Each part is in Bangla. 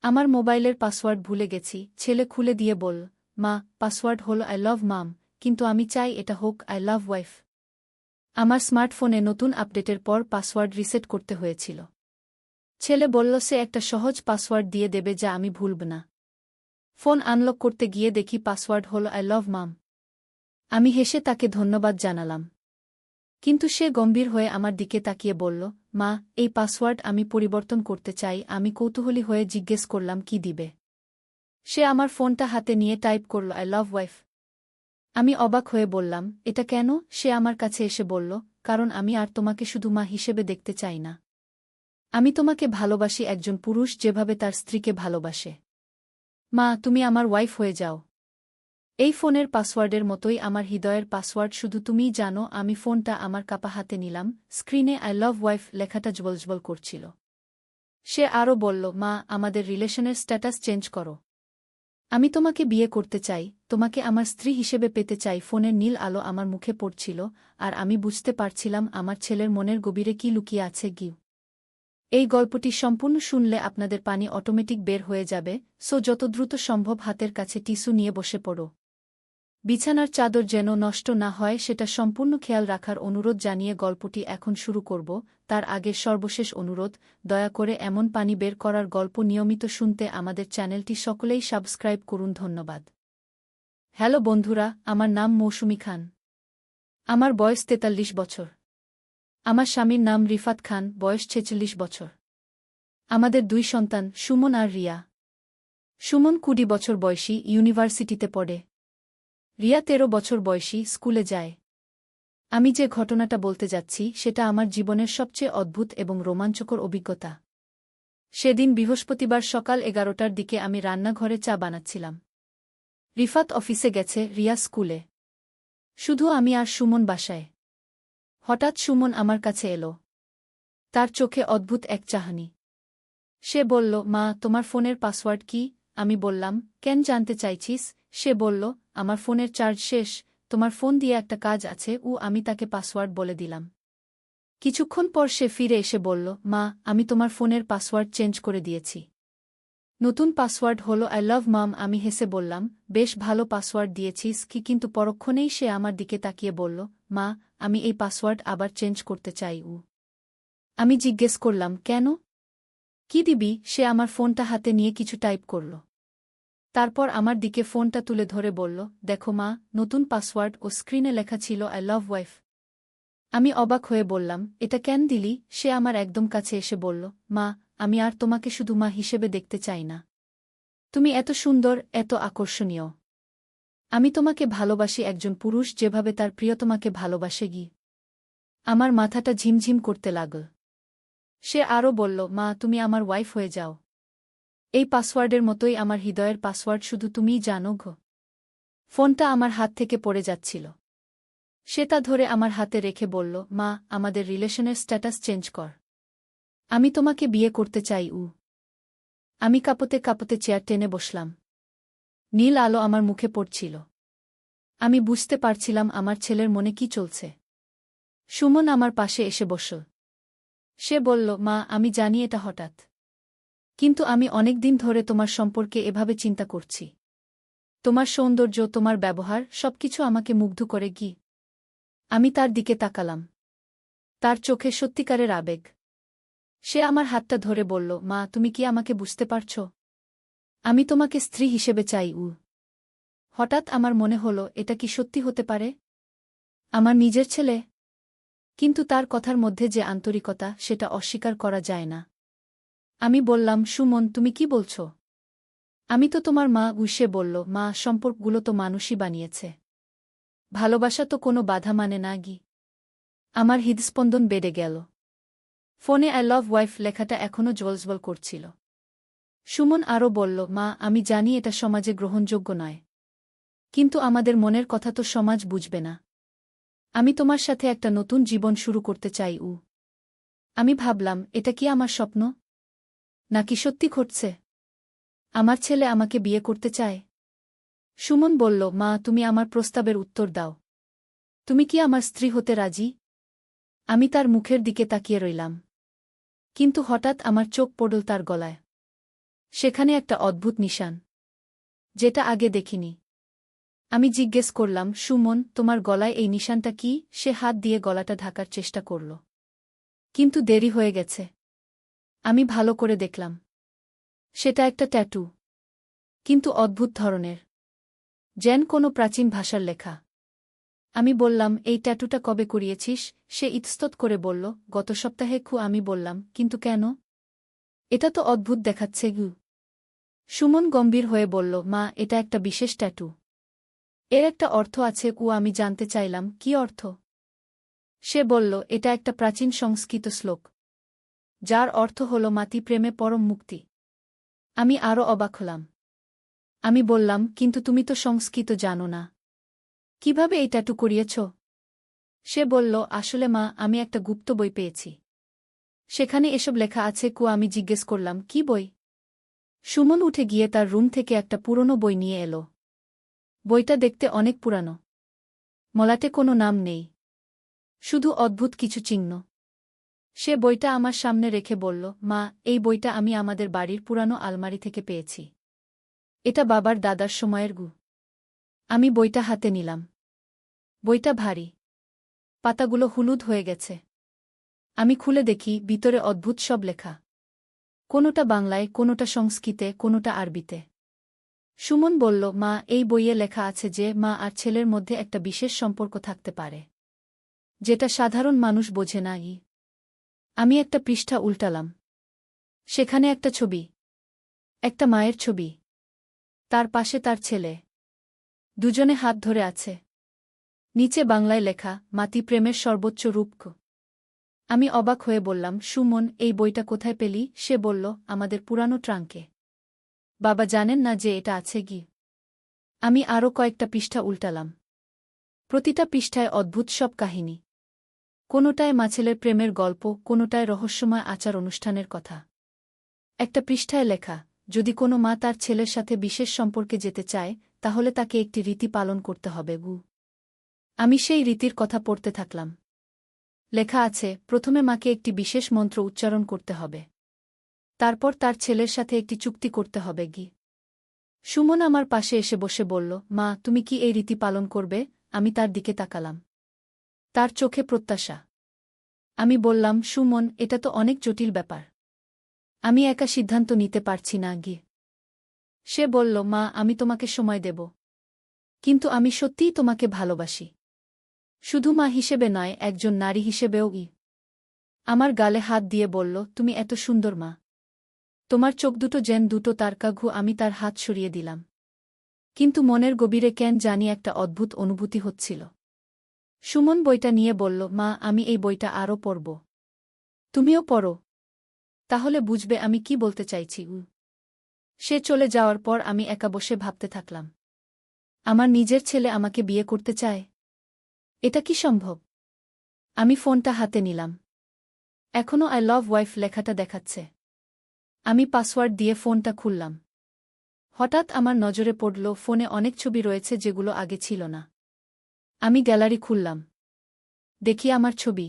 আমার মোবাইলের পাসওয়ার্ড ভুলে গেছি। ছেলে খুলে দিয়ে বলল, মা, পাসওয়ার্ড হলো আই লাভ মাম, কিন্তু আমি চাই এটা হোক আই লাভ ওয়াইফ। আমার স্মার্টফোনে নতুন আপডেটের পর পাসওয়ার্ড রিসেট করতে হয়েছিল। ছেলে বলল সে একটা সহজ পাসওয়ার্ড দিয়ে দেবে যা আমি ভুলব না। ফোন আনলক করতে গিয়ে দেখি পাসওয়ার্ড হলো আই লাভ মাম। আমি হেসে তাকে ধন্যবাদ জানালাম। কিন্তু সে গম্ভীর হয়ে আমার দিকে তাকিয়ে বলল, মা, এই পাসওয়ার্ড আমি পরিবর্তন করতে চাই। আমি কৌতূহলী হয়ে জিজ্ঞেস করলাম কি দিবে। সে আমার ফোনটা হাতে নিয়ে টাইপ করল আই লাভ ওয়াইফ। আমি অবাক হয়ে বললাম, এটা কেন? সে আমার কাছে এসে বলল, কারণ আমি আর তোমাকে শুধু মা হিসেবে দেখতে চাই না। আমি তোমাকে ভালোবাসি একজন পুরুষ যেভাবে তার স্ত্রীকে ভালোবাসে। মা, তুমি আমার ওয়াইফ হয়ে যাও। এই ফোনের পাসওয়ার্ডের মতোই আমার হৃদয়ের পাসওয়ার্ড, শুধু তুমিই জানো। আমি ফোনটা আমার কাপা হাতে নিলাম। স্ক্রিনে আই লাভ ওয়াইফ লেখাটা জ্বলজ্বল করছিল। সে আরও বলল, মা, আমাদের রিলেশনের স্ট্যাটাস চেঞ্জ করো। আমি তোমাকে বিয়ে করতে চাই, তোমাকে আমার স্ত্রী হিসেবে পেতে চাই। ফোনের নীল আলো আমার মুখে পড়ছিল, আর আমি বুঝতে পারছিলাম আমার ছেলের মনের গভীরে কি লুকিয়ে আছে। এই গল্পটি সম্পূর্ণ শুনলে আপনাদের পানি অটোমেটিক বের হয়ে যাবে, সো যত দ্রুত সম্ভব হাতের কাছে টিস্যু নিয়ে বসে পড়ো। বিছানার চাদর যেন নষ্ট না হয় সেটা সম্পূর্ণ খেয়াল রাখার অনুরোধ জানিয়ে গল্পটি এখন শুরু করব। তার আগে সর্বশেষ অনুরোধ, দয়া করে এমন পানি বের করার গল্প নিয়মিত শুনতে আমাদের চ্যানেলটি সকলেই সাবস্ক্রাইব করুন। ধন্যবাদ। হ্যালো বন্ধুরা, আমার নাম মৌসুমী খান। আমার বয়স ৪৩ বছর। আমার স্বামীর নাম রিফাত খান, বয়স ৪৬ বছর। আমাদের ২ সন্তান, সুমন আর রিয়া। সুমন ২০ বছর বয়সী, ইউনিভার্সিটিতে পড়ে। রিয়া ১৩ বছর বয়সী, স্কুলে যায়। আমি যে ঘটনাটা বলতে যাচ্ছি সেটা আমার জীবনের সবচেয়ে অদ্ভুত এবং রোমাঞ্চকর অভিজ্ঞতা। সেদিন বৃহস্পতিবার সকাল ১১টার দিকে আমি রান্নাঘরে চা বানাচ্ছিলাম। রিফাত অফিসে গেছে, রিয়া স্কুলে। শুধু আমি আর সুমন বাসায়। হঠাৎ সুমন আমার কাছে এলো। তার চোখে অদ্ভুত এক চাহনি। সে বলল, মা, তোমার ফোনের পাসওয়ার্ড কি? আমি বললাম, কেন জানতে চাইছিস? সে বলল, আমার ফোনের চার্জ শেষ, তোমার ফোন দিয়ে একটা কাজ আছে। আমি তাকে পাসওয়ার্ড বলে দিলাম। কিছুক্ষণ পর সে ফিরে এসে বলল, মা, আমি তোমার ফোনের পাসওয়ার্ড চেঞ্জ করে দিয়েছি। নতুন পাসওয়ার্ড হলো আই লাভ মাম। আমি হেসে বললাম, বেশ ভালো পাসওয়ার্ড দিয়েছিস কি? কিন্তু পরক্ষণেই সে আমার দিকে তাকিয়ে বলল, মা, আমি এই পাসওয়ার্ড আবার চেঞ্জ করতে চাই। আমি জিজ্ঞেস করলাম, কেন? কি দিবি? সে আমার ফোনটা হাতে নিয়ে কিছু টাইপ করল। তারপর আমার দিকে ফোনটা তুলে ধরে বলল, দেখো মা, নতুন পাসওয়ার্ড। ও স্ক্রিনে লেখা ছিল আই লাভ ওয়াইফ। আমি অবাক হয়ে বললাম, এটা কেন দিলি? সে আমার একদম কাছে এসে বলল, মা, আমি আর তোমাকে শুধু মা হিসেবে দেখতে চাই না। তুমি এত সুন্দর, এত আকর্ষণীয়। আমি তোমাকে ভালোবাসি একজন পুরুষ যেভাবে তার প্রিয়তমাকে ভালোবাসে। আমার মাথাটা ঝিমঝিম করতে লাগল। সে আরও বলল, মা, তুমি আমার ওয়াইফ হয়ে যাও। এই পাসওয়ার্ডের মতোই আমার হৃদয়ের পাসওয়ার্ড, শুধু তুমিই জানো। ফোনটা আমার হাত থেকে পড়ে যাচ্ছিল। সে তা ধরে আমার হাতে রেখে বলল, মা, আমাদের রিলেশনের স্ট্যাটাস চেঞ্জ কর। আমি তোমাকে বিয়ে করতে চাই। আমি কাঁপতে কাঁপতে চেয়ার টেনে বসলাম। নীল আলো আমার মুখে পড়ছিল। আমি বুঝতে পারছিলাম আমার ছেলের মনে কি চলছে। সুমন আমার পাশে এসে বসল। সে বলল, মা, আমি জানি এটা হঠাৎ, কিন্তু আমি অনেক দিন ধরে তোমার সম্পর্কে এভাবে চিন্তা করছি। তোমার সৌন্দর্য, তোমার ব্যবহার, সবকিছু আমাকে মুগ্ধ করে। আমি তার দিকে তাকালাম। তার চোখে সত্যিকারের আবেগ। সে আমার হাতটা ধরে বলল, মা, তুমি কি আমাকে বুঝতে পারছ? আমি তোমাকে স্ত্রী হিসেবে চাই। হঠাৎ আমার মনে হলো, এটা কি সত্যি হতে পারে? আমার নিজের ছেলে। কিন্তু তার কথার মধ্যে যে আন্তরিকতা, সেটা অস্বীকার করা যায় না। আমি বললাম, সুমন, তুমি কি বলছ? আমি তো তোমার মা। সে বলল, মা, সম্পর্কগুলো তো মানুষই বানিয়েছে। ভালোবাসা তো কোনো বাধা মানে না। আমার হৃদস্পন্দন বেড়ে গেল। ফোনে আই লাভ ওয়াইফ লেখাটা এখনও জ্বলজ্বল করছিল। সুমন আরও বলল, মা, আমি জানি এটা সমাজে গ্রহণযোগ্য নয়, কিন্তু আমাদের মনের কথা তো সমাজ বুঝবে না। আমি তোমার সাথে একটা নতুন জীবন শুরু করতে চাই। আমি ভাবলাম, এটা কি আমার স্বপ্ন, নাকি সত্যি ঘটছে? আমার ছেলে আমাকে বিয়ে করতে চায়। সুমন বলল, মা, তুমি আমার প্রস্তাবের উত্তর দাও। তুমি কি আমার স্ত্রী হতে রাজি? আমি তার মুখের দিকে তাকিয়ে রইলাম। কিন্তু হঠাৎ আমার চোখ পড়ল তার গলায়। সেখানে একটা অদ্ভুত নিশান, যেটা আগে দেখিনি। আমি জিজ্ঞেস করলাম, সুমন, তোমার গলায় এই নিশানটা কি? সে হাত দিয়ে গলাটা ঢাকার চেষ্টা করল। কিন্তু দেরি হয়ে গেছে। আমি ভালো করে দেখলাম। সেটা একটা ট্যাটু। কিন্তু অদ্ভুত ধরনের, যেন কোনো প্রাচীন ভাষার লেখা। আমি বললাম, এই ট্যাটুটা কবে করিয়েছিস? সে ইতস্তত করে বলল, গত সপ্তাহে। আমি বললাম, কিন্তু কেন? এটা তো অদ্ভুত দেখাচ্ছে গু। সুমন গম্ভীর হয়ে বলল, মা, এটা একটা বিশেষ ট্যাটু। এর একটা অর্থ আছে। আমি জানতে চাইলাম, কি অর্থ? সে বলল, এটা একটা প্রাচীন সংস্কৃত শ্লোক, যার অর্থ হল মাতি প্রেমে পরম মুক্তি। আমি আরও অবাক হলাম। আমি বললাম, কিন্তু তুমি তো সংস্কৃত জানো না, কিভাবে এই ট্যাটু করিয়েছ? সে বলল, আসলে মা, আমি একটা গুপ্ত বই পেয়েছি, সেখানে এসব লেখা আছে। আমি জিজ্ঞেস করলাম, কি বই? সুমন উঠে গিয়ে তার রুম থেকে একটা পুরনো বই নিয়ে এলো। বইটা দেখতে অনেক পুরানো। মলাটে কোনো নাম নেই, শুধু অদ্ভুত কিছু চিহ্ন। সে বইটা আমার সামনে রেখে বলল, মা, এই বইটা আমি আমাদের বাড়ির পুরানো আলমারি থেকে পেয়েছি। এটা বাবার দাদার সময়ের গু। আমি বইটা হাতে নিলাম। বইটা ভারী, পাতাগুলো হলুদ হয়ে গেছে। আমি খুলে দেখি, ভিতরে অদ্ভুত সব লেখা, কোনোটা বাংলায়, কোনোটা সংস্কৃতে, কোনোটা আরবিতে। সুমন বলল, মা, এই বইয়ে লেখা আছে যে মা আর ছেলের মধ্যে একটা বিশেষ সম্পর্ক থাকতে পারে, যেটা সাধারণ মানুষ বোঝে না। আমি একটা পৃষ্ঠা উল্টালাম। সেখানে একটা ছবি, একটা মায়ের ছবি, তার পাশে তার ছেলে, দুজনে হাত ধরে আছে। নিচে বাংলায় লেখা, মাতি প্রেমের সর্বোচ্চ রূপ। আমি অবাক হয়ে বললাম, সুমন, এই বইটা কোথায় পেলি? সে বলল, আমাদের পুরানো ট্রাঙ্কে। বাবা জানেন না যে এটা আছে গি। আমি আরও কয়েকটা পৃষ্ঠা উল্টালাম। প্রতিটা পৃষ্ঠায় অদ্ভুত সব কাহিনী, কোনোটায় মাছেলের প্রেমের গল্প, কোনোটায় রহস্যময় আচার অনুষ্ঠানের কথা। একটা পৃষ্ঠায় লেখা, যদি কোনো মা তার ছেলের সাথে বিশেষ সম্পর্কে যেতে চায়, তাহলে তাকে একটি রীতি পালন করতে হবে গু। আমি সেই রীতির কথা পড়তে থাকলাম। লেখা আছে, প্রথমে মাকে একটি বিশেষ মন্ত্র উচ্চারণ করতে হবে, তারপর তার ছেলের সাথে একটি চুক্তি করতে হবে গি। সুমন আমার পাশে এসে বসে বলল, মা, তুমি কি এই রীতি পালন করবে? আমি তার দিকে তাকালাম। তার চোখে প্রত্যাশা। আমি বললাম, সুমন, এটা তো অনেক জটিল ব্যাপার। আমি একা সিদ্ধান্ত নিতে পারছি না গি। সে বলল, মা, আমি তোমাকে সময় দেব, কিন্তু আমি সত্যিই তোমাকে ভালোবাসি, শুধু মা হিসেবে নয়, একজন নারী হিসেবেও। আমার গালে হাত দিয়ে বলল, তুমি এত সুন্দর মা, তোমার চোখ দুটো যেন দুটো তারকা। আমি তার হাত সরিয়ে দিলাম, কিন্তু মনের গভীরে কেন জানি একটা অদ্ভুত অনুভূতি হচ্ছিল। সুমন বইটা নিয়ে বলল, মা, আমি এই বইটা আরও পড়ব। তুমিও পড়ো, তাহলে বুঝবে আমি কি বলতে চাইছি। সে চলে যাওয়ার পর আমি একা বসে ভাবতে থাকলাম, আমার নিজের ছেলে আমাকে বিয়ে করতে চায়? এটা কি সম্ভব? আমি ফোনটা হাতে নিলাম। এখনও আই লাভ ওয়াইফ লেখাটা দেখাচ্ছে। আমি পাসওয়ার্ড দিয়ে ফোনটা খুললাম। হঠাৎ আমার নজরে পড়ল, ফোনে অনেক ছবি রয়েছে যেগুলো আগে ছিল না। আমি গ্যালারি খুললাম। দেখি আমার ছবি,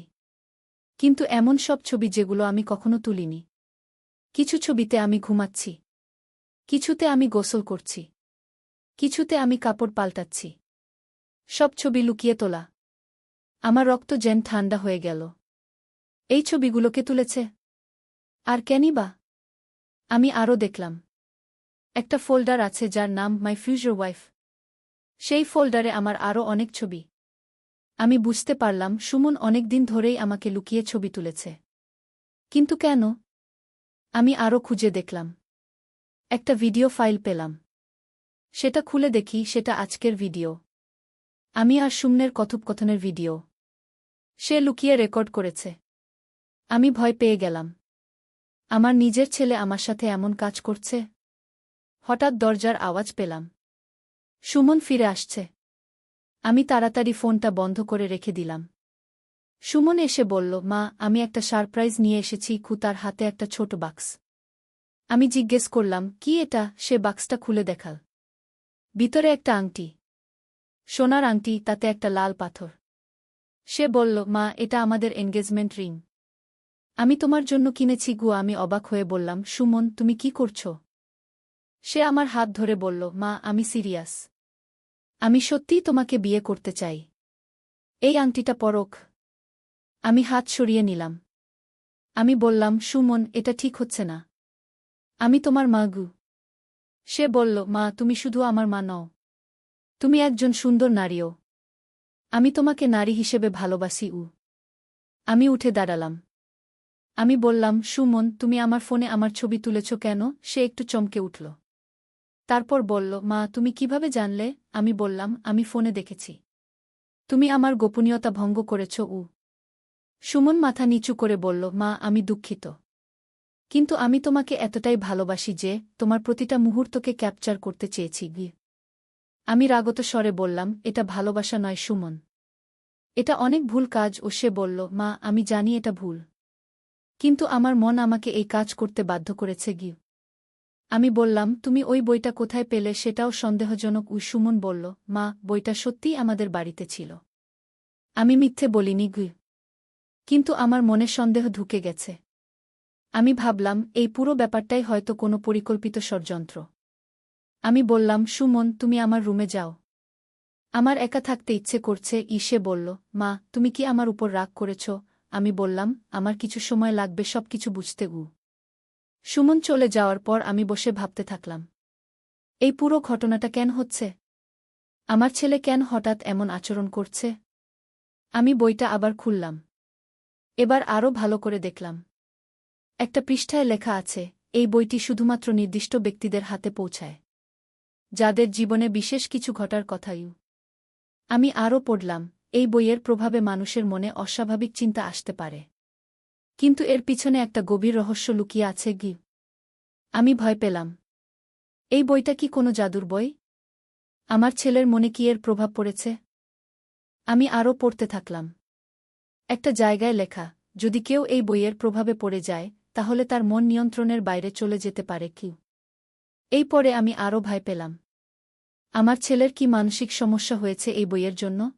কিন্তু এমন সব ছবি যেগুলো আমি কখনো তুলিনি। কিছু ছবিতে আমি ঘুমাচ্ছি, কিছুতে আমি গোসল করছি, কিছুতে আমি কাপড় পাল্টাচ্ছি। সব ছবি লুকিয়ে তোলা। আমার রক্ত যেন ঠান্ডা হয়ে গেল। এই ছবিগুলোকে তুলেছে? আর কেনই বা? আমি আরও দেখলাম। একটা ফোল্ডার আছে যার নাম মাই ফিউচার ওয়াইফ। সেই ফোল্ডারে আমার আরও অনেক ছবি। আমি বুঝতে পারলাম, সুমন অনেক দিন ধরেই আমাকে লুকিয়ে ছবি তুলেছে। কিন্তু কেন? আমি আরও খুঁজে দেখলাম। একটা ভিডিও ফাইল পেলাম। সেটা খুলে দেখি, সেটা আজকের ভিডিও। আমি আর সুমনের কথোপকথনের ভিডিও। সে লুকিয়ে রেকর্ড করেছে। আমি ভয় পেয়ে গেলাম। আমার নিজের ছেলে আমার সাথে এমন কাজ করছে। হঠাৎ দরজার আওয়াজ পেলাম। সুমন ফিরে আসছে। আমি তাড়াতাড়ি ফোনটা বন্ধ করে রেখে দিলাম। সুমন এসে বলল, মা, আমি একটা সারপ্রাইজ নিয়ে এসেছি। তার হাতে একটা ছোট বাক্স। আমি জিজ্ঞেস করলাম, কি এটা? সে বাক্সটা খুলে দেখাল। ভিতরে একটা আংটি, সোনার আংটি, তাতে একটা লাল পাথর। সে বলল, মা, এটা আমাদের এনগেজমেন্ট রিং। আমি তোমার জন্য কিনেছি। আমি অবাক হয়ে বললাম, সুমন, তুমি কি করছো? সে আমার হাত ধরে বলল, মা, আমি সিরিয়াস। আমি সত্যিই তোমাকে বিয়ে করতে চাই। এই আংটিটা পরখ। আমি হাত সরিয়ে নিলাম। আমি বললাম, সুমন, এটা ঠিক হচ্ছে না। আমি তোমার মা গু। সে বলল, মা, তুমি শুধু আমার মা নও, তুমি একজন সুন্দর নারীও। আমি তোমাকে নারী হিসেবে ভালোবাসি। আমি উঠে দাঁড়ালাম। আমি বললাম, সুমন, তুমি আমার ফোনে আমার ছবি তুলেছ কেন? সে একটু চমকে উঠল। তারপর বলল, মা, তুমি কিভাবে জানলে? আমি বললাম, আমি ফোনে দেখেছি। তুমি আমার গোপনীয়তা ভঙ্গ করেছ। সুমন মাথা নিচু করে বলল, মা, আমি দুঃখিত। কিন্তু আমি তোমাকে এতটাই ভালোবাসি যে তোমার প্রতিটা মুহূর্তকে ক্যাপচার করতে চেয়েছি। আমি রাগত স্বরে বললাম, এটা ভালোবাসা নয় সুমন। এটা অনেক ভুল কাজ। সে বলল, মা, আমি জানি এটা ভুল। কিন্তু আমার মন আমাকে এই কাজ করতে বাধ্য করেছে। আমি বললাম, তুমি ওই বইটা কোথায় পেলে? সেটাও সন্দেহজনক। সুমন বলল, মা, বইটা সত্যিই আমাদের বাড়িতে ছিল। আমি মিথ্যে বলিনি। কিন্তু আমার মনে সন্দেহ ঢুকে গেছে। আমি ভাবলাম, এই পুরো ব্যাপারটাই হয়তো কোনো পরিকল্পিত ষড়যন্ত্র। আমি বললাম, সুমন, তুমি আমার রুমে যাও। আমার একা থাকতে ইচ্ছে করছে। সে বলল, মা, তুমি কি আমার উপর রাগ করেছ? আমি বললাম, আমার কিছু সময় লাগবে সবকিছু বুঝতে। সুমন চলে যাওয়ার পর আমি বসে ভাবতে থাকলাম, এই পুরো ঘটনাটা কেন হচ্ছে? আমার ছেলে কেন হঠাৎ এমন আচরণ করছে? আমি বইটা আবার খুললাম। এবার আরও ভালো করে দেখলাম। একটা পৃষ্ঠায় লেখা আছে, এই বইটি শুধুমাত্র নির্দিষ্ট ব্যক্তিদের হাতে পৌঁছায়, যাদের জীবনে বিশেষ কিছু ঘটার কথাই। আমি আরও পড়লাম, এই বইয়ের প্রভাবে মানুষের মনে অস্বাভাবিক চিন্তা আসতে পারে। কিন্তু এর পিছনে একটা গভীর রহস্য লুকিয়ে আছে। আমি ভয় পেলাম। এই বইটা কি কোনো জাদুর বই? আমার ছেলের মনে কি এর প্রভাব পড়েছে? আমি আরও পড়তে থাকলাম। একটা জায়গায় লেখা, যদি কেউ এই বইয়ের প্রভাবে পড়ে যায়, তাহলে তার মন নিয়ন্ত্রণের বাইরে চলে যেতে পারে। এই পরে আমি আরও ভয় পেলাম। আমার ছেলের কি মানসিক সমস্যা হয়েছে এই বইয়ের জন্য?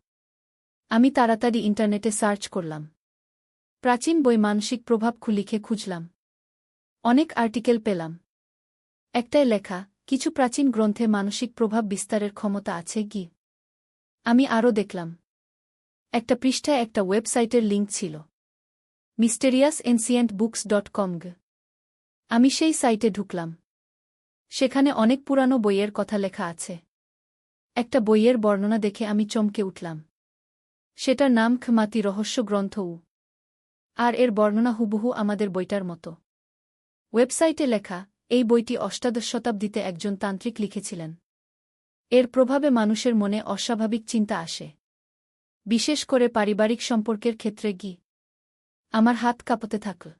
আমি তাড়াতাড়ি ইন্টারনেটে সার্চ করলাম। প্রাচীন বই মানসিক প্রভাব লিখে খুঁজলাম। অনেক আর্টিকেল পেলাম। একটাই লেখা, কিছু প্রাচীন গ্রন্থে মানসিক প্রভাব বিস্তারের ক্ষমতা আছে। আমি আরও দেখলাম। একটা পৃষ্ঠায় একটা ওয়েবসাইটের লিঙ্ক ছিল, mysteriousAncientBooks.com। আমি সেই সাইটে ঢুকলাম। সেখানে অনেক পুরানো বইয়ের কথা লেখা আছে। একটা বইয়ের বর্ণনা দেখে আমি চমকে উঠলাম। সেটার নাম খমাতি রহস্য গ্রন্থ। আর এর বর্ণনা হুবহু আমাদের বইটার মতো। ওয়েবসাইটে লেখা, এই বইটি অষ্টাদশ শতাব্দীতে একজন তান্ত্রিক লিখেছিলেন। এর প্রভাবে মানুষের মনে অস্বাভাবিক চিন্তা আসে, বিশেষ করে পারিবারিক সম্পর্কের ক্ষেত্রে। আমার হাত কাঁপতে থাকল।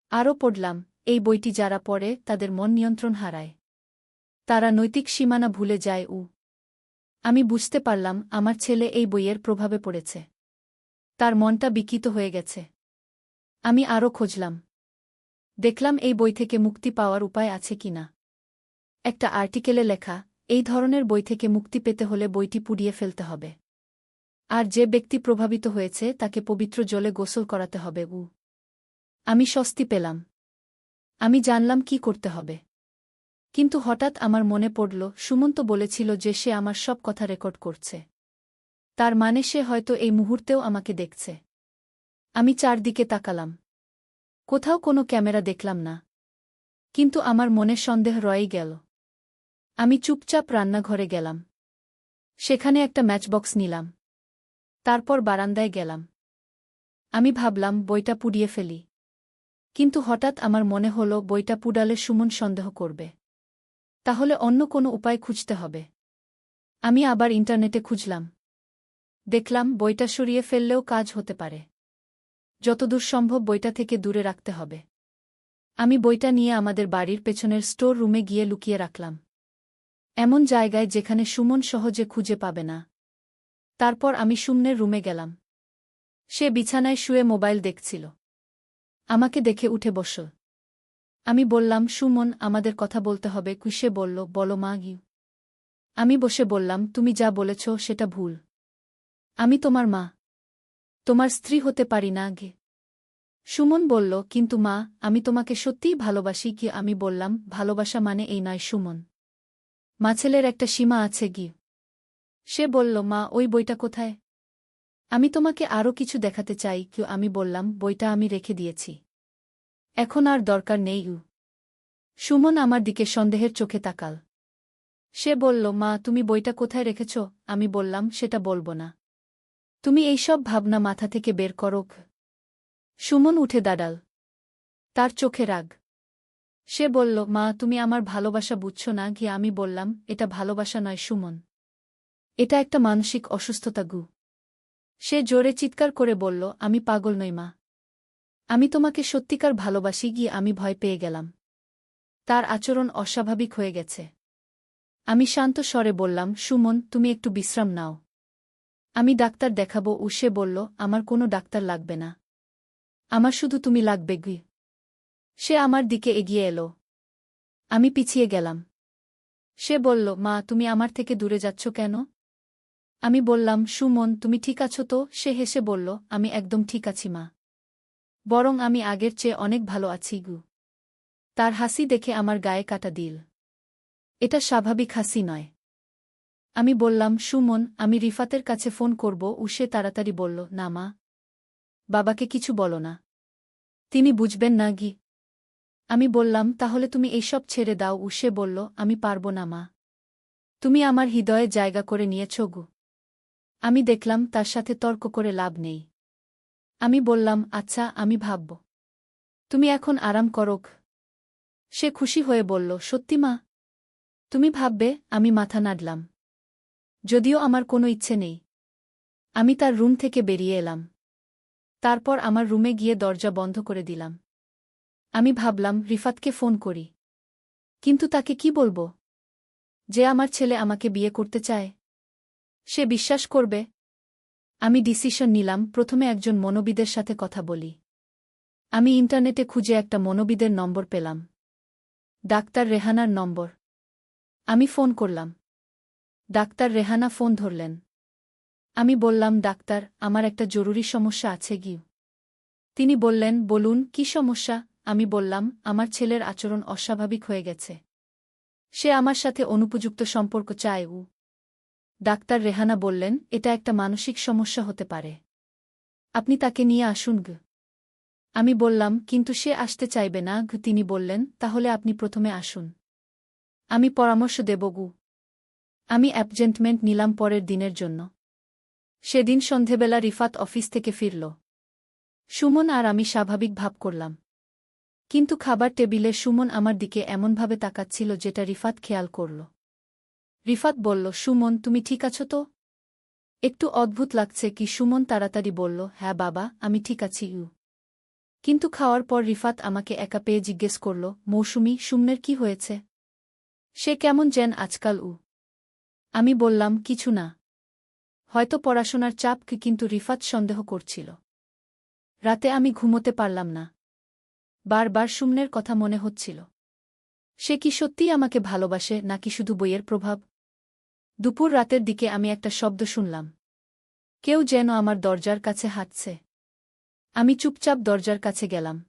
আরও পড়লাম, এই বইটি যারা পড়ে তাদের মন নিয়ন্ত্রণ হারায়, তারা নৈতিক সীমানা ভুলে যায়। আমি বুঝতে পারলাম, আমার ছেলে এই বইয়ের প্রভাবে পড়েছে। তার মনটা বিকৃত হয়ে গেছে। আমি আরও খুঁজলাম। দেখলাম এই বই থেকে মুক্তি পাওয়ার উপায় আছে কিনা। একটা আর্টিকেলে লেখা, এই ধরনের বই থেকে মুক্তি পেতে হলে বইটি পুড়িয়ে ফেলতে হবে। আর যে ব্যক্তি প্রভাবিত হয়েছে তাকে পবিত্র জলে গোসল করাতে হবে। আমি স্বস্তি পেলাম। আমি জানলাম কি করতে হবে। কিন্তু হঠাৎ আমার মনে পড়ল, সুমন্ত বলেছিল যে সে আমার সব কথা রেকর্ড করছে। তার মানে সে হয়তো এই মুহূর্তেও আমাকে দেখছে। আমি চারদিকে তাকালাম। কোথাও কোনো ক্যামেরা দেখলাম না। কিন্তু আমার মনে সন্দেহ রয়েই গেল। আমি চুপচাপ রান্নাঘরে গেলাম। সেখানে একটা ম্যাচবক্স নিলাম। তারপর বারান্দায় গেলাম। আমি ভাবলাম বইটা পুড়িয়ে ফেলি। কিন্তু হঠাৎ আমার মনে হল, বইটা পুড়ালে সুমন সন্দেহ করবে। তাহলে অন্য কোনো উপায় খুঁজতে হবে। আমি আবার ইন্টারনেটে খুঁজলাম। দেখলাম বইটা সরিয়ে ফেললেও কাজ হতে পারে। যতদূর সম্ভব বইটা থেকে দূরে রাখতে হবে। আমি বইটা নিয়ে আমাদের বাড়ির পেছনের স্টোর রুমে গিয়ে লুকিয়ে রাখলাম, এমন জায়গায় যেখানে সুমন সহজে খুঁজে পাবে না। তারপর আমি সুমনের রুমে গেলাম। সে বিছানায় শুয়ে মোবাইল দেখছিল। আমাকে দেখে উঠে বসল। আমি বললাম, সুমন, আমাদের কথা বলতে হবে। সে বলল, বলো মা। আমি বসে বললাম, তুমি যা বলেছ সেটা ভুল। আমি তোমার মা, তোমার স্ত্রী হতে পারি না। সুমন বলল, কিন্তু মা, আমি তোমাকে সত্যিই ভালোবাসি কি? আমি বললাম, ভালোবাসা মানে এই নয় সুমন। মা, ছেলের একটা সীমা আছে কি? সে বলল, মা, ওই বইটা কোথায়? আমি তোমাকে আরও কিছু দেখাতে চাই কি? আমি বললাম, বইটা আমি রেখে দিয়েছি। এখন আর দরকার নেই। সুমন আমার দিকে সন্দেহের চোখে তাকাল। সে বলল, মা, তুমি বইটা কোথায় রেখেছ? আমি বললাম, সেটা বলবো না। তুমি এইসব ভাবনা মাথা থেকে বের করো। সুমন উঠে দাঁড়াল। তার চোখে রাগ। সে বলল, মা, তুমি আমার ভালোবাসা বুঝছো না কি? আমি বললাম, এটা ভালোবাসা নয় সুমন। এটা একটা মানসিক অসুস্থতা গু। সে জোরে চিৎকার করে বলল, আমি পাগল নই মা। আমি তোমাকে সত্যিকার ভালোবাসি গিয়ে আমি ভয় পেয়ে গেলাম। তার আচরণ অস্বাভাবিক হয়ে গেছে। আমি শান্ত স্বরে বললাম, সুমন, তুমি একটু বিশ্রাম নাও। আমি ডাক্তার দেখাবো। সে বলল, আমার কোনো ডাক্তার লাগবে না। আমার শুধু তুমি লাগবে গি। সে আমার দিকে এগিয়ে এলো। আমি পিছিয়ে গেলাম। সে বলল, মা, তুমি আমার থেকে দূরে যাচ্ছ কেন? আমি বললাম, সুমন, তুমি ঠিক আছো তো? সে হেসে বলল, আমি একদম ঠিক আছি মা। বরং আমি আগের চেয়ে অনেক ভালো আছি গু। তার হাসি দেখে আমার গায়ে কাটা দিল। এটা স্বাভাবিক হাসি নয়। আমি বললাম, সুমন, আমি রিফাতের কাছে ফোন করব। সে তাড়াতাড়ি বলল, না মা। বাবাকে কিছু বলো না। তিনি বুঝবেন না গি। আমি বললাম, তাহলে তুমি এইসব ছেড়ে দাও। সে বলল, আমি পারব না মা। তুমি আমার হৃদয়ে জায়গা করে নিয়েছ গু। আমি দেখলাম তার সাথে তর্ক করে লাভ নেই। আমি বললাম, আচ্ছা, আমি ভাবব। তুমি এখন আরাম করো। সে খুশি হয়ে বলল, সত্যি মা? তুমি ভাববে? আমি মাথা নাড়লাম। যদিও আমার কোনো ইচ্ছে নেই। আমি তার রুম থেকে বেরিয়ে এলাম। তারপর আমার রুমে গিয়ে দরজা বন্ধ করে দিলাম। আমি ভাবলাম, রিফাতকে ফোন করি। কিন্তু তাকে কি বলবো? যে আমার ছেলে আমাকে বিয়ে করতে চায়? সে বিশ্বাস করবে? আমি ডিসিশন নিলাম, প্রথমে একজন মনোবিদের সাথে কথা বলি। আমি ইন্টারনেটে খুঁজে একটা মনোবিদের নম্বর পেলাম। ডাক্তার রেহানার নম্বর। আমি ফোন করলাম। ডাক্তার রেহানা ফোন ধরলেন। আমি বললাম, ডাক্তার, আমার একটা জরুরি সমস্যা আছে গি। তিনি বললেন, বলুন, কি সমস্যা? আমি বললাম, আমার ছেলের আচরণ অস্বাভাবিক হয়ে গেছে। সে আমার সাথে অনুপযুক্ত সম্পর্ক চায়। ডাক্তার রেহানা বললেন, এটা একটা মানসিক সমস্যা হতে পারে। আপনি তাকে নিয়ে আসুন গ। আমি বললাম, কিন্তু সে আসতে চাইবে না গ। তিনি বললেন, তাহলে আপনি প্রথমে আসুন। আমি পরামর্শ দেব গু। আমি অ্যাপয়েন্টমেন্ট নিলাম পরের দিনের জন্য। সেদিন সন্ধেবেলা রিফাত অফিস থেকে ফিরল। সুমন আর আমি স্বাভাবিক ভাব করলাম। কিন্তু খাবার টেবিলে সুমন আমার দিকে এমনভাবে তাকাচ্ছিল যেটা রিফাত খেয়াল করল। রিফাত বলল, সুমন, তুমি ঠিক আছো তো? একটু অদ্ভুত লাগছে কি? সুমন তাড়াতাড়ি বলল, হ্যাঁ বাবা, আমি ঠিক আছি। কিন্তু খাওয়ার পর রিফাত আমাকে একা পেয়ে জিজ্ঞেস করল, মৌসুমী, সুমনের কি হয়েছে? সে কেমন যেন আজকাল? আমি বললাম, কিছু না। হয়তো পড়াশোনার চাপ। কিন্তু রিফাত সন্দেহ করছিল। রাতে আমি ঘুমোতে পারলাম না। বারবার সুমনের কথা মনে হচ্ছিল। সে কি সত্যিই আমাকে ভালোবাসে নাকি শুধু বইয়ের প্রভাব? দুপুর রাতের দিকে আমি একটা শব্দ শুনলাম। কেউ যেন আমার দরজার কাছে হাঁটছে। আমি চুপচাপ দরজার কাছে গেলাম।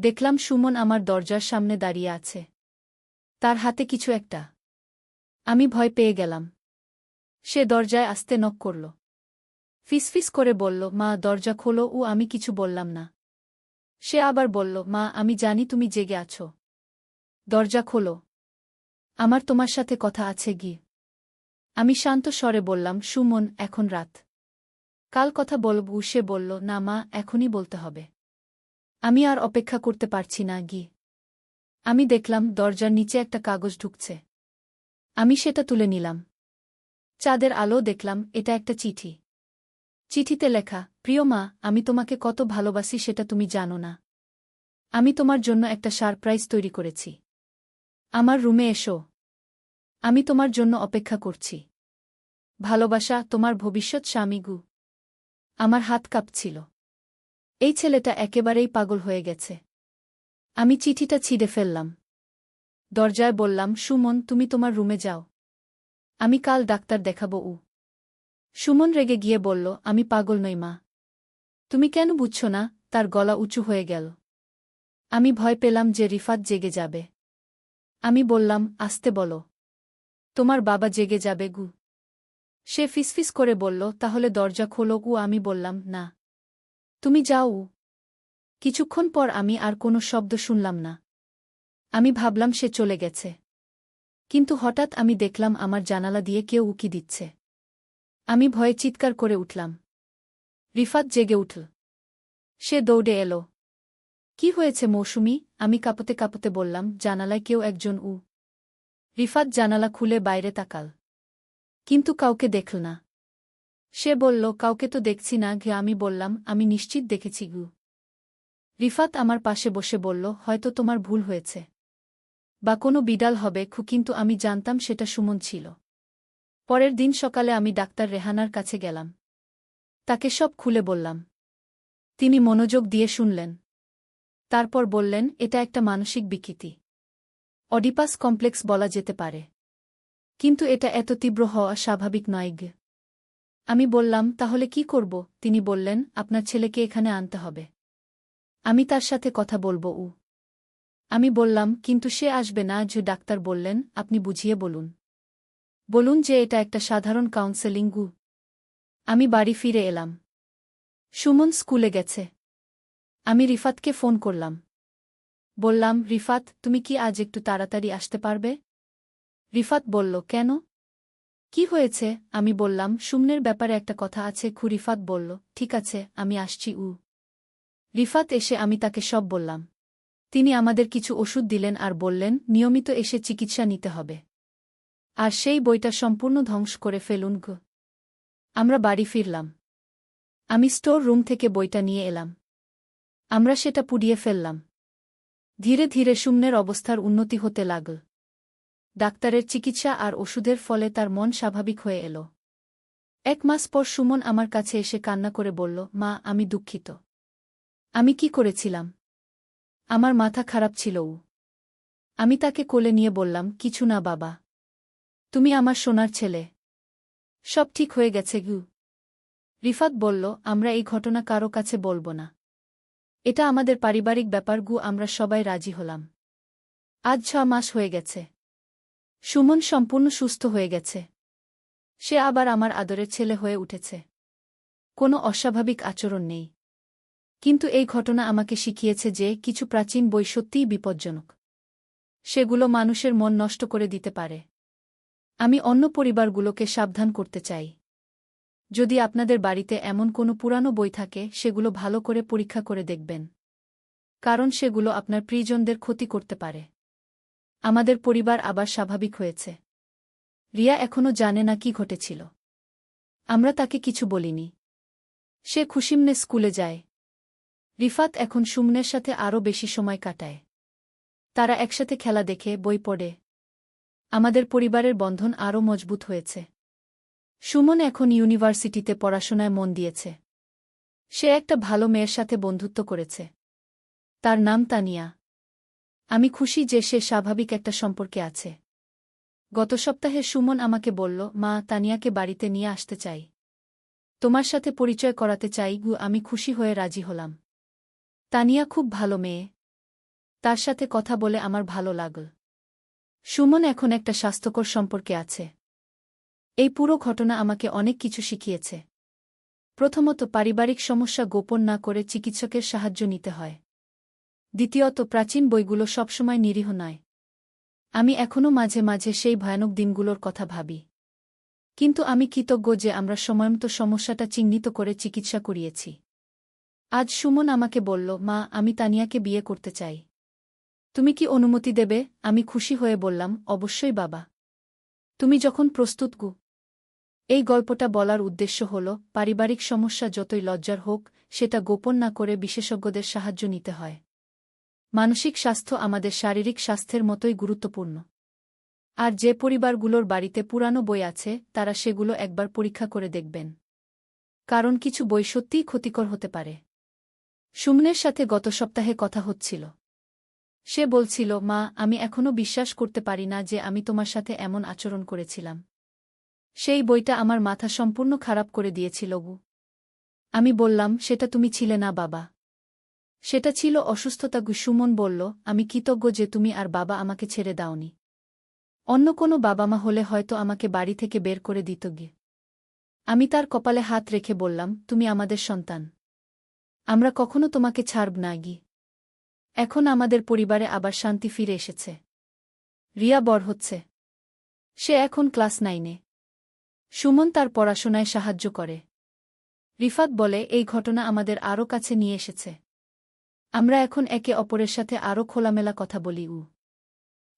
দেখলাম সুমন আমার দরজার সামনে দাঁড়িয়ে আছে। তার হাতে কিছু একটা। আমি ভয় পেয়ে গেলাম। সে দরজায় আস্তে নক করল। ফিসফিস করে বলল, মা, দরজা খোলো। আমি কিছু বললাম না। সে আবার বলল, মা, আমি জানি তুমি জেগে আছো। দরজা খোলো। আমার তোমার সাথে কথা আছে গি। আমি শান্ত স্বরে বললাম, সুমন, এখন রাত। কাল কথা বলব। সে বলল, না মা, এখনই বলতে হবে। আমি আর অপেক্ষা করতে পারছি না গি। আমি দেখলাম দরজার নিচে একটা কাগজ ঢুকছে। আমি সেটা তুলে নিলাম। চাঁদের আলো দেখলাম এটা একটা চিঠি। চিঠিতে লেখা, প্রিয় মা, আমি তোমাকে কত ভালোবাসি সেটা তুমি জানো না। আমি তোমার জন্য একটা সারপ্রাইজ তৈরি করেছি। আমার রুমে এসো। আমি তোমার জন্য অপেক্ষা করছি। ভালোবাসা, তোমার ভবিষ্যৎ স্বামী গু। আমার হাত কাঁপছিল। এই ছেলেটা একেবারেই পাগল হয়ে গেছে। আমি চিঠিটা ছিঁড়ে ফেললাম। দরজায় বললাম, সুমন, তুমি তোমার রুমে যাও। আমি কাল ডাক্তার দেখাবো। সুমন রেগে গিয়ে বলল, আমি পাগল নই মা। তুমি কেন বুঝছো না? তার গলা উঁচু হয়ে গেল। আমি ভয় পেলাম যে রিফাত জেগে যাবে। আমি বললাম, আস্তে বলো। তোমার বাবা জেগে যাবে গু। সে ফিসফিস করে বলল, তাহলে দরজা খোলো গু। আমি বললাম, না, তুমি যাও। কিছুক্ষণ পর আমি আর কোনো শব্দ শুনলাম না। আমি ভাবলাম সে চলে গেছে। কিন্তু হঠাৎ আমি দেখলাম আমার জানালা দিয়ে কেউ উকি দিচ্ছে। আমি ভয়ে চিৎকার করে উঠলাম। রিফাত জেগে উঠল। সে দৌড়ে এলো। কি হয়েছে মৌসুমী? আমি কাঁপতে কাঁপতে বললাম, জানালায় কেউ একজন। রিফাত জানালা খুলে বাইরে তাকাল। কিন্তু কাউকে দেখল না। সে বলল, কাউকে তো দেখছি না ঘে। আমি বললাম, আমি নিশ্চিত দেখেছি গু। রিফাত আমার পাশে বসে বলল, হয়তো তোমার ভুল হয়েছে। বা কোনো বিড়াল হবে কিন্তু আমি জানতাম সেটা সুমন ছিল। পরের দিন সকালে আমি ডাক্তার রেহানার কাছে গেলাম। তাকে সব খুলে বললাম। তিনি মনোযোগ দিয়ে শুনলেন। তারপর বললেন, এটা একটা মানসিক বিকৃতি। অডিপাস কমপ্লেক্স বলা যেতে পারে। কিন্তু এটা এত তীব্র হওয়া স্বাভাবিক নয় গে। আমি বললাম, তাহলে কি করব? তিনি বললেন, আপনার ছেলেকে এখানে আনতে হবে। আমি তার সাথে কথা বলবো। আমি বললাম, কিন্তু সে আসবে না যে। ডাক্তার বললেন, আপনি বুঝিয়ে বলুন। বলুন যে এটা একটা সাধারণ কাউন্সেলিং গু। আমি বাড়ি ফিরে এলাম। সুমন স্কুলে গেছে। আমি রিফাতকে ফোন করলাম। বললাম, রিফাত, তুমি কি আজ একটু তাড়াতাড়ি আসতে পারবে? রিফাত বলল, কেন? কি হয়েছে? আমি বললাম, সুমনের ব্যাপারে একটা কথা আছে। রিফাত বলল, ঠিক আছে, আমি আসছি। রিফাত এসে আমি তাকে সব বললাম। তিনি আমাদের কিছু ওষুধ দিলেন আর বললেন, নিয়মিত এসে চিকিৎসা নিতে হবে। আর সেই বইটা সম্পূর্ণ ধ্বংস করে ফেলুন গো। আমরা বাড়ি ফিরলাম। আমি স্টোর রুম থেকে বইটা নিয়ে এলাম। আমরা সেটা পুড়িয়ে ফেললাম। ধীরে ধীরে সুমনের অবস্থার উন্নতি হতে লাগল। ডাক্তারের চিকিৎসা আর ওষুধের ফলে তার মন স্বাভাবিক হয়ে এল। 1 মাস পর সুমন আমার কাছে এসে কান্না করে বলল, মা, আমি দুঃখিত। আমি কি করেছিলাম? আমার মাথা খারাপ ছিল। আমি তাকে কোলে নিয়ে বললাম, কিছু না বাবা। তুমি আমার সোনার ছেলে। সব ঠিক হয়ে গেছে গু। রিফাত বলল, আমরা এই ঘটনা কারো কাছে বলবো না। এটা আমাদের পারিবারিক ব্যাপার গু। আমরা সবাই রাজি হলাম। আজ 6 মাস হয়ে গেছে। সুমন সম্পূর্ণ সুস্থ হয়ে গেছে। সে আবার আমার আদরের ছেলে হয়ে উঠেছে। কোনো অস্বাভাবিক আচরণ নেই। কিন্তু এই ঘটনা আমাকে শিখিয়েছে যে কিছু প্রাচীন বই সত্যিই বিপজ্জনক। সেগুলো মানুষের মন নষ্ট করে দিতে পারে। আমি অন্য পরিবারগুলোকে সাবধান করতে চাই। যদি আপনাদের বাড়িতে এমন কোনো পুরানো বই থাকে, সেগুলো ভালো করে পরীক্ষা করে দেখবেন। কারণ সেগুলো আপনার প্রিয়জনদের ক্ষতি করতে পারে। আমাদের পরিবার আবার স্বাভাবিক হয়েছে। রিয়া এখনো জানে না কি ঘটেছিল। আমরা তাকে কিছু বলিনি। সে খুশিমনে স্কুলে যায়। রিফাত এখন সুমনের সাথে আরও বেশি সময় কাটায়। তারা একসাথে খেলা দেখে, বই পড়ে। আমাদের পরিবারের বন্ধন আরও মজবুত হয়েছে। সুমন এখন ইউনিভার্সিটিতে পড়াশোনায় মন দিয়েছে। সে একটা ভালো মেয়ের সাথে বন্ধুত্ব করেছে। তার নাম তানিয়া। আমি খুশি যে সে স্বাভাবিক একটা সম্পর্কে আছে। গত সপ্তাহে সুমন আমাকে বলল, মা, তানিয়াকে বাড়িতে নিয়ে আসতে চাই। তোমার সাথে পরিচয় করাতে চাই গু। আমি খুশি হয়ে রাজি হলাম। তানিয়া খুব ভালো মেয়ে। তার সাথে কথা বলে আমার ভালো লাগল। সুমন এখন একটা স্বাস্থ্যকর সম্পর্কে আছে। এই পুরো ঘটনা আমাকে অনেক কিছু শিখিয়েছে। প্রথমত, পারিবারিক সমস্যা গোপন না করে চিকিৎসকের সাহায্য নিতে হয়। দ্বিতীয়ত, প্রাচীন বইগুলো সবসময় নিরীহ নয়। আমি এখনও মাঝে মাঝে সেই ভয়ানক দিনগুলোর কথা ভাবি। কিন্তু আমি কৃতজ্ঞ যে আমরা সময়মতো সমস্যাটা চিহ্নিত করে চিকিৎসা করিয়েছি। আজ সুমন আমাকে বলল, মা, আমি তানিয়াকে বিয়ে করতে চাই। তুমি কি অনুমতি দেবে? আমি খুশি হয়ে বললাম, অবশ্যই বাবা। তুমি যখন প্রস্তুত গু। এই গল্পটা বলার উদ্দেশ্য হল, পারিবারিক সমস্যা যতই লজ্জার হোক, সেটা গোপন না করে বিশেষজ্ঞদের সাহায্য নিতে হয়। মানসিক স্বাস্থ্য আমাদের শারীরিক স্বাস্থ্যের মতোই গুরুত্বপূর্ণ। আর যে পরিবারগুলোর বাড়িতে পুরানো বই আছে, তারা সেগুলো একবার পরীক্ষা করে দেখবেন। কারণ কিছু বই সত্যিই ক্ষতিকর হতে পারে। সুমনের সাথে গত সপ্তাহে কথা হচ্ছিল। সে বলছিল, মা, আমি এখনও বিশ্বাস করতে পারি না যে আমি তোমার সাথে এমন আচরণ করেছিলাম। সেই বইটা আমার মাথা সম্পূর্ণ খারাপ করে দিয়েছিল গু। আমি বললাম, সেটা তুমি ছিলে না বাবা। সেটা ছিল অসুস্থতা। সুমন বলল, আমি কৃতজ্ঞ যে তুমি আর বাবা আমাকে ছেড়ে দাওনি। অন্য কোনো বাবা মা হলে হয়তো আমাকে বাড়ি থেকে বের করে দিত গে। আমি তার কপালে হাত রেখে বললাম, তুমি আমাদের সন্তান। আমরা কখনো তোমাকে ছাড়ব না গি। এখন আমাদের পরিবারে আবার শান্তি ফিরে এসেছে। রিয়া বড় হচ্ছে। সে এখন ক্লাস 9-এ। সুমন তার পড়াশোনায় সাহায্য করে। রিফাত বলে, এই ঘটনা আমাদের আরও কাছে নিয়ে এসেছে। আমরা এখন একে অপরের সাথে আরও খোলামেলা কথা বলি।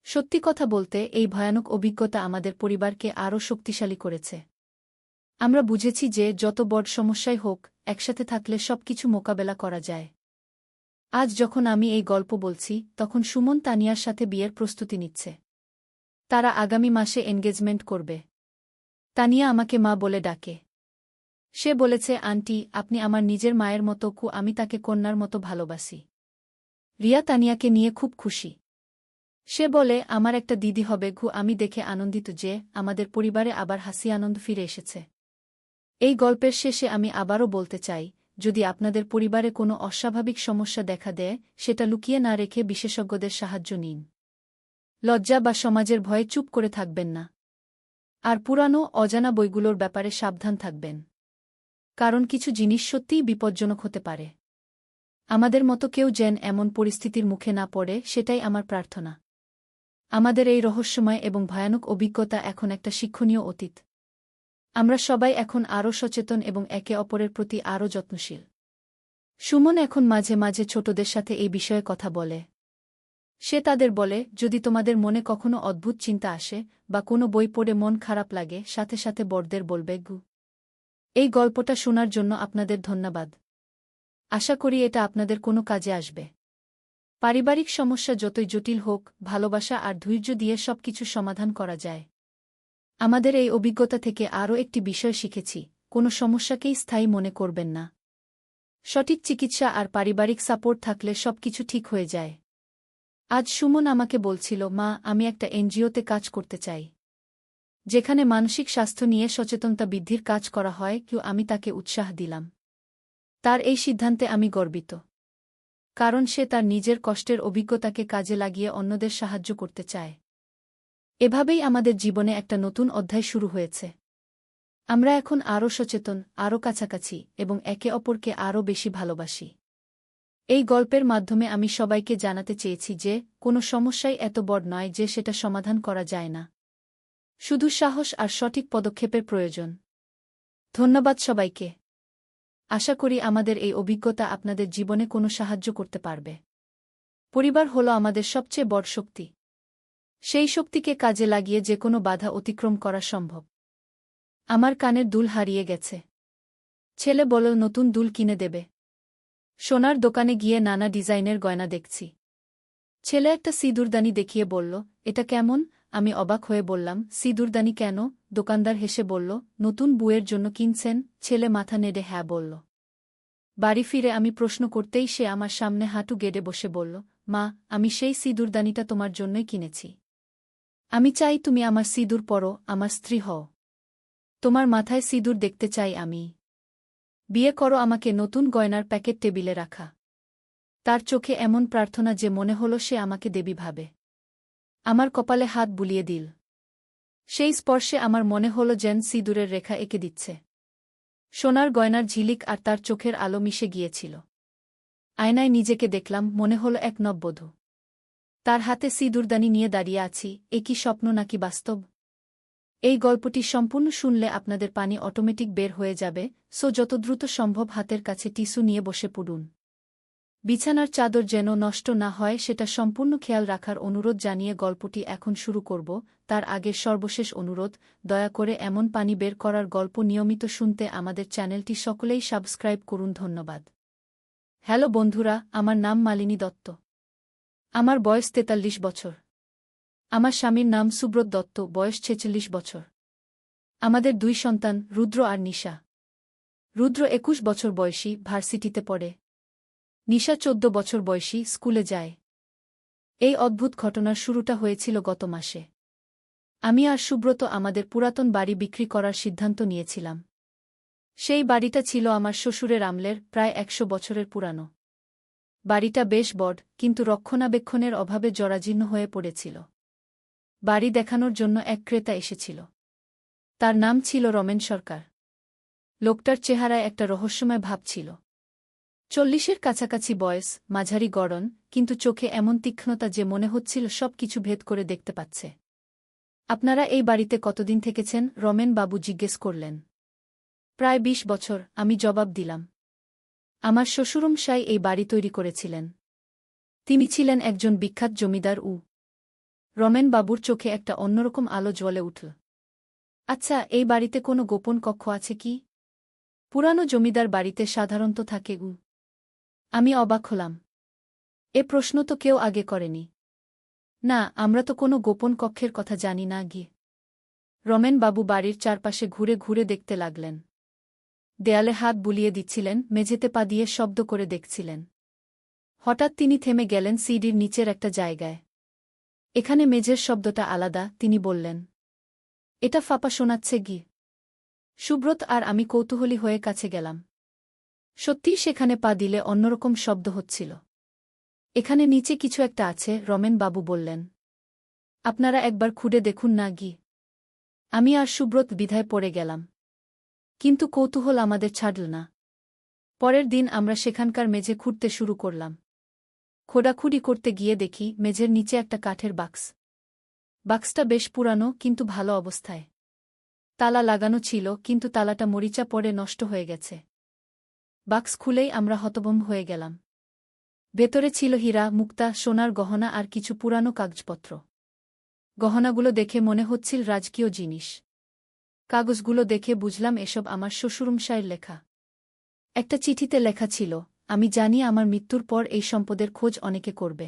সত্যি কথা বলতে, এই ভয়ানক অভিজ্ঞতা আমাদের পরিবারকে আরও শক্তিশালী করেছে। আমরা বুঝেছি যে যত বড় সমস্যাই হোক, একসাথে থাকলে সবকিছু মোকাবেলা করা যায়। আজ যখন আমি এই গল্প বলছি, তখন সুমন তানিয়ার সাথে বিয়ের প্রস্তুতি নিচ্ছে। তারা আগামী মাসে এনগেজমেন্ট করবে। তানিয়া আমাকে মা বলে ডাকে। সে বলেছে, আন্টি, আপনি আমার নিজের মায়ের মতো, আমি তাকে কন্যার মতো ভালোবাসি। রিয়া তানিয়াকে নিয়ে খুব খুশি। সে বলে, আমার একটা দিদি হবে। আমি দেখে আনন্দিত যে আমাদের পরিবারে আবার হাসি আনন্দ ফিরে এসেছে। এই গল্পের শেষে আমি আবারও বলতে চাই, যদি আপনাদের পরিবারে কোনো অস্বাভাবিক সমস্যা দেখা দেয়, সেটা লুকিয়ে না রেখে বিশেষজ্ঞদের সাহায্য নিন। লজ্জা বা সমাজের ভয়ে চুপ করে থাকবেন না। আর পুরানো অজানা বইগুলোর ব্যাপারে সাবধান থাকবেন। কারণ কিছু জিনিস সত্যিই বিপজ্জনক হতে পারে। আমাদের মতো কেউ যেন এমন পরিস্থিতির মুখে না পড়ে, সেটাই আমার প্রার্থনা। আমাদের এই রহস্যময় এবং ভয়ানক অভিজ্ঞতা এখন একটা শিক্ষণীয় অতীত। আমরা সবাই এখন আরও সচেতন এবং একে অপরের প্রতি আরও যত্নশীল। সুমন এখন মাঝে মাঝে ছোটদের সাথে এই বিষয়ে কথা বলে। সে তাদের বলে, যদি তোমাদের মনে কখনো অদ্ভুত চিন্তা আসে বা কোনো বই পড়ে মন খারাপ লাগে, সাথে সাথে বড়দের বলবে। এই গল্পটা শোনার জন্য আপনাদের ধন্যবাদ। আশা করি এটা আপনাদের কোনো কাজে আসবে। পারিবারিক সমস্যা যতই জটিল হোক, ভালোবাসা আর ধৈর্য দিয়ে সবকিছু সমাধান করা যায়। আমাদের এই অভিজ্ঞতা থেকে আরও একটি বিষয় শিখেছি, কোনো সমস্যাকেই স্থায়ী মনে করবেন না। সঠিক চিকিৎসা আর পারিবারিক সাপোর্ট থাকলে সবকিছু ঠিক হয়ে যায়। আজ সুমন আমাকে বলছিল, মা, আমি একটা এনজিওতে কাজ করতে চাই, যেখানে মানসিক স্বাস্থ্য নিয়ে সচেতনতা বৃদ্ধির কাজ করা হয়। আমি তাকে উৎসাহ দিলাম। তার এই সিদ্ধান্তে আমি গর্বিত। কারণ সে তার নিজের কষ্টের অভিজ্ঞতাকে কাজে লাগিয়ে অন্যদের সাহায্য করতে চায়। এভাবেই আমাদের জীবনে একটা নতুন অধ্যায় শুরু হয়েছে। আমরা এখন আরও সচেতন, আরও কাছাকাছি এবং একে অপরকে আরও বেশি ভালোবাসি। এই গল্পের মাধ্যমে আমি সবাইকে জানাতে চেয়েছি যে কোনো সমস্যাই এত বড় নয় যে সেটা সমাধান করা যায় না। শুধু সাহস আর সঠিক পদক্ষেপের প্রয়োজন। ধন্যবাদ সবাইকে। আশা করি আমাদের এই অভিজ্ঞতা আপনাদের জীবনে কোনো সাহায্য করতে পারবে। পরিবার হলো আমাদের সবচেয়ে বড় শক্তি। সেই শক্তিকে কাজে লাগিয়ে যে কোনো বাধা অতিক্রম করা সম্ভব। আমার কানের দুল হারিয়ে গেছে। ছেলে বলল নতুন দুল কিনে দেবে। সোনার দোকানে গিয়ে নানা ডিজাইনের গয়না দেখছি। ছেলে একটা সিঁদুরদানি দেখিয়ে বলল, এটা কেমন? আমি অবাক হয়ে বললাম, সিঁদুরদানি কেন? দোকানদার হেসে বলল, নতুন বউয়ের জন্য কিনছেন? ছেলে মাথা নেড়ে হ্যাঁ বলল। বাড়ি ফিরে আমি প্রশ্ন করতেই সে আমার সামনে হাঁটু গেড়ে বসে বলল, মা, আমি সেই সিঁদুরদানিটা তোমার জন্যই কিনেছি। আমি চাই তুমি আমার সিঁদুর পরো, আমার স্ত্রী হও। তোমার মাথায় সিঁদুর দেখতে চাই আমি। বিয়ে করো আমাকে। নতুন গয়নার প্যাকেট টেবিলে রাখা। তার চোখে এমন প্রার্থনা যে মনে হলো সে আমাকে দেবী ভাবে। আমার কপালে হাত বুলিয়ে দিল। সেই স্পর্শে আমার মনে হলো যেন সিঁদুরের রেখা এঁকে দিচ্ছে। সোনার গয়নার ঝিলিক আর তার চোখের আলো মিশে গিয়েছিল। আয়নায় নিজেকে দেখলাম, মনে হলো এক নববধূ। তার হাতে সিঁদুরদানি নিয়ে দাঁড়িয়ে আছি। এ কি স্বপ্ন নাকি বাস্তব? এই গল্পটি সম্পূর্ণ শুনলে আপনাদের পানি অটোমেটিক বের হয়ে যাবে, যত দ্রুত সম্ভব হাতের কাছে টিস্যু নিয়ে বসে পড়ুন। বিছানার চাদর যেন নষ্ট না হয় সেটা সম্পূর্ণ খেয়াল রাখার অনুরোধ জানিয়ে গল্পটি এখন শুরু করব। তার আগে সর্বশেষ অনুরোধ, দয়া করে এমন পানি বের করার গল্প নিয়মিত শুনতে আমাদের চ্যানেলটি সকলেই সাবস্ক্রাইব করুন। ধন্যবাদ। হ্যালো বন্ধুরা, আমার নাম মালিনী দত্ত। আমার বয়স 43 বছর। আমার স্বামীর নাম সুব্রত দত্ত, বয়স 46 বছর। আমাদের 2 সন্তান, রুদ্র আর নিশা। রুদ্র 21 বছর বয়সী, ভার্সিটিতে পড়ে। নিশা 14 বছর বয়সী, স্কুলে যায়। এই অদ্ভুত ঘটনার শুরুটা হয়েছিল গত মাসে। আমি আর সুব্রত আমাদের পুরাতন বাড়ি বিক্রি করার সিদ্ধান্ত নিয়েছিলাম। সেই বাড়িটা ছিল আমার শ্বশুরের আমলের, প্রায় 100 বছরের পুরানো। বাড়িটা বেশ বড়, কিন্তু রক্ষণাবেক্ষণের অভাবে জরাজীর্ণ হয়ে পড়েছিল। বাড়ি দেখানোর জন্য এক ক্রেতা এসেছিল। তার নাম ছিল রমেন সরকার। লোকটার চেহারায় একটা রহস্যময় ভাব ছিল। 40-এর কাছাকাছি বয়স, মাঝারি গড়ন, কিন্তু চোখে এমন তীক্ষ্ণতা যে মনে হচ্ছিল সব কিছু ভেদ করে দেখতে পাচ্ছে। আপনারা এই বাড়িতে কতদিন থেকেছেন? রমেন বাবু জিজ্ঞেস করলেন। প্রায় 20 বছর, আমি জবাব দিলাম। আমার শ্বশুরমশাই এই বাড়ি তৈরি করেছিলেন। তিনি ছিলেন একজন বিখ্যাত জমিদার। রমেন বাবুর চোখে একটা অন্যরকম আলো জ্বলে উঠল। আচ্ছা, এই বাড়িতে কোনো গোপন কক্ষ আছে কি? পুরানো জমিদার বাড়িতে সাধারণত থাকে। আমি অবাক হলাম। এ প্রশ্ন তো কেউ আগে করেনি। না, আমরা তো কোনো গোপন কক্ষের কথা জানি না। রমেন বাবু বাড়ির চারপাশে ঘুরে ঘুরে দেখতে লাগলেন। দেয়ালে হাত বুলিয়ে দিচ্ছিলেন, মেঝেতে পা দিয়ে শব্দ করে দেখছিলেন। হঠাৎ তিনি থেমে গেলেন সিঁড়ির নিচের একটা জায়গায়। এখানে মেঝের শব্দটা আলাদা, তিনি বললেন। এটা ফাঁপা শোনাচ্ছে। সুব্রত আর আমি কৌতূহলী হয়ে কাছে গেলাম। সত্যিই সেখানে পা দিলে অন্যরকম শব্দ হচ্ছিল। এখানে নিচে কিছু একটা আছে, রমেন বাবু বললেন। আপনারা একবার খুঁড়ে দেখুন না। আমি আর সুব্রত দ্বিধায় পড়ে গেলাম। কিন্তু কৌতূহল আমাদের ছাড়ল না। পরের দিন আমরা সেখানকার মেঝে খুঁড়তে শুরু করলাম। খোঁড়াখুড়ি করতে গিয়ে দেখি মেঝের নিচে একটা কাঠের বাক্স। বাক্সটা বেশ পুরানো, কিন্তু ভালো অবস্থায়। তালা লাগানো ছিল, কিন্তু তালাটা মরিচা পড়ে নষ্ট হয়ে গেছে। বাক্স খুলেই আমরা হতভম্ব হয়ে গেলাম। ভেতরে ছিল হীরা, মুক্তা, সোনার গহনা আর কিছু পুরানো কাগজপত্র। গহনাগুলো দেখে মনে হচ্ছিল রাজকীয় জিনিস। কাগজগুলো দেখে বুঝলাম এসব আমার শ্বশুরমশাইয়ের লেখা। একটা চিঠিতে লেখা ছিল, আমি জানি আমার মৃত্যুর পর এই সম্পদের খোঁজ অনেকে করবে।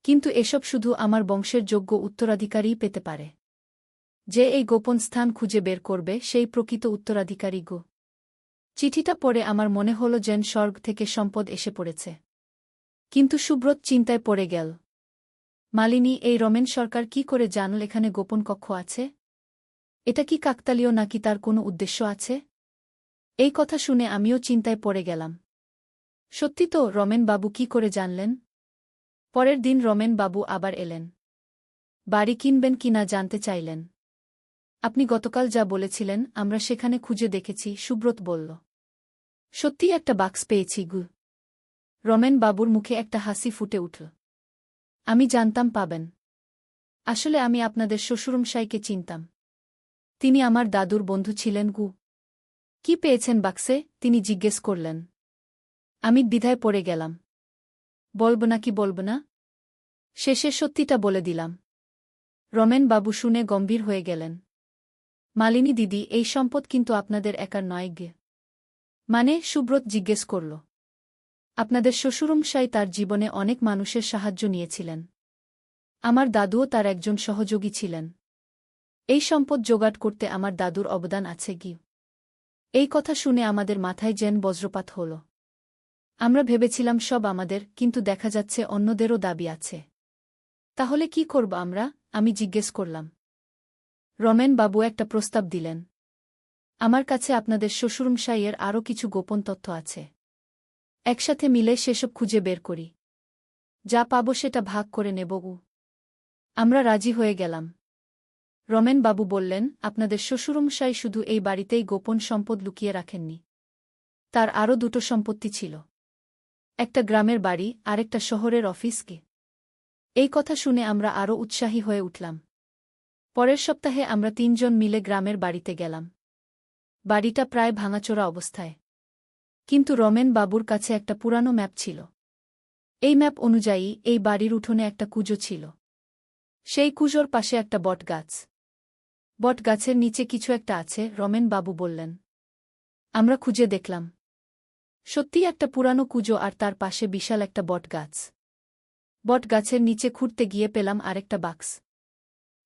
কিন্তু এসব শুধু আমার বংশের যোগ্য উত্তরাধিকারীই পেতে পারে। যে এই গোপন স্থান খুঁজে বের করবে সেই প্রকৃত উত্তরাধিকারী। চিঠিটা পড়ে আমার মনে হল যেন স্বর্গ থেকে সম্পদ এসে পড়েছে। কিন্তু সুব্রত চিন্তায় পড়ে গেল। মালিনী, এই রমেন সরকার কি করে জানল এখানে গোপন কক্ষ আছে? এটা কি কাকতালীয় নাকি তার কোনো উদ্দেশ্য আছে? এই কথা শুনে আমিও চিন্তায় পড়ে গেলাম। সত্যি তো, রমেন বাবু কি করে জানলেন? পরের দিন রমেন বাবু আবার এলেন। বাড়ি কিনবেন কিনা জানতে চাইলেন। আপনি গতকাল যা বলেছিলেন আমরা সেখানে খুঁজে দেখেছি, সুব্রত বলল। সত্যিই একটা বাক্স পেয়েছি। রমেন বাবুর মুখে একটা হাসি ফুটে উঠল। আমি জানতাম পাবেন। আসলে আমি আপনাদের শ্বশুরমশাইকে চিনতাম। তিনি আমার দাদুর বন্ধু ছিলেন। কি পেয়েছেন বাক্সে? তিনি জিজ্ঞেস করলেন। আমি দ্বিধায় পড়ে গেলাম। বলব নাকি বলব না? শেষে সত্যিটা বলে দিলাম। রমেন বাবু শুনে গম্ভীর হয়ে গেলেন। মালিনী দিদি, এই সম্পদ কিন্তু আপনাদের একার নয়। মানে? সুব্রত জিজ্ঞেস করল। আপনাদের শ্বশুরমশাই তার জীবনে অনেক মানুষের সাহায্য নিয়েছিলেন। আমার দাদুও তার একজন সহযোগী ছিলেন। এই সম্পদ জোগাড় করতে আমার দাদুর অবদান আছে। এই কথা শুনে আমাদের মাথায় যেন বজ্রপাত হল। আমরা ভেবেছিলাম সব আমাদের, কিন্তু দেখা যাচ্ছে অন্যদেরও দাবি আছে। তাহলে কি করব আমরা? আমি জিজ্ঞেস করলাম। রমেন বাবু একটা প্রস্তাব দিলেন। আমার কাছে আপনাদের শ্বশুরমশাইয়ের আরও কিছু গোপন তথ্য আছে। একসাথে মিলে সেসব খুঁজে বের করি। যা পাবো সেটা ভাগ করে নেব। আমরা রাজি হয়ে গেলাম। রমেন বাবু বললেন, আপনাদের শ্বশুরমশাই শুধু এই বাড়িতেই গোপন সম্পদ লুকিয়ে রাখেননি। তার আরও দুটো সম্পত্তি ছিল। একটা গ্রামের বাড়ি, আরেকটা শহরের অফিস। এই কথা শুনে আমরা আরও উৎসাহী হয়ে উঠলাম। পরের সপ্তাহে আমরা 3 জন মিলে গ্রামের বাড়িতে গেলাম। বাড়িটা প্রায় ভাঙাচোরা অবস্থায়। কিন্তু রমেন বাবুর কাছে একটা পুরানো ম্যাপ ছিল। এই ম্যাপ অনুযায়ী এই বাড়ির উঠোনে একটা কুঁজো ছিল। সেই কুঁজোর পাশে একটা বটগাছ। বটগাছের নিচে কিছু একটা আছে, রমেন বাবু বললেন। আমরা খুঁজে দেখলাম। সত্যিই একটা পুরানো কুঁজো, আর তার পাশে বিশাল একটা বটগাছ। বটগাছের নিচে খুঁড়তে গিয়ে পেলাম আরেকটা বাক্স।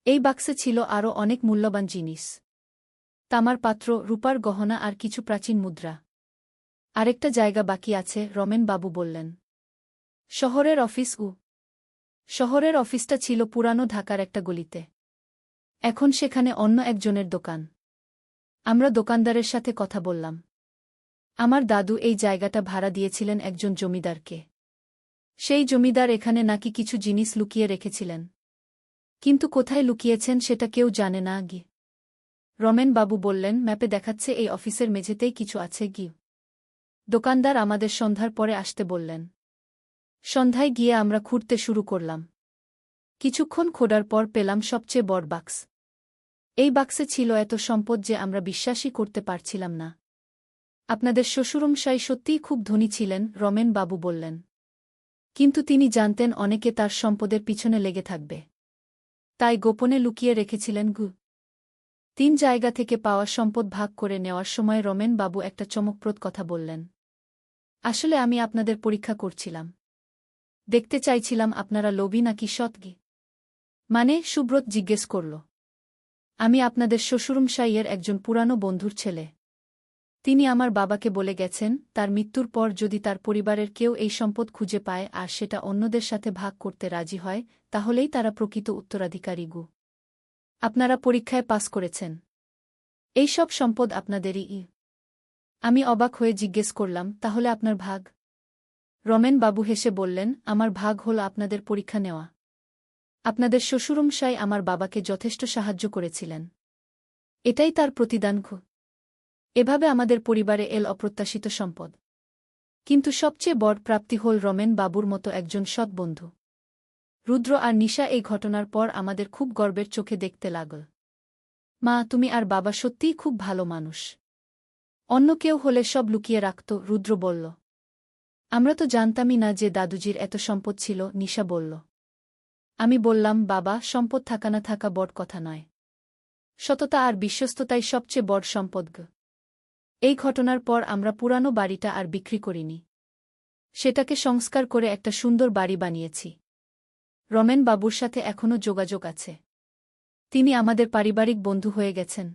এই বাক্সে ছিল আরও অনেক মূল্যবান জিনিস। তামার পাত্র, রূপার গহনা আর কিছু প্রাচীন মুদ্রা। আরেকটা জায়গা বাকি আছে, রমেন বাবু বললেন। শহরের অফিস। শহরের অফিসটা ছিল পুরানো ঢাকার একটা গলিতে। এখন সেখানে অন্য একজনের দোকান। আমরা দোকানদারের সাথে কথা বললাম। আমার দাদু এই জায়গাটা ভাড়া দিয়েছিলেন একজন জমিদারকে। সেই জমিদার এখানে নাকি কিছু জিনিস লুকিয়ে রেখেছিলেন, কিন্তু কোথায় লুকিয়েছেন সেটা কেউ জানে না গি। রমেন বাবু বললেন, ম্যাপে দেখাচ্ছে এই অফিসের মেঝেতেই কিছু আছে গি। দোকানদার আমাদের সন্ধ্যার পরে আসতে বললেন। সন্ধ্যায় গিয়ে আমরা খুঁড়তে শুরু করলাম। কিছুক্ষণ খোঁড়ার পর পেলাম সবচেয়ে বড় বাক্স। এই বাক্সে ছিল এত সম্পদ যে আমরা বিশ্বাসই করতে পারছিলাম না। আপনাদের শ্বশুরমশাই সত্যিই খুব ধনী ছিলেন, রমেন বাবু বললেন। কিন্তু তিনি জানতেন অনেকে তার সম্পদের পিছনে লেগে থাকবে, তাই গোপনে লুকিয়ে রেখেছিলেন গু। 3 জায়গা থেকে পাওয়া সম্পদ ভাগ করে নেওয়ার সময় রমেন বাবু একটা চমকপ্রদ কথা বললেন। আসলে আমি আপনাদের পরীক্ষা করছিলাম, দেখতে চাইছিলাম আপনারা লোভী নাকি সৎগী। মানে? সুব্রত জিজ্ঞেস করল। আমি আপনাদের শ্বশুরমশাইয়ের একজন পুরানো বন্ধুর ছেলে। তিনি আমার বাবাকে বলে গেছেন, তার মৃত্যুর পর যদি তার পরিবারের কেউ এই সম্পদ খুঁজে পায় আর সেটা অন্যদের সাথে ভাগ করতে রাজি হয়, তাহলেই তারা প্রকৃত উত্তরাধিকারী গু। আপনারা পরীক্ষায় পাস করেছেন, এই সব সম্পদ আপনাদেরই। আমি অবাক হয়ে জিজ্ঞেস করলাম, তাহলে আপনার ভাগ? রমেন বাবু হেসে বললেন, আমার ভাগ হল আপনাদের পরীক্ষা নেওয়া। আপনাদের শ্বশুরমশাই আমার বাবাকে যথেষ্ট সাহায্য করেছিলেন, এটাই তার প্রতিদান গু। এভাবে আমাদের পরিবারে এল অপ্রত্যাশিত সম্পদ। কিন্তু সবচেয়ে বড় প্রাপ্তি হল রমেন বাবুর মতো একজন সৎ বন্ধু। রুদ্র আর নিশা এই ঘটনার পর আমাদের খুব গর্বের চোখে দেখতে লাগল। মা, তুমি আর বাবা সত্যিই খুব ভালো মানুষ। অন্য কেউ হলে সব লুকিয়ে রাখত, রুদ্র বলল। আমরা তো জানতামই না যে দাদুজির এত সম্পদ ছিল, নিশা বলল। আমি বললাম, বাবা, সম্পদ থাকা না থাকা বড় কথা নয়, সততা আর বিশ্বস্ততাই সবচেয়ে বড় সম্পদ গ। এই ঘটনার পর আমরা পুরানো বাড়িটা আর বিক্রি করিনি, সেটাকে সংস্কার করে একটা সুন্দর বাড়ি বানিয়েছি। রমেন বাবুর সাথে এখনও যোগাযোগ আছে, তিনি আমাদের পারিবারিক বন্ধু হয়ে গেছেন।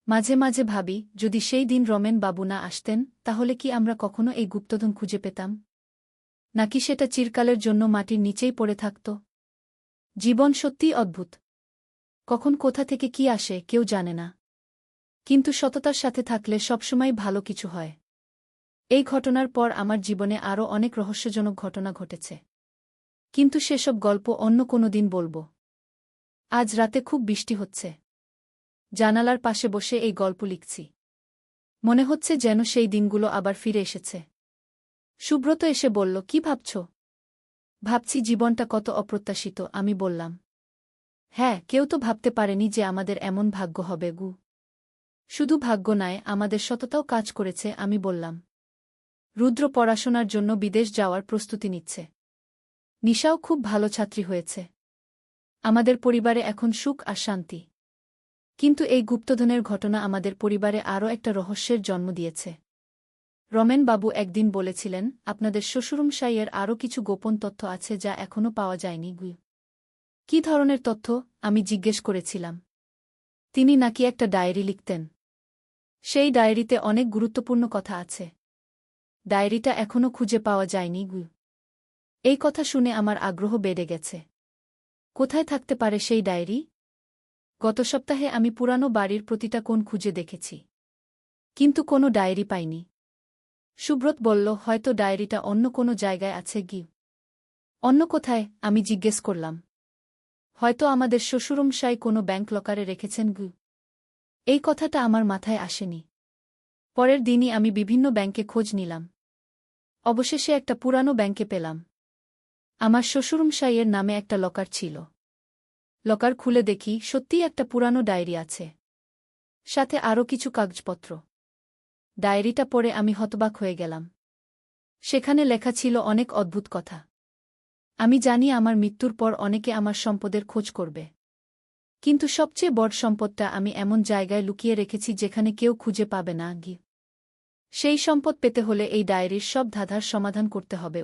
মাঝে মাঝে ভাবি, যদি সেই দিন রমেন বাবু না আসতেন, তাহলে কি আমরা কখনো এই গুপ্তধন খুঁজে পেতাম, নাকি সেটা চিরকালের জন্য মাটির নিচেই পড়ে থাকত। জীবন সত্যিই অদ্ভুত, কখন কোথা থেকে কি আসে কেউ জানে না, কিন্তু সততার সাথে থাকলে সবসময় ভালো কিছু হয়। এই ঘটনার পর আমার জীবনে আরও অনেক রহস্যজনক ঘটনা ঘটেছে, কিন্তু সেসব গল্প অন্য কোনো দিন বলব। আজ রাতে খুব বৃষ্টি হচ্ছে, জানালার পাশে বসে এই গল্প লিখছি। মনে হচ্ছে যেন সেই দিনগুলো আবার ফিরে এসেছে। সুব্রত এসে বলল, কি ভাবছ? ভাবছি জীবনটা কত অপ্রত্যাশিত, আমি বললাম। হ্যাঁ, কেউ তো ভাবতে পারেনি যে আমাদের এমন ভাগ্য হবে গু। শুধু ভাগ্য নয়, আমাদের সততাও কাজ করেছে, আমি বললাম। রুদ্র পড়াশোনার জন্য বিদেশ যাওয়ার প্রস্তুতি নিচ্ছে। নিশাও খুব ভালো ছাত্রী হয়েছে। আমাদের পরিবারে এখন সুখ আর শান্তি। কিন্তু এই গুপ্তধনের ঘটনা আমাদের পরিবারে আরও একটা রহস্যের জন্ম দিয়েছে। রমেন বাবু একদিন বলেছিলেন, আপনাদের শ্বশুরমশাইয়ের আরও কিছু গোপন তথ্য আছে যা এখনও পাওয়া যায়নি গু। কী ধরনের তথ্য? আমি জিজ্ঞেস করেছিলাম। তিনি নাকি একটা ডায়েরি লিখতেন। সেই ডায়েরিতে অনেক গুরুত্বপূর্ণ কথা আছে। ডায়েরিটা এখনও খুঁজে পাওয়া যায়নি গু। এই কথা শুনে আমার আগ্রহ বেড়ে গেছে। কোথায় থাকতে পারে সেই ডায়েরি? গত সপ্তাহে আমি পুরানো বাড়ির প্রতিটা কোণ খুঁজে দেখেছি, কিন্তু কোনো ডায়েরি পাইনি। সুব্রত বলল, হয়তো ডায়েরিটা অন্য কোনো জায়গায় আছে গি। অন্য কোথায়? আমি জিজ্ঞেস করলাম। হয়তো আমাদের শ্বশুরমশাই কোনো ব্যাংক লকারে রেখেছেন গু। এই কথাটা আমার মাথায় আসেনি। পরের দিনই আমি বিভিন্ন ব্যাংকে খোঁজ নিলাম। অবশেষে একটা পুরানো ব্যাংকে পেলাম। আমার শ্বশুরমশাইয়ের নামে একটা লকার ছিল। লকার খুলে দেখি সত্যিই একটা পুরানো ডায়েরি আছে, সাথে আরও কিছু কাগজপত্র। ডায়েরিটা পড়ে আমি হতবাক হয়ে গেলাম। সেখানে লেখা ছিল অনেক অদ্ভুত কথা। আমি জানি আমার মৃত্যুর পর অনেকে আমার সম্পদের খোঁজ করবে, কিন্তু সবচেয়ে বড় সম্পদটা আমি এমন জায়গায় লুকিয়ে রেখেছি যেখানে কেউ খুঁজে পাবে না গি। সেই সম্পদ পেতে হলে এই ডায়েরির সব ধাঁধার সমাধান করতে হবে।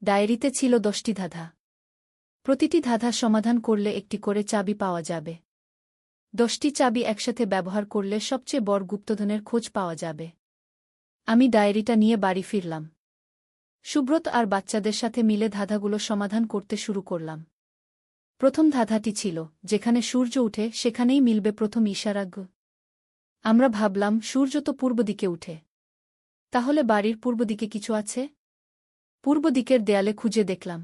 ডায়েরিতে ছিল 10টি ধাঁধা। প্রতিটি ধাঁধা সমাধান করলে একটি করে চাবি পাওয়া যাবে। 10টি চাবি একসাথে ব্যবহার করলে সবচেয়ে বড় গুপ্তধনের খোঁজ পাওয়া যাবে। আমি ডায়েরিটা নিয়ে বাড়ি ফিরলাম। সুব্রত আর বাচ্চাদের সাথে মিলে ধাঁধাগুলো সমাধান করতে শুরু করলাম। প্রথম ধাঁধাটি ছিল, যেখানে সূর্য উঠে সেখানেই মিলবে প্রথম ইশারা গ। আমরা ভাবলাম, সূর্য তো পূর্ব দিকে উঠে, তাহলে বাড়ির পূর্ব দিকে কিছু আছে। পূর্ব দিকের দেয়ালে খুঁজে দেখলাম।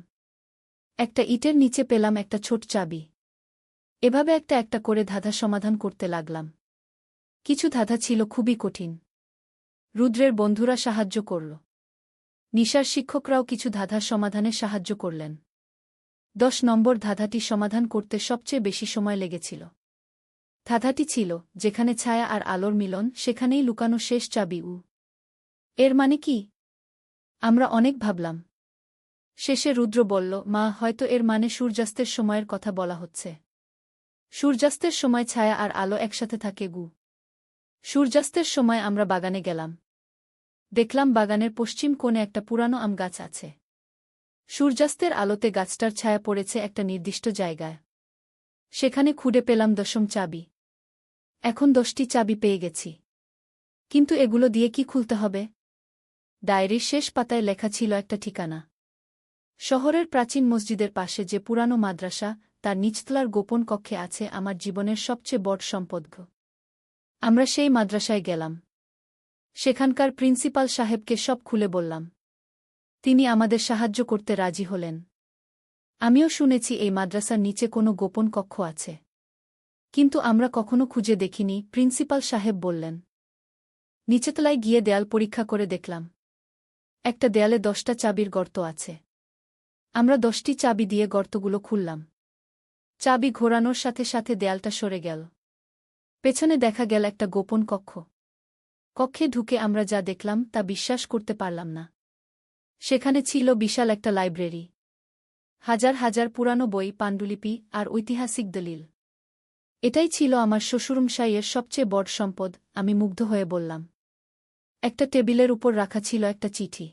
একটা ইটের নিচে পেলাম একটা ছোট চাবি। এভাবে একটা একটা করে ধাঁধা সমাধান করতে লাগলাম। কিছু ধাঁধা ছিল খুবই কঠিন। রুদ্রের বন্ধুরা সাহায্য করল। নিশার শিক্ষকরাও কিছু ধাঁধার সমাধানে সাহায্য করলেন। 10 নম্বর ধাঁধাটি সমাধান করতে সবচেয়ে বেশি সময় লেগেছিল। ধাঁধাটি ছিল, যেখানে ছায়া আর আলোর মিলন সেখানেই লুকানো শেষ চাবি। এর মানে কি? আমরা অনেক ভাবলাম। শেষে রুদ্র বলল, মা, হয়তো এর মানে সূর্যাস্তের সময়ের কথা বলা হচ্ছে। সূর্যাস্তের সময় ছায়া আর আলো একসাথে থাকে। সূর্যাস্তের সময় আমরা বাগানে গেলাম। দেখলাম বাগানের পশ্চিম কোণে একটা পুরানো আম গাছ আছে। সূর্যাস্তের আলোতে গাছটার ছায়া পড়েছে একটা নির্দিষ্ট জায়গায়। সেখানে খুঁড়ে পেলাম 10ম চাবি। এখন 10টি চাবি পেয়ে গেছি। কিন্তু এগুলো দিয়ে কি খুলতে হবে? ডায়েরির শেষ পাতায় লেখা ছিল একটা ঠিকানা। শহরের প্রাচীন মসজিদের পাশে যে পুরানো মাদ্রাসা, তার নিচতলার গোপন কক্ষে আছে আমার জীবনের সবচেয়ে বড় সম্পদ। আমরা সেই মাদ্রাসায় গেলাম। সেখানকার প্রিন্সিপাল সাহেবকে সব খুলে বললাম। তিনি আমাদের সাহায্য করতে রাজি হলেন। আমিও শুনেছি এই মাদ্রাসার নিচে কোনো গোপন কক্ষ আছে। কিন্তু আমরা কখনো খুঁজে দেখিনি, প্রিন্সিপাল সাহেব বললেন। নিচেতলায় গিয়ে দেয়াল পরীক্ষা করে দেখলাম। একটা দেয়ালে 10টা চাবির গর্ত আছে। আমরা 10টি চাবি দিয়ে গর্তগুলো খুললাম। চাবি ঘোরানোর সাথে সাথে দেয়ালটা সরে গেল। পেছনে দেখা গেল একটা গোপন কক্ষ। কক্ষে ঢুকে আমরা যা দেখলাম তা বিশ্বাস করতে পারলাম না। সেখানে ছিল বিশাল একটা লাইব্রেরি। হাজার হাজার পুরানো বই, পাণ্ডুলিপি আর ঐতিহাসিক দলিল। এটাই ছিল আমার শ্বশুরমশাইয়ের সবচেয়ে বড় সম্পদ। আমি মুগ্ধ হয়ে বললাম। একটা টেবিলের উপর রাখা ছিল একটা চিঠি।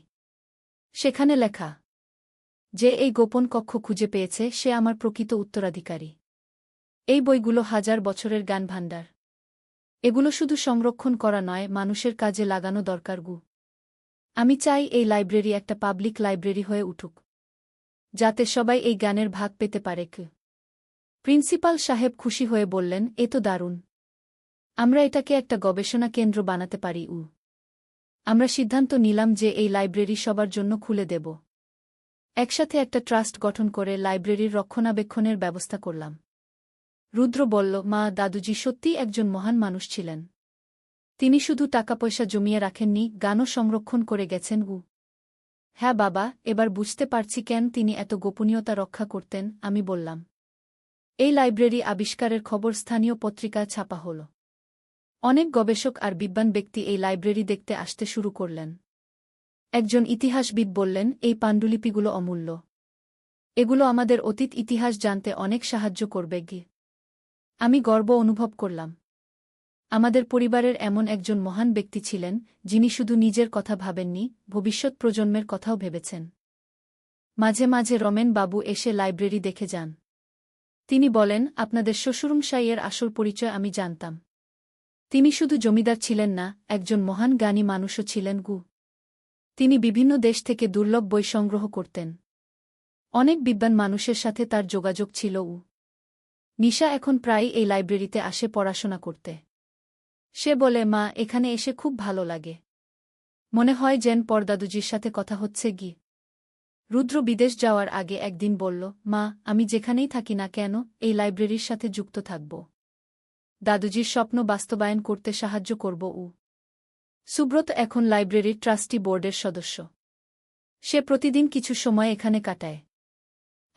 সেখানে লেখা, যে এই গোপন কক্ষ খুঁজে পেয়েছে সে আমার প্রকৃত উত্তরাধিকারী। এই বইগুলো হাজার বছরের জ্ঞান ভাণ্ডার। এগুলো শুধু সংরক্ষণ করা নয়, মানুষের কাজে লাগানো দরকার। আমি চাই এই লাইব্রেরি একটা পাবলিক লাইব্রেরি হয়ে উঠুক, যাতে সবাই এই জ্ঞানের ভাগ পেতে পারে। প্রিন্সিপাল সাহেব খুশি হয়ে বললেন, এ তো দারুণ। আমরা এটাকে একটা গবেষণা কেন্দ্র বানাতে পারি। আমরা সিদ্ধান্ত নিলাম যে এই লাইব্রেরি সবার জন্য খুলে দেব। একসাথে একটা ট্রাস্ট গঠন করে লাইব্রেরির রক্ষণাবেক্ষণের ব্যবস্থা করলাম। রুদ্র বলল, মা, দাদুজি সত্যিই একজন মহান মানুষ ছিলেন। তিনি শুধু টাকা পয়সা জমিয়ে রাখেননি, জ্ঞানও সংরক্ষণ করে গেছেন। হ্যাঁ বাবা, এবার বুঝতে পারছি কেন তিনি এত গোপনীয়তা রক্ষা করতেন। আমি বললাম। এই লাইব্রেরি আবিষ্কারের খবর স্থানীয় পত্রিকায় ছাপা হল। অনেক গবেষক আর বিদ্বান ব্যক্তি এই লাইব্রেরি দেখতে আসতে শুরু করলেন। একজন ইতিহাসবিদ বললেন, এই পাণ্ডুলিপিগুলো অমূল্য। এগুলো আমাদের অতীত ইতিহাস জানতে অনেক সাহায্য করবে। আমি গর্ব অনুভব করলাম। আমাদের পরিবারের এমন একজন মহান ব্যক্তি ছিলেন, যিনি শুধু নিজের কথা ভাবেননি, ভবিষ্যৎ প্রজন্মের কথাও ভেবেছেন। মাঝে মাঝে রমেন বাবু এসে লাইব্রেরি দেখে যান। তিনি বলেন, আপনাদের শ্বশুরমশাইয়ের আসল পরিচয় আমি জানতাম। তিনি শুধু জমিদার ছিলেন না, একজন মহান জ্ঞানী মানুষও ছিলেন। তিনি বিভিন্ন দেশ থেকে দুর্লভ বই সংগ্রহ করতেন। অনেক বিদ্বান মানুষের সাথে তার যোগাযোগ ছিল। নিশা এখন প্রায়ই এই লাইব্রেরিতে আসে পড়াশোনা করতে। সে বলে, মা, এখানে এসে খুব ভালো লাগে। মনে হয় যেন পরদাদুজির সাথে কথা হচ্ছে। রুদ্র বিদেশ যাওয়ার আগে একদিন বলল, মা, আমি যেখানেই থাকি না কেন এই লাইব্রেরির সাথে যুক্ত থাকব। দাদুজির স্বপ্ন বাস্তবায়ন করতে সাহায্য করব। সুব্রত এখন লাইব্রেরির ট্রাস্টি বোর্ডের সদস্য। সে প্রতিদিন কিছু সময় এখানে কাটায়।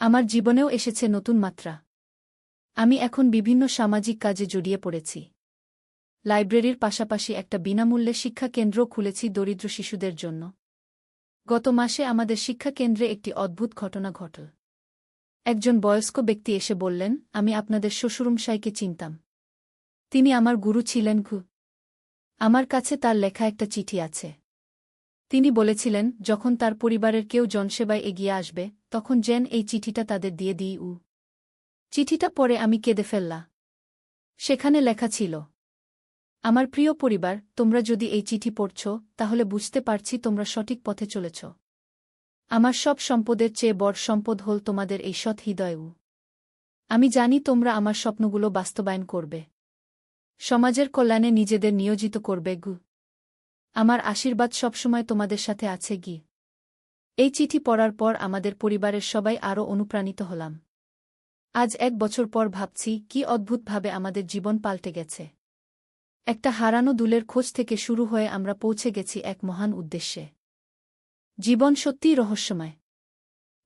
আমার জীবনেও এসেছে নতুন মাত্রা। আমি এখন বিভিন্ন সামাজিক কাজে জড়িয়ে পড়েছি। লাইব্রেরির পাশাপাশি একটা বিনামূল্যে শিক্ষা কেন্দ্র খুলেছি দরিদ্র শিশুদের জন্য। গত মাসে আমাদের শিক্ষা কেন্দ্রে একটি অদ্ভুত ঘটনা ঘটল। একজন বয়স্ক ব্যক্তি এসে বললেন, আমি আপনাদের শ্বশুরমশাইকে চিনতাম। তিনি আমার গুরু ছিলেন। আমার কাছে তার লেখা একটা চিঠি আছে। তিনি বলেছিলেন, যখন তার পরিবারের কেউ জনসেবায় এগিয়ে আসবে, তখন যেন এই চিঠিটা তাদের দিয়ে দিই। চিঠিটা পড়ে আমি কেঁদে ফেললাম। সেখানে লেখা ছিল, আমার প্রিয় পরিবার, তোমরা যদি এই চিঠি পড়ছ, তাহলে বুঝতে পারছি তোমরা সঠিক পথে চলেছ। আমার সব সম্পদের চেয়ে বড় সম্পদ হল তোমাদের এই সৎ হৃদয়। আমি জানি তোমরা আমার স্বপ্নগুলো বাস্তবায়ন করবে। সমাজের কল্যাণে নিজেদের নিয়োজিত করবে। আমার আশীর্বাদ সবসময় তোমাদের সাথে আছে। এই চিঠি পড়ার পর আমাদের পরিবারের সবাই আরও অনুপ্রাণিত হলাম। আজ 1 বছর পর ভাবছি কি অদ্ভুতভাবে আমাদের জীবন পাল্টে গেছে। একটা হারানো দুলের খোঁজ থেকে শুরু হয়ে আমরা পৌঁছে গেছি এক মহান উদ্দেশ্যে। জীবন সত্যিই রহস্যময়।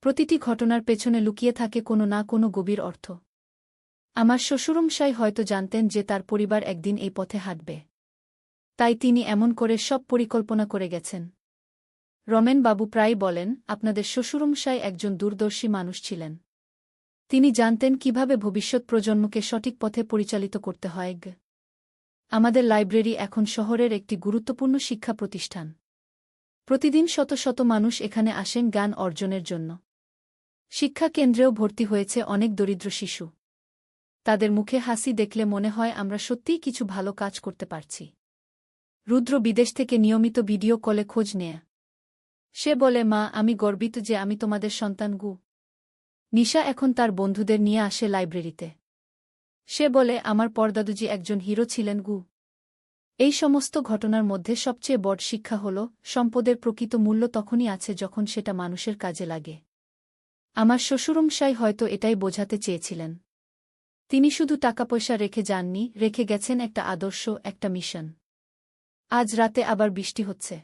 প্রতিটি ঘটনার পেছনে লুকিয়ে থাকে কোনো না কোনো গভীর অর্থ। আমার শ্বশুরমশাই হয়তো জানতেন যে তার পরিবার একদিন এই পথে হাঁটবে। তাই তিনি এমন করে সব পরিকল্পনা করে গেছেন। রমেন বাবু প্রায় বলেন, আপনাদের শ্বশুরমশাই একজন দূরদর্শী মানুষ ছিলেন। তিনি জানতেন কিভাবে ভবিষ্যৎ প্রজন্মকে সঠিক পথে পরিচালিত করতে হয়। আমাদের লাইব্রেরি এখন শহরের একটি গুরুত্বপূর্ণ শিক্ষা প্রতিষ্ঠান। প্রতিদিন শত শত মানুষ এখানে আসেন জ্ঞান অর্জনের জন্য। শিক্ষা কেন্দ্রেও ভর্তি হয়েছে অনেক দরিদ্র শিশু। তাদের মুখে হাসি দেখলে মনে হয় আমরা সত্যিই কিছু ভালো কাজ করতে পারছি। রুদ্র বিদেশ থেকে নিয়মিত ভিডিও কলে খোঁজ নেয়। সে বলে, মা, আমি গর্বিত যে আমি তোমাদের সন্তান। নিশা এখন তার বন্ধুদের নিয়ে আসে লাইব্রেরিতে। সে বলে, আমার পরদাদুজি একজন হিরো ছিলেন। এই সমস্ত ঘটনার মধ্যে সবচেয়ে বড় শিক্ষা হল, সম্পদের প্রকৃত মূল্য তখনই আছে যখন সেটা মানুষের কাজে লাগে। আমার শ্বশুরমশাই হয়তো এটাই বোঝাতে চেয়েছিলেন। তিনি শুধু টাকাপয়সা রেখে যাননি, রেখে গেছেন একটা আদর্শ, একটা মিশন। আজ রাতে আবার বৃষ্টি হচ্ছে।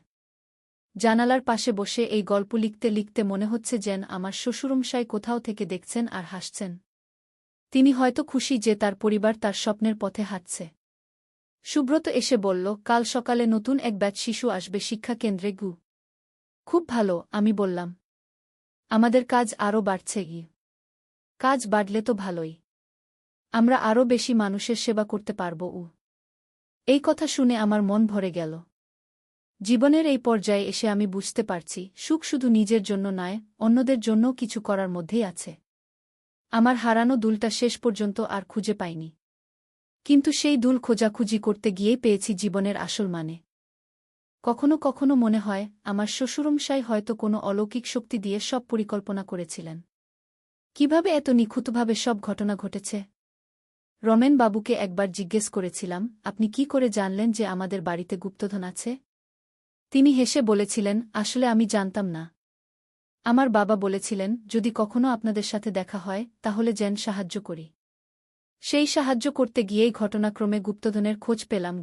জানালার পাশে বসে এই গল্প লিখতে লিখতে মনে হচ্ছে যেন আমার শ্বশুরমশাই কোথাও থেকে দেখছেন আর হাসছেন। তিনি হয়তো খুশি যে তার পরিবার তার স্বপ্নের পথে হাঁটছে। সুব্রত এসে বলল, কাল সকালে নতুন এক ব্যাচ শিশু আসবে শিক্ষা কেন্দ্রে। খুব ভালো, আমি বললাম। আমাদের কাজ আরও বাড়ছে। কাজ বাড়লে তো ভালোই। আমরা আরও বেশি মানুষের সেবা করতে পারব। এই কথা শুনে আমার মন ভরে গেল। জীবনের এই পর্যায়ে এসে আমি বুঝতে পারছি, সুখ শুধু নিজের জন্য নয়, অন্যদের জন্যও কিছু করার মধ্যেই আছে। আমার হারানো দুলটা শেষ পর্যন্ত আর খুঁজে পাইনি। কিন্তু সেই দুল খোঁজাখুঁজি করতে গিয়েই পেয়েছি জীবনের আসল মানে। কখনো কখনো মনে হয় আমার শ্বশুরমশাই হয়তো কোনো অলৌকিক শক্তি দিয়ে সব পরিকল্পনা করেছিলেন। কিভাবে এত নিখুঁতভাবে সব ঘটনা ঘটেছে? রমেন বাবুকে একবার জিজ্ঞেস করেছিলাম, আপনি কি করে জানলেন যে আমাদের বাড়িতে গুপ্তধন আছে? তিনি হেসে বলেছিলেন, আসলে আমি জানতাম না। আমার বাবা বলেছিলেন, যদি কখনো আপনাদের সাথে দেখা হয় তাহলে যেন সাহায্য করি। সেই সাহায্য করতে গিয়েই ঘটনাক্রমে গুপ্তধনের খোঁজ পেলাম।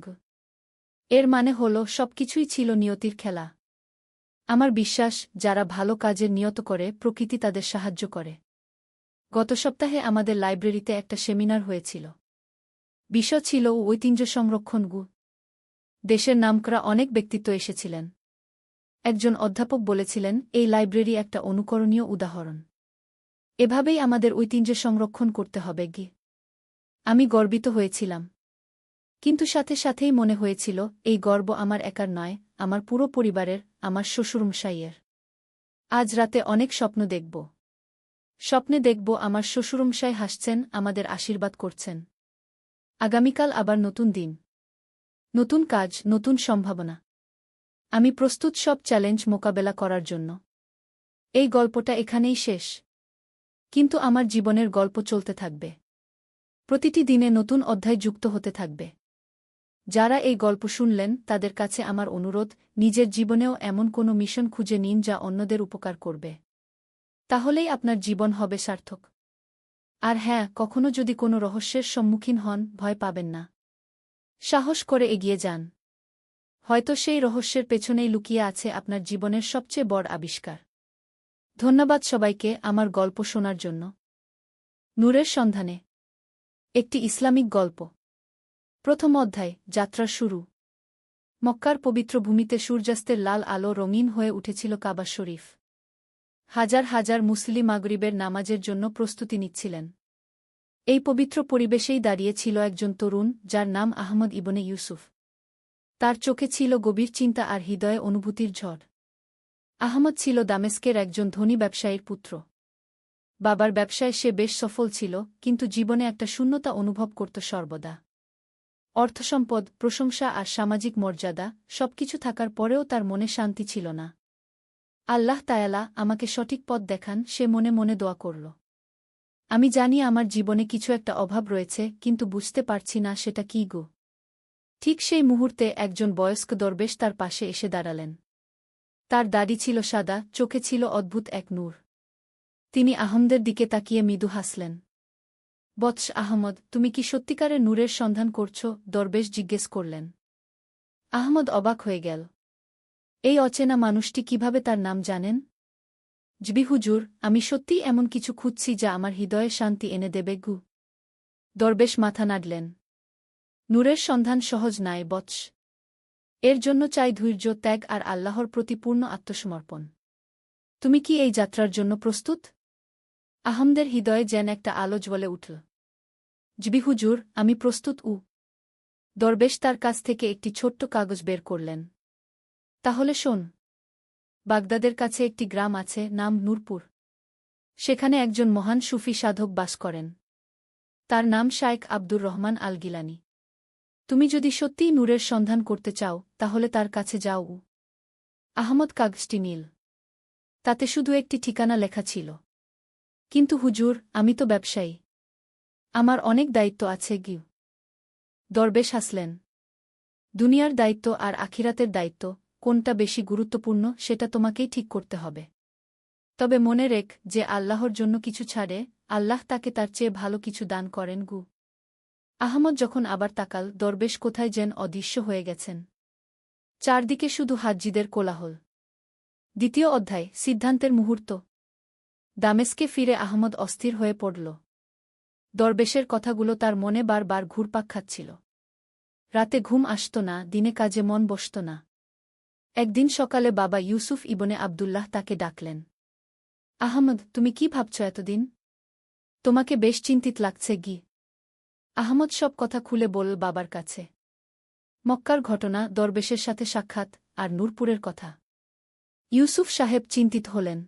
এর মানে হল সবকিছুই ছিল নিয়তির খেলা। আমার বিশ্বাস, যারা ভালো কাজের নিয়ত করে প্রকৃতি তাদের সাহায্য করে। গত সপ্তাহে আমাদের লাইব্রেরিতে একটা সেমিনার হয়েছিল। বিষয় ছিল ঐতিহ্য সংরক্ষণ। দেশের নামকরা অনেক ব্যক্তিত্ব এসেছিলেন। একজন অধ্যাপক বলেছিলেন, এই লাইব্রেরি একটা অনুকরণীয় উদাহরণ। এভাবেই আমাদের ঐতিহ্য সংরক্ষণ করতে হবে। আমি গর্বিত হয়েছিলাম। কিন্তু সাথে সাথেই মনে হয়েছিল, এই গর্ব আমার একার নয়, আমার পুরো পরিবারের, আমার শ্বশুরমশাইয়ের। আজ রাতে অনেক স্বপ্ন দেখব। স্বপ্নে দেখব আমার শ্বশুরমশাই হাসছেন, আমাদের আশীর্বাদ করছেন। আগামীকাল আবার নতুন দিন, নতুন কাজ, নতুন সম্ভাবনা। আমি প্রস্তুত সব চ্যালেঞ্জ মোকাবেলা করার জন্য। এই গল্পটা এখানেই শেষ। কিন্তু আমার জীবনের গল্প চলতে থাকবে। প্রতিটি দিনে নতুন অধ্যায় যুক্ত হতে থাকবে। যারা এই গল্প শুনলেন তাদের কাছে আমার অনুরোধ, নিজের জীবনেও এমন কোনো মিশন খুঁজে নিন যা অন্যদের উপকার করবে। তাহলেই আপনার জীবন হবে সার্থক। আর হ্যাঁ, কখনো যদি কোনো রহস্যের সম্মুখীন হন, ভয় পাবেন না। সাহস করে এগিয়ে যান। হয়তো সেই রহস্যের পেছনেই লুকিয়ে আছে আপনার জীবনের সবচেয়ে বড় আবিষ্কার। ধন্যবাদ সবাইকে আমার গল্প শোনার জন্য। নূরের সন্ধানে একটি ইসলামিক গল্প। প্রথম অধ্যায়, যাত্রার শুরু। মক্কার পবিত্র ভূমিতে সূর্যাস্তের লাল আলো রঙিন হয়ে উঠেছিল কাবা শরীফ। হাজার হাজার মুসলিম মাগরিবের নামাজের জন্য প্রস্তুতি নিচ্ছিলেন। এই পবিত্র পরিবেশেই দাঁড়িয়ে ছিল একজন তরুণ, যার নাম আহমদ ইবনে ইউসুফ। তার চোখে ছিল গভীর চিন্তা আর হৃদয়ে অনুভূতির ঝড়। আহমদ ছিল দামেস্কের একজন ধনী ব্যবসায়ীর পুত্র। বাবার ব্যবসায় সে বেশ সফল ছিল, কিন্তু জীবনে একটা শূন্যতা অনুভব করত সর্বদা। অর্থসম্পদ, প্রশংসা আর সামাজিক মর্যাদা সবকিছু থাকার পরেও তার মনে শান্তি ছিল না। আল্লাহ তায়ালা আমাকে সঠিক পথ দেখান, সে মনে মনে দোয়া করল। আমি জানি আমার জীবনে কিছু একটা অভাব রয়েছে, কিন্তু বুঝতে পারছি না সেটা কী। ঠিক সেই মুহূর্তে একজন বয়স্ক দরবেশ তার পাশে এসে দাঁড়ালেন। তার দাড়ি ছিল সাদা, চোখে ছিল অদ্ভুত এক নূর। তিনি আহমদের দিকে তাকিয়ে মৃদু হাসলেন। বৎস আহমদ, তুমি কি সত্যিকারের নূরের সন্ধান করছ? দরবেশ জিজ্ঞেস করলেন। আহমদ অবাক হয়ে গেল। এই অচেনা মানুষটি কিভাবে তার নাম জানেন? জবি হুজুর, আমি সত্যিই এমন কিছু খুঁজছি যা আমার হৃদয়ে শান্তি এনে দেবে গু। দরবেশ মাথা নাড়লেন। নূরের সন্ধান সহজ নয় বৎস। এর জন্য চাই ধৈর্য, ত্যাগ আর আল্লাহর প্রতি পূর্ণ আত্মসমর্পণ। তুমি কি এই যাত্রার জন্য প্রস্তুত? আহমদের হৃদয়ে যেন একটা আলো জ্বলে উঠল। জবি হুজুর, আমি প্রস্তুত। দরবেশ তার কাছ থেকে একটি ছোট্ট কাগজ বের করলেন। তাহলে শোন। বাগদাদের কাছে একটি গ্রাম আছে, নাম নূরপুর। সেখানে একজন মহান সুফি সাধক বাস করেন। তার নাম শায়েখ আব্দুর রহমান আল গিলানি। তুমি যদি সত্যিই নূরের সন্ধান করতে চাও, তাহলে তার কাছে যাও। আহমদ কাগজটি নিল। তাতে শুধু একটি ঠিকানা লেখা ছিল। কিন্তু হুজুর, আমি তো ব্যবসায়ী। আমার অনেক দায়িত্ব আছে গিউ। দরবেশ হাসলেন। দুনিয়ার দায়িত্ব আর আখিরাতের দায়িত্ব, কোনটা বেশি গুরুত্বপূর্ণ সেটা তোমাকেই ঠিক করতে হবে। তবে মনে রেখ, যে আল্লাহর জন্য কিছু ছাড়ে, আল্লাহ তাকে তার চেয়ে ভালো কিছু দান করেন গু। আহমদ যখন আবার তাকাল, দরবেশ কোথায় যেন অদৃশ্য হয়ে গেছেন। চারদিকে শুধু হাজ্জিদের কোলাহল। দ্বিতীয় অধ্যায়, সিদ্ধান্তের মুহূর্ত। দামেস্কে ফিরে আহমদ অস্থির হয়ে পড়ল। দরবেশের কথাগুলো তার মনে বারবার ঘুরপাক খাচ্ছিল। রাতে ঘুম আসত না, দিনে কাজে মন বসত না। একদিন সকালে বাবা ইউসুফ ইবনে আবদুল্লাহ তাকে ডাকলেন। আহমদ, তুমি কি ভাবছ এতদিন? তোমাকে বেশ চিন্তিত লাগছে গি। আহমদ সব কথা খুলে বলল বাবার কাছে। মক্কার ঘটনা, দরবেশের সাথে সাক্ষাৎ, আর নূরপুরের কথা। ইউসুফ সাহেব চিন্তিত হলেন।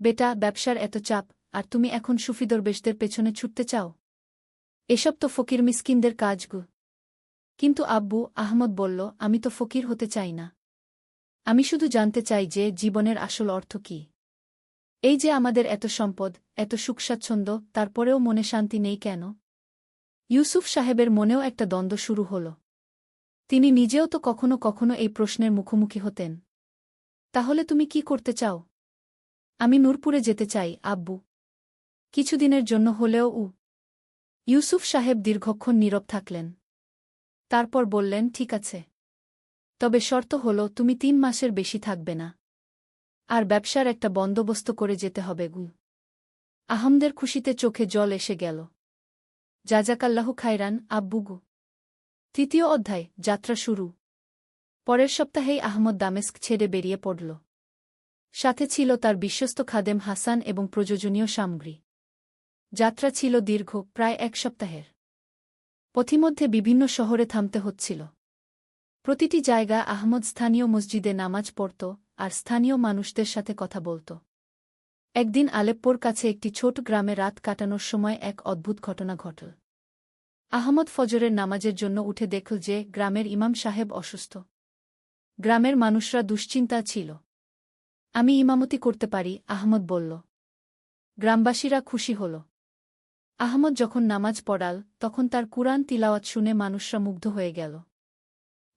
বেটা, ব্যবসার এত চাপ, আর তুমি এখন সুফি দরবেশদের পেছনে ছুটতে চাও? এসব তো ফকির মিসকিনদের কাজ গু। কিন্তু আব্বু, আহমদ বলল, আমি তো ফকির হতে চাই না। আমি শুধু জানতে চাই যে জীবনের আসল অর্থ কী। এই যে আমাদের এত সম্পদ, এত সুখস্বাচ্ছন্দ্য, তারপরেও মনে শান্তি নেই কেন? ইউসুফ সাহেবের মনেও একটা দ্বন্দ্ব শুরু হল। তিনি নিজেও তো কখনো কখনো এই প্রশ্নের মুখোমুখি হতেন। তাহলে তুমি কি করতে চাও? আমি নূরপুরে যেতে চাই আব্বু। কিছুদিনের জন্য হলেও। ইউসুফ সাহেব দীর্ঘক্ষণ নীরব থাকলেন। তারপর বললেন, ঠিক আছে। তবে শর্ত হল, তুমি 3 মাসের বেশি থাকবে না। আর ব্যবসার একটা বন্দোবস্ত করে যেতে হবে গু। আহমদের খুশিতে চোখে জল এসে গেল। জাজাকাল্লাহু খায়রান আব্বু গু। তৃতীয় অধ্যায়, যাত্রা শুরু। পরের সপ্তাহেই আহমদ দামেস্ক ছেড়ে বেরিয়ে পড়ল। সাথে ছিল তার বিশ্বস্ত খাদেম হাসান এবং প্রয়োজনীয় সামগ্রী। যাত্রা ছিল দীর্ঘ, প্রায় 1 সপ্তাহের। পথিমধ্যে বিভিন্ন শহরে থামতে হচ্ছিল। প্রতিটি জায়গা আহমদ স্থানীয় মসজিদে নামাজ পড়ত আর স্থানীয় মানুষদের সাথে কথা বলত। একদিন আলেপ্পোর কাছে একটি ছোট গ্রামে রাত কাটানোর সময় এক অদ্ভুত ঘটনা ঘটল। আহমদ ফজরের নামাজের জন্য উঠে দেখল যে গ্রামের ইমাম সাহেব অসুস্থ। গ্রামের মানুষরা দুশ্চিন্তা ছিল। আমি ইমামতি করতে পারি, আহমদ বলল। গ্রামবাসীরা খুশি হল। আহমদ যখন নামাজ পড়াল, তখন তার কুরআন তিলাওয়াত শুনে মানুষরা মুগ্ধ হয়ে গেল।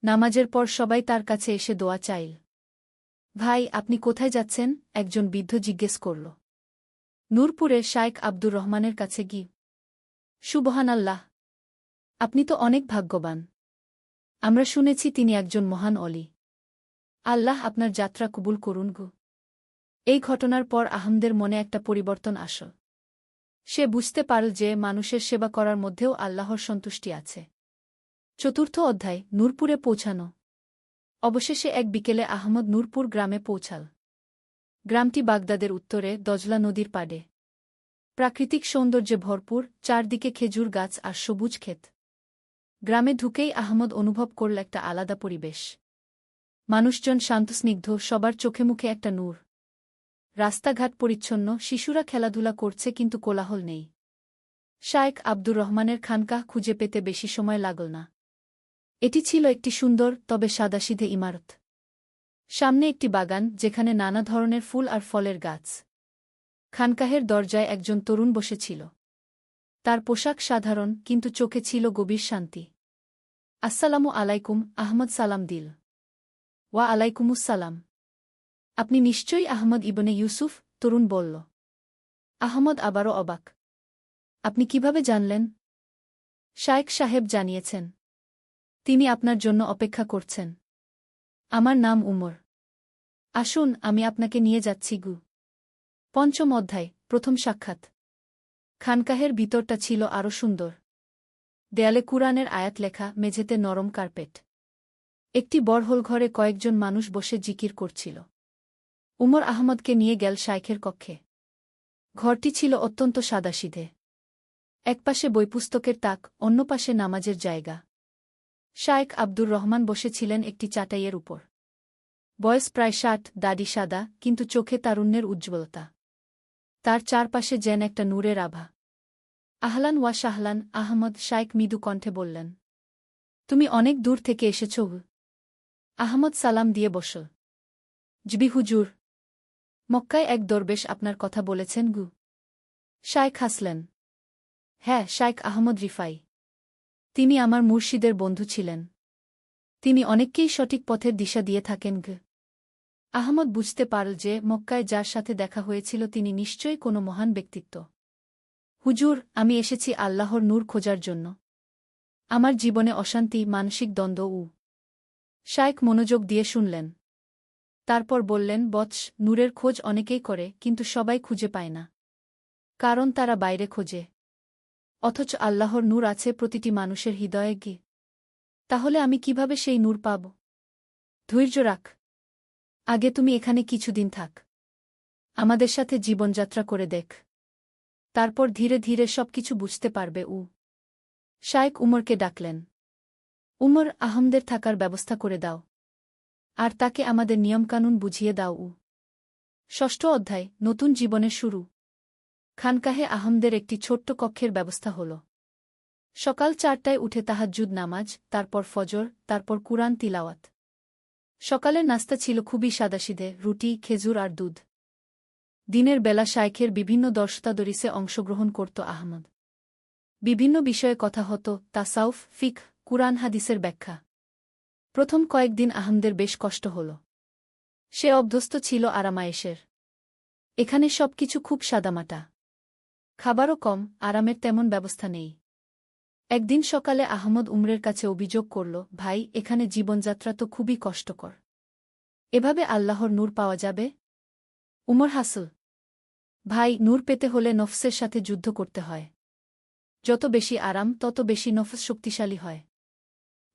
নামাজের পর সবাই তার কাছে এসে দোয়া চাইল। ভাই, আপনি কোথায় যাচ্ছেন? একজন বৃদ্ধ জিজ্ঞেস করল। নূরপুরে শায়েখ আব্দুর রহমানের কাছে গি। সুবহানাল্লাহ! আপনি তো অনেক ভাগ্যবান। আমরা শুনেছি তিনি একজন মহান অলি। আল্লাহ আপনার যাত্রা কবুল করুন গো। এই ঘটনার পর আহমদের মনে একটা পরিবর্তন আসল। সে বুঝতে পারল যে মানুষের সেবা করার মধ্যেও আল্লাহর সন্তুষ্টি আছে। চতুর্থ অধ্যায়, নূরপুরে পৌঁছানো। অবশেষে এক বিকেলে আহমদ নূরপুর গ্রামে পৌঁছাল। গ্রামটি বাগদাদের উত্তরে, দজলা নদীর পাড়ে। প্রাকৃতিক সৌন্দর্যে ভরপুর, চারদিকে খেজুর গাছ আর সবুজ ক্ষেত। গ্রামে ঢুকেই আহমদ অনুভব করল একটা আলাদা পরিবেশ। মানুষজন শান্তস্নিগ্ধ, সবার চোখে মুখে একটা নূর। রাস্তাঘাট পরিচ্ছন্ন, শিশুরা খেলাধুলা করছে, কিন্তু কোলাহল নেই। শায়েখ আব্দুর রহমানের খানকাহ খুঁজে পেতে বেশি সময় লাগল না। এটি ছিল একটি সুন্দর তবে সাদাসিধে ইমারত। সামনে একটি বাগান, যেখানে নানা ধরনের ফুল আর ফলের গাছ। খানকাহের দরজায় একজন তরুণ বসেছিল। তার পোশাক সাধারণ, কিন্তু চোখে ছিল গভীর শান্তি। আসসালামু আলাইকুম, আহমদ সালাম দিল। ওয়া আলাইকুমুসসালাম। আপনি নিশ্চয়ই আহমদ ইবনে ইউসুফ, তরুণ বলল। আহমদ আবারও অবাক। আপনি কিভাবে জানলেন? শায়েখ সাহেব জানিয়েছেন। তিনি আপনার জন্য অপেক্ষা করছেন। আমার নাম উমর। আসুন, আমি আপনাকে নিয়ে যাচ্ছি গু। পঞ্চম অধ্যায়, প্রথম সাক্ষাৎ। খানকাহের ভিতরটা ছিল আরও সুন্দর। দেয়ালে কুরআনের আয়াত লেখা, মেঝেতে নরম কার্পেট। একটি বড়হোল ঘরে কয়েকজন মানুষ বসে জিকির করছিল। উমর আহমদকে নিয়ে গেল শায়েখের কক্ষে। ঘরটি ছিল অত্যন্ত সাদাসিধে। একপাশে বইপুস্তকের তাক, অন্য পাশে নামাজের জায়গা। শায়েখ আব্দুর রহমান বসেছিলেন একটি চাটাইয়ের উপর। বয়স প্রায় ৬০, দাড়ি সাদা, কিন্তু চোখে তারুণ্যের উজ্জ্বলতা। তার চারপাশে যেন একটা নূরের আভা। আহলান ওয়া শাহলান আহমদ, শায়েখ মৃদু কণ্ঠে বললেন। তুমি অনেক দূর থেকে এসেছ। আহমদ সালাম দিয়ে বসল। জবি হুজুর। মক্কায় এক দরবেশ আপনার কথা বলেছেন গু। শায়েখ হাসলেন। হ্যাঁ, শায়েখ আহমদ রিফাই। তিনি আমার মুর্শিদের বন্ধু ছিলেন। তিনি অনেককেই সঠিক পথের দিশা দিয়ে থাকেন গ। আহমদ বুঝতে পারল যে মক্কায় যার সাথে দেখা হয়েছিল তিনি নিশ্চয়ই কোনো মহান ব্যক্তিত্ব। হুজুর, আমি এসেছি আল্লাহর নূর খোঁজার জন্য। আমার জীবনে অশান্তি, মানসিক দ্বন্দ্ব। শায়েখ মনোযোগ দিয়ে শুনলেন। তারপর বললেন, বৎস, নূরের খোঁজ অনেকেই করে, কিন্তু সবাই খুঁজে পায় না। কারণ তারা বাইরে খোঁজে। অথচ আল্লাহর নূর আছে প্রতিটি মানুষের হৃদয়ে গিয়ে। তাহলে আমি কিভাবে সেই নূর পাব? ধৈর্য রাখ। আগে তুমি এখানে কিছুদিন থাক। আমাদের সাথে জীবনযাত্রা করে দেখ। তারপর ধীরে ধীরে সবকিছু বুঝতে পারবে। শায়েখ উমরকে ডাকলেন। উমর, আহমদের থাকার ব্যবস্থা করে দাও। আর তাকে আমাদের নিয়মকানুন বুঝিয়ে দাও। ষষ্ঠ অধ্যায়, নতুন জীবনের শুরু। খানকাহে আহমদের একটি ছোট্ট কক্ষের ব্যবস্থা হল। সকাল ৪টায় উঠে তাহাজ্জুদ নামাজ, তারপর ফজর, তারপর কুরআন তিলাওয়াত। সকালের নাস্তা ছিল খুবই সাদাসিধে, রুটি, খেজুর আর দুধ। দিনের বেলা শায়েখের বিভিন্ন দর্শতাদরিসে অংশগ্রহণ করত আহমদ। বিভিন্ন বিষয়ে কথা হতো, তাসাউফ, ফিকহ, কুরআন হাদিসের ব্যাখ্যা। প্রথম কয়েকদিন আহমদের বেশ কষ্ট হল। সে অভ্যস্ত ছিল আরামায়েশের। এখানে সবকিছু খুব সাদামাটা। খাবারও কম, আরামের তেমন ব্যবস্থা নেই। একদিন সকালে আহমদ উমরের কাছে অভিযোগ করল, ভাই, এখানে জীবনযাত্রা তো খুবই কষ্টকর। এভাবে আল্লাহর নূর পাওয়া যাবে? উমর হাসল। ভাই, নূর পেতে হলে নফসের সাথে যুদ্ধ করতে হয়। যত বেশি আরাম, তত বেশি নফস শক্তিশালী হয়।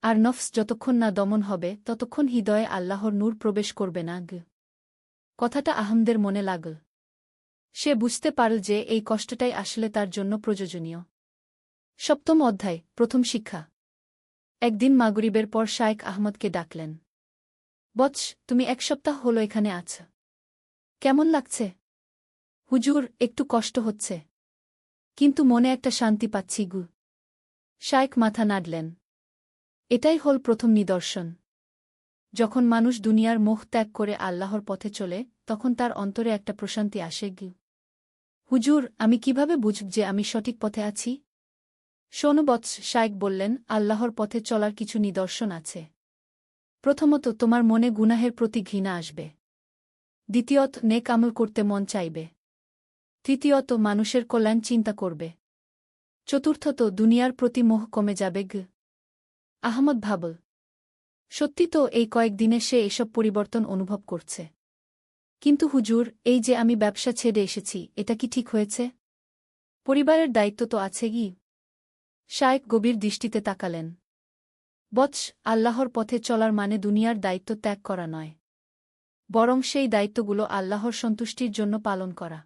আর নফস যতক্ষণ না দমন হবে, ততক্ষণ হৃদয়ে আল্লাহর নূর প্রবেশ করবে না। কথাটা আহমদের মনে লাগল। সে বুঝতে পারল যে এই কষ্টটাই আসলে তার জন্য প্রয়োজনীয়। সপ্তম অধ্যায়, প্রথম শিক্ষা। একদিন মাগরিবের পর শায়েখ আহমদকে ডাকলেন। বৎস, তুমি ১ সপ্তাহ হল এখানে আছ। কেমন লাগছে? হুজুর, একটু কষ্ট হচ্ছে, কিন্তু মনে একটা শান্তি পাচ্ছি গু। শায়েখ মাথা নাড়লেন। এটাই হল প্রথম নিদর্শন। যখন মানুষ দুনিয়ার মোহ ত্যাগ করে আল্লাহর পথে চলে, তখন তার অন্তরে একটা প্রশান্তি আসে গু। হুজুর, আমি কিভাবে বুঝব যে আমি সঠিক পথে আছি? শোনো বৎস, শায়েখ বললেন, আল্লাহর পথে চলার কিছু নিদর্শন আছে। প্রথমত, তোমার মনে গুনাহের প্রতি ঘৃণা আসবে। দ্বিতীয়ত, নেক আমল করতে মন চাইবে। তৃতীয়ত, মানুষের কল্যাণ চিন্তা করবে। চতুর্থত, দুনিয়ার প্রতি মোহ কমে যাবে গ। আহমদ ভাবল। সত্যি তো, এই কয়েকদিনে সে এসব পরিবর্তন অনুভব করছে। কিন্তু হুজুর, এই যে আমি ব্যবসা ছেড়ে এসেছি, এটা কি ঠিক হয়েছে? পরিবারের দায়িত্ব তো আছে কি? শায়েখ গভীর দৃষ্টিতে তাকালেন। বৎস, আল্লাহর পথে চলার মানে দুনিয়ার দায়িত্ব ত্যাগ করা নয়, বরং সেই দায়িত্বগুলো আল্লাহর সন্তুষ্টির জন্য পালন করা।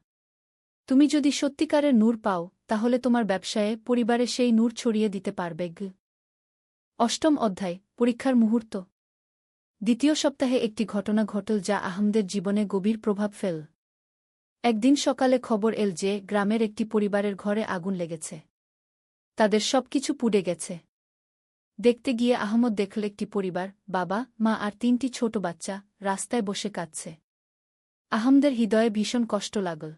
তুমি যদি সত্যিকারের নূর পাও, তাহলে তোমার ব্যবসায়ে, পরিবারে সেই নূর ছড়িয়ে দিতে পারবে গ। অষ্টম অধ্যায়, পরীক্ষার মুহূর্ত। দ্বিতীয় সপ্তাহে একটি ঘটনা ঘটল যা আহমদের জীবনে গভীর প্রভাব ফেল। একদিন সকালে খবর এল যে গ্রামের একটি পরিবারের ঘরে আগুন লেগেছে। তাদের সবকিছু পুড়ে গেছে। দেখতে গিয়ে আহমদ দেখল একটি পরিবার, বাবা, মা আর ৩টি ছোট বাচ্চা, রাস্তায় বসে কাঁদছে। আহমদের হৃদয়ে ভীষণ কষ্ট লাগল।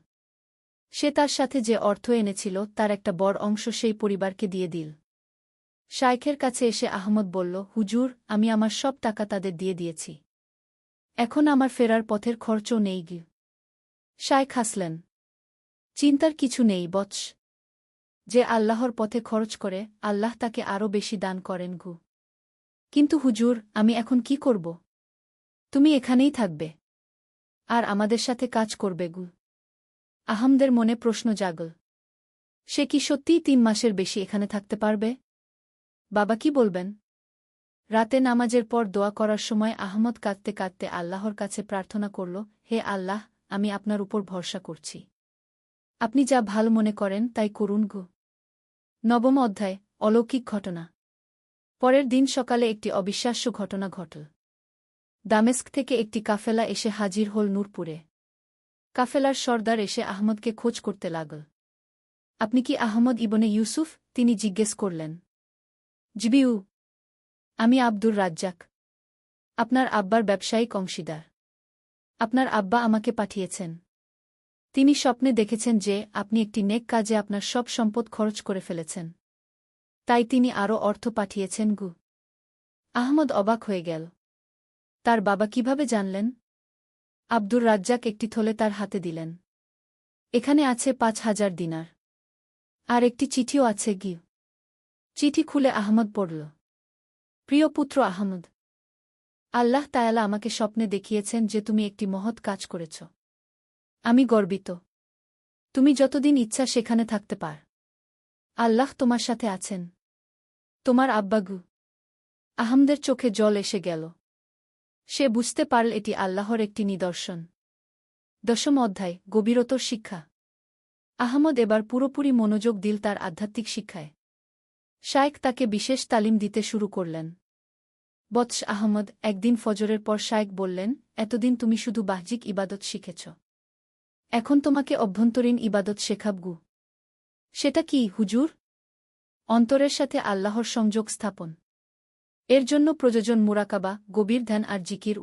সে তার সাথে যে অর্থ এনেছিল তার একটা বড় অংশ সেই পরিবারকে দিয়ে দিল। শায়েখের কাছে এসে আহমদ বলল, হুজুর, আমি আমার সব টাকা তাদের দিয়ে দিয়েছি। এখন আমার ফেরার পথের খরচও নেই গি। শায়েখ হাসলেন। চিন্তার কিছু নেই বৎস। যে আল্লাহর পথে খরচ করে আল্লাহ তাকে আরও বেশি দান করেন গু। কিন্তু হুজুর, আমি এখন কি করব? তুমি এখানেই থাকবে আর আমাদের সাথে কাজ করবে গু। আহমদের মনে প্রশ্ন জাগল। সে কি সত্যিই ৩ মাসের বেশি এখানে থাকতে পারবে? বাবা কি বলবেন? রাতে নামাজের পর দোয়া করার সময় আহমদ কাঁদতে কাঁদতে আল্লাহর কাছে প্রার্থনা করল, হে আল্লাহ, আমি আপনার উপর ভরসা করছি। আপনি যা ভালো মনে করেন তাই করুন গো। ৯ম অধ্যায়, অলৌকিক ঘটনা। পরের দিন সকালে একটি অবিশ্বাস্য ঘটনা ঘটল। দামেস্ক থেকে একটি কাফেলা এসে হাজির হল নূরপুরে। কাফেলার সর্দার এসে আহমদকে খোঁজ করতে লাগল। আপনি কি আহমদ ইবনে ইউসুফ? তিনি জিজ্ঞেস করলেন। জিবিউ। আমি আব্দুর রাজ্জাক, আপনার আব্বার ব্যবসায়িক অংশীদার। আপনার আব্বা আমাকে পাঠিয়েছেন। তিনি স্বপ্নে দেখেছেন যে আপনি একটি নেক কাজে আপনার সব সম্পদ খরচ করে ফেলেছেন। তাই তিনি আরও অর্থ পাঠিয়েছেন গু। আহমদ অবাক হয়ে গেল। তার বাবা কিভাবে জানলেন? আব্দুর রাজ্জাক একটি থলে তার হাতে দিলেন। এখানে আছে ৫,০০০ দিনার। আর একটি চিঠিও আছে গি। চিঠি খুলে আহমদ পড়ল। প্রিয় পুত্র আহমদ, আল্লাহ তায়ালা আমাকে স্বপ্নে দেখিয়েছেন যে তুমি একটি মহৎ কাজ করেছ। আমি গর্বিত। তুমি যতদিন ইচ্ছা সেখানে থাকতে পার। আল্লাহ তোমার সাথে আছেন। তোমার আব্বাগু। আহমদের চোখে জল এসে গেল। সে বুঝতে পারল এটি আল্লাহর একটি নিদর্শন। ১০ম অধ্যায়, গভীরতর শিক্ষা। আহমদ এবার পুরোপুরি মনোযোগ দিল তার আধ্যাত্মিক শিক্ষায়। শায়েখ তাকে বিশেষ তালিম দিতে শুরু করলেন। বৎস আহমদ, একদিন ফজরের পর শায়েখ বললেন, এতদিন তুমি শুধু বাহ্যিক ইবাদত শিখেছ। এখন তোমাকে অভ্যন্তরীণ ইবাদত শেখাবগু। সেটা কি হুজুর? অন্তরের সাথে আল্লাহর সংযোগ স্থাপন। এর জন্য প্রয়োজন মুরাকাবা, গভীর ধ্যান আর জিকির।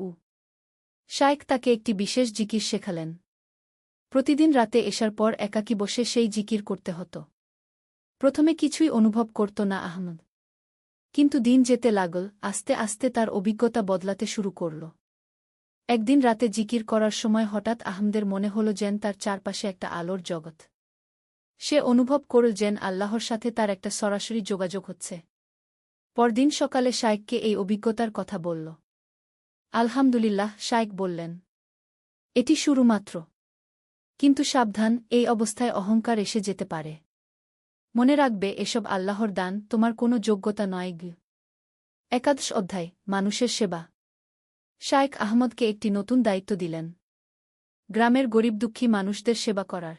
শায়েখ তাকে একটি বিশেষ জিকির শেখালেন। প্রতিদিন রাতে এশার পর একাকী বসে সেই জিকির করতে হতো। প্রথমে কিছুই অনুভব করত না আহমদ। কিন্তু দিন যেতে লাগল, আস্তে আস্তে তার অভিজ্ঞতা বদলাতে শুরু করল। একদিন রাতে জিকির করার সময় হঠাৎ আহমদের মনে হল যেন তার চারপাশে একটা আলোর জগৎ। সে অনুভব করল যেন আল্লাহর সাথে তার একটা সরাসরি যোগাযোগ হচ্ছে। পরদিন সকালে শায়েখকে এই অভিজ্ঞতার কথা বলল। আলহামদুলিল্লাহ, শায়েখ বললেন। এটি শুরু মাত্র। কিন্তু সাবধান, এই অবস্থায় অহংকার এসে যেতে পারে। মনে রাখবে এসব আল্লাহর দান, তোমার কোনো যোগ্যতা নয় গি। ১১শ অধ্যায়, মানুষের সেবা। শায়েখ আহমদকে একটি নতুন দায়িত্ব দিলেন। গ্রামের গরিব দুঃখী মানুষদের সেবা করার।